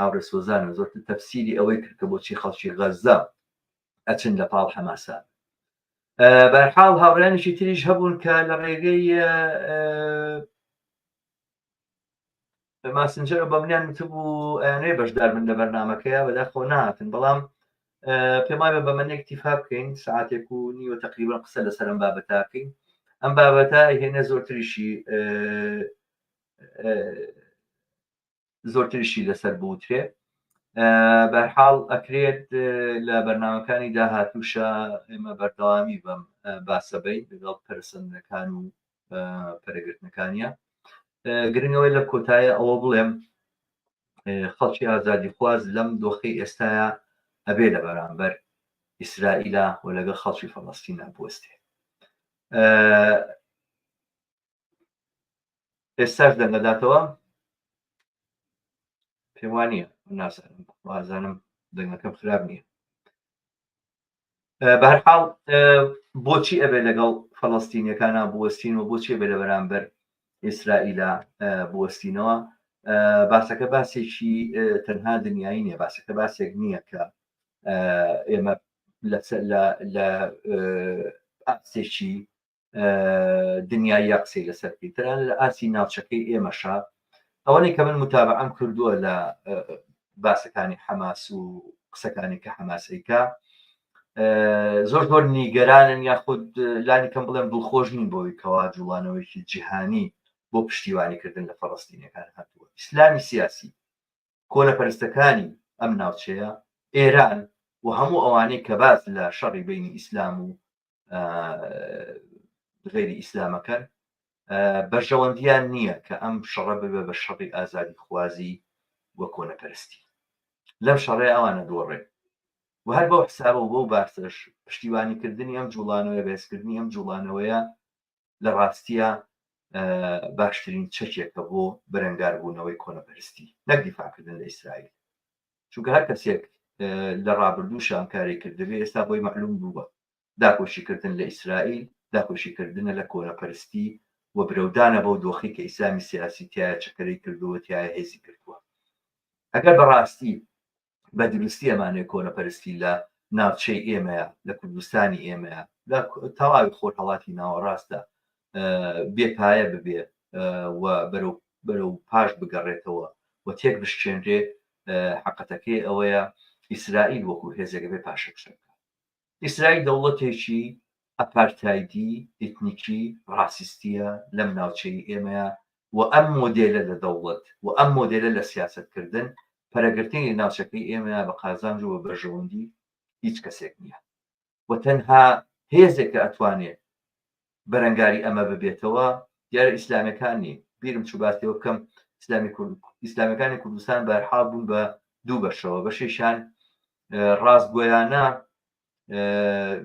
هاوڕێ سۆزانە زۆرتر تەفسیری ئەوەی کرد کە بۆچی خەڵکی غەزە ئەچن لە پاڵ حەماسە. بەرحاڵ هاوڕانێکی تریش هەبوون کە لە ڕێگەی ماسنجەر بە منیان وتبوو ئەیانێ بەشدار من لە بەرنامەکەیە بەداخۆ نهاتن، بەڵام پێم وایە بە من ئیکتیفا بکەین سعاتێک و نیوە تقریبا قسە لەسەر ئەم بابەتاکەین. ئەم بابەتە هێنە زۆرتریشی لەسەر بوترێ. بەرحاڵ ئەکرێت لە بەرنامەکانی داهاتووشە ئێمە بەردەوامی بەم باسەبەی لەگەڵ پەرسەندەکان و پەرەگرتنەکانیە. گرنگەوەی لە کۆتایە ئەوە بڵێم خەڵکی ئازادی خواز لەم دۆخەی ئێستاە ئەبێ لە بەرامبەر ئیسرائیلە و لەگەڵ خەڵکی فەڵەستینە بوەستێ. ئێستاش دەنگەداتەوە پێم وانە نازانم دەنگەکەم خراپ نییە. بەهەرحاڵ بۆچی ئەبێ لەگەڵ فەڵەستینیەکانە بوەستین و بۆچی ئەبێ لە بەرامبەر ئیسرائیلە بوەستینەوە؟ باسەکە باسێکی تەنها دنیایی نییە، باسەکە باسێک نییە کە ئێمە لە ئاسێکی دنیای یا قسەی لەسەر پیتران لە ئاسی ناوچەکەی ئێمەشە. ئەوەی کە من متابعەم کردووە لە باسەکانی حەماس و قسەکانی کە حەماسەیکە زۆر نیگەرانن یاخود لانی کەم بڵێم دڵخۆش نین بۆی کەوا جوڵانەوەیکی جیهانی بۆ پشتیوانیکردن لە فەڵەستینیەکان هاتووە. ئیسلامی سیاسی کۆنەپەرستەکانی ئەم ناوچەیە ئێران و هەموو ئەوانەی کە باز لە شەڕی بینی ئیسلام و غێری ئیسلامەکەن بەرژەوەندیان نییە کە ئەم شەڕە ببێ بە شەڕی ئازادی خوازی وە کۆنەپەرستی. لەم شەڕێ ئەوانە دۆڕێ و هەر بەو حسابە و بۆ باسش پشتیوانیکردنی ئەم جوڵانەوەی بەهێزکردنی ئەم جوڵانەوەیە لە ڕاستیە باشترین چەکێکە بۆ بەرەنگاربوونەوەی کۆنەپەرستی نەک دیفاعکردن لە ئیسرائیل. چونکە هەر کەسێک لە ڕابردووشان کاری کردبێ ئێستا بۆی معلوم بووە داکۆشیکردن لە ئیسرائیل داکۆشیکردنە لە کۆنەپەرستی و برەودانە بەو دۆخی کە ئیسلامی سیاسی تایە چەکەرەی کردووە تایە هێزی کردووە. ئەگەر بەڕاستی بە دروستی ئەمانەیە کۆنەپەرستی لە ناوچەی ئێمەیە لە کوردستانی ئێمەیە لە تەواوی خۆرهەڵاتی ناوەڕاستە بێپایە ببێ و بەرەو پاش بگەڕێتەوە و تێک بشکێنرێ، حقەتەکەی ئەوەیە ئیسرائیل وەکو هێزێکە بێ پاشەکشەکە. ئیسرائیل دەوڵەتێکی ئەپارتایدی ئیتنیکی ڕاسیستیە لەم ناوچەی ئێمەیە و ئەم مۆدێلە لە دەوڵەت و ئەم مۆدێلە لە سیاسەتکردن پەرەگرتنی ناوچەکەی ئێمە بە قازانج و بە بەرژەوەندی هیچ کەسێک نییە و تەنها هێزێکە ئەتوانێت بەرەنگاری ئەمە ببێتەوە دیارە ئیسلامیەکانی بیرم چوو باسیەوە بکەم. ئیسلامیەکانی کوردستان بەرحاڵ بوون بە دوو بەشەوە، بەشێکیان ڕاستگۆیانە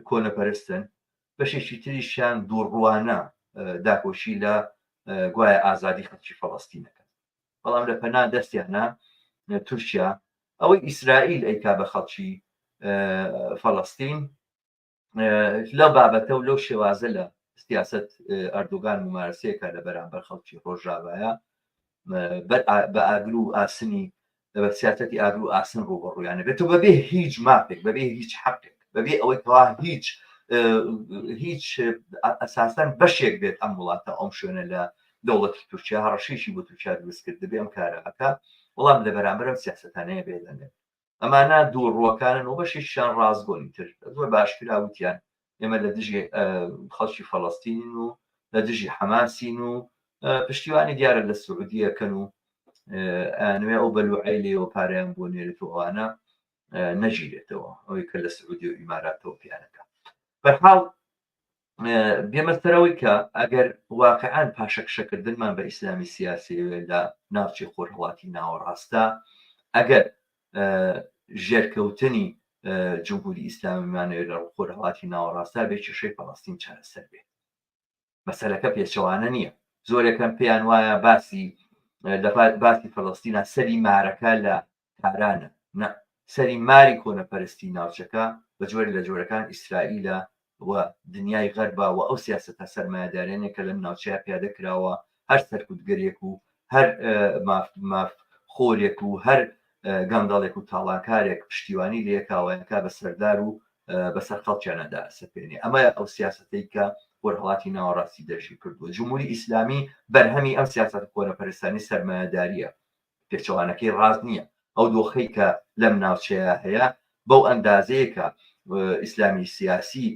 کۆنەپەرستن، بەشێکی تریشیان دووڕوانە داکۆشی لە گوایە ئازادی خەڵکی فەڵەستینەکە. بەڵام لە پەنا دەستیانە تورکیا ئەوەی ئیسرائیل ئەیکا بە خەڵکی فەڵەستین لە بابەتە و لەو شێوازە لە سیاست ئەردۆگان ممارسەیەکە لە بەرامبەر خەڵکی ڕۆژاوایە بە ئاگر و ئاسنی بە سیاسەتی ئاگر و ئاسن ڕوبەڕوویانە بێتەوە بەبێ هیچ مافێک بەبێ هیچ حەقێک بەبێ ئەوەی کەوا هیچ ئەساسەن بەشێک بێت ئەم وڵاتە ئەم شوێنە لە دەوڵەتی تورکیا هەڕەشیشی بۆ تورکیا دروست کرد دەبێ ئەم کارەکە. وەڵام لە بەرامبەر سیاسەتانەیە بێدەنێت ئەمانە دووڕوەکانن و بەشێکیان ڕازگۆنی تر زۆر باشکرا وتیان ئێمە لە دژی خەڵکی فەڵەستین و لە دژی حەماسین و پشتیوانی دیارە لە سعودیەکەن و ئەنوێ ئەو بەلوعەیلێ و پارەیان بۆ نێرێت و ئەوانە نەژیرێتەوە ئەوەی کە لە سعودی و ئیماراتەوە پیانەکە. بەرحاڵ بێمەستەرەوەی کە ئەگەر واقعان پاشەکشەکردنمان بە ئیسلامی سیاسی لە ناوچەی خۆرهەڵاتی ناوەڕاستە ئەگەر ژێرکەوتنی جمهوری ئیسلامیمانەوە لە خۆرهەڵاتی ناوەڕاستە بێ کێشەی فەڵەستین چارەسەر بێت. مەسەلەکە پێچەوانە نییە. زۆرێکم پێیان وایە باسی فەڵەستینە سەری مارەکە لە کارانە، نە، سەری ماری کۆنەپەرستی ناوچەکە بە جۆری لە جۆرەکان ئیسرائیلە و دنیای غەربە و ئەو سیاسەتە سەرمایەدارانێک کە لەم ناوچەیە پیادە کراوە هەر سەرکوتگەرێک و هەر مافخۆرێک و هەر گەندەڵێک و تاڵاکارێک پشتیوانی لێکاوەیەکە بە سەردار و بەسەر خەڵکیانەدا سەپێنێ. ئەمە ئەو سیاسەتەی کە وەرهەڵاتی ناوەڕاستی دەژی کردووە. جمهوری ئیسلامی بەرهەمی ئەم سیاسەت کۆنەپەرستانی سەرمایەداریە، پێچەوانەکەی ڕاست نییە. ئەو دۆخەی کە لەم ناوچەیە هەیە بەو ئەندازەیە کە ئیسلامی سیاسی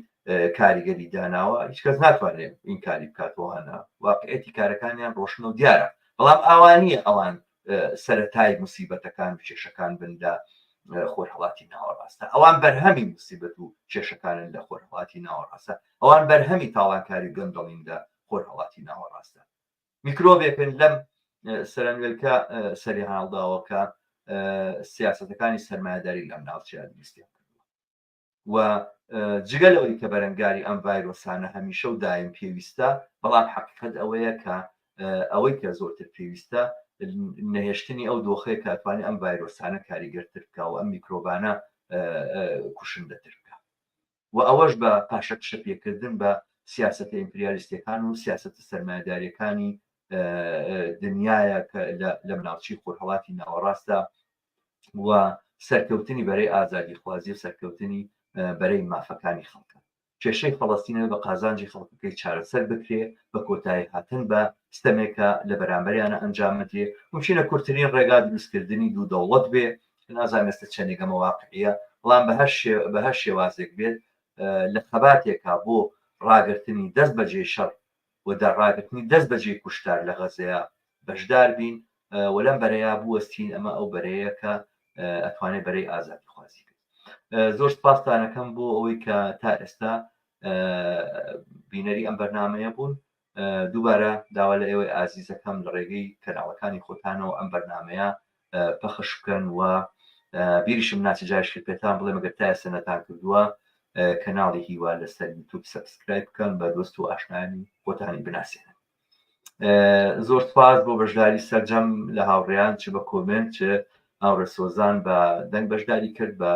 کاریگەری داناوە هیچ کەس ناتوانێت این کاری بکاتەوەهانە واقعەتی کارەکانیان ڕۆشن و دیارە. بەڵام ئاوانیە ئەوان سەرەتای موسیبەتەکان و کێشەکان بندا خۆرهەڵاتی ناوەڕاستە. ئەوان بەرهەمی موسیبەت و کێشەکانن لە خۆرهەڵاتی ناوەڕاستە. ئەوان بەرهەمی تاوانکاری گەندەڵیندا خۆرهەڵاتی ناوەڕاستە. میکرۆبێکن لەم سەرنوێلکە سەری هاڵداوەکە سیاسەتەکانی سەرمایەداری لەم ناوچەیە دروستیان کردووە و جگە لەوەی کە بەرەنگاری ئەم ڤایرۆسانە هەمیشە و دایم پێویستە، بەڵام حقیقەت ئەوەیە کە ئەوەی کە زۆرتر پێویستە نەهێشتنی ئەو دۆخەیە کە ئەتوانێت ئەم ڤایرۆسانە کاریگەرتر بکە و ئەم میکرۆبانە کوشندەتر بکە و ئەوەش بە پاشەکشە پێکردن بە سیاسەتە ئیمپریالیستەکان و سیاسەتە سەرمایەداریەکانی دنیایە کە لەم ناوچەی خۆرهەڵاتی ناوەڕاستە و سەرکەوتنی بەرەی ئازادی خوازی و سەرکەوتنی بەرەی مافەکانی خەڵکە. کێشەی فەڵەستینە بە قازانجی خەڵکەکەی چارەسەر بکرێ بە کۆتایی هاتن بە ستەمێکە لە بەرامبەریانە ئەنجامەدرێ. ممکنە کورتترین ڕێگا دروستکردنی دوو دەوڵەت بێ، نازانێتە چەندێکەمە واقعیە، بەڵام بە هەر شێوازێک بێت لە خەباتێکا بۆ ڕاگررتنی دەست بەجێ شەڕ و دەڕاگررتنی دەست بەجێ کوشتار لە غەزەیە بەشدار بین و لەم بەرەیە بوەستین. ئەمە ئەو بەرەیە کە ئەتوانێت بەرەی ئازادی خوازی کرد. زۆر سپاسدانەکەم بۆ ئەوەی کە تا ئێستا بینەری ئەم بەرنامەیە بوون. دووبارە داوا لە ئێوەی ئازیزەکەم لە ڕێگەی کەناڵەکانی خۆتانەوە ئەم بەرنمەیە پەخش بکەن و بیریشم ناچجارش کرد پێتان بڵێ مەگەر تا ئێستا نەتان کردووە کەناڵی هیوا لەسەر یوتیوب سەبسکرایب بکەن بە دۆست و ئاشنانی خۆتانی بناسێنن. زۆر سپاس بۆ بەشداری سەرجەم لە هاوڕێیان چ بە کۆمنت چ هاوڕێ سۆزان بە دەنگ بەشداری کرد بە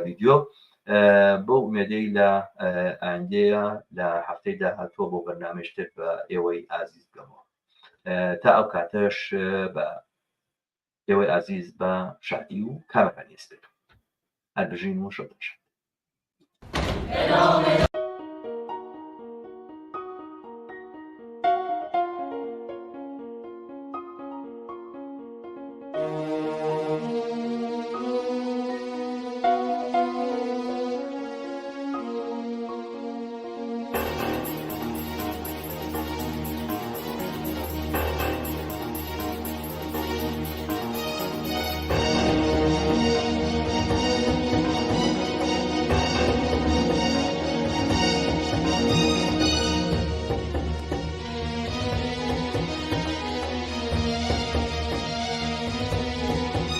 ڤیدیۆ. بۆ ئومێدەی لە ئایندەیە لە هەفتەی داهاتووە بۆ بەرنامەشتر بە ئێوەی ئازیز بگەمەوە. تا ئەو کاتەش بە ئێوەی ئازیز بە شادی و کامەکانی ئێستێت هەر بژین و شەو باشە.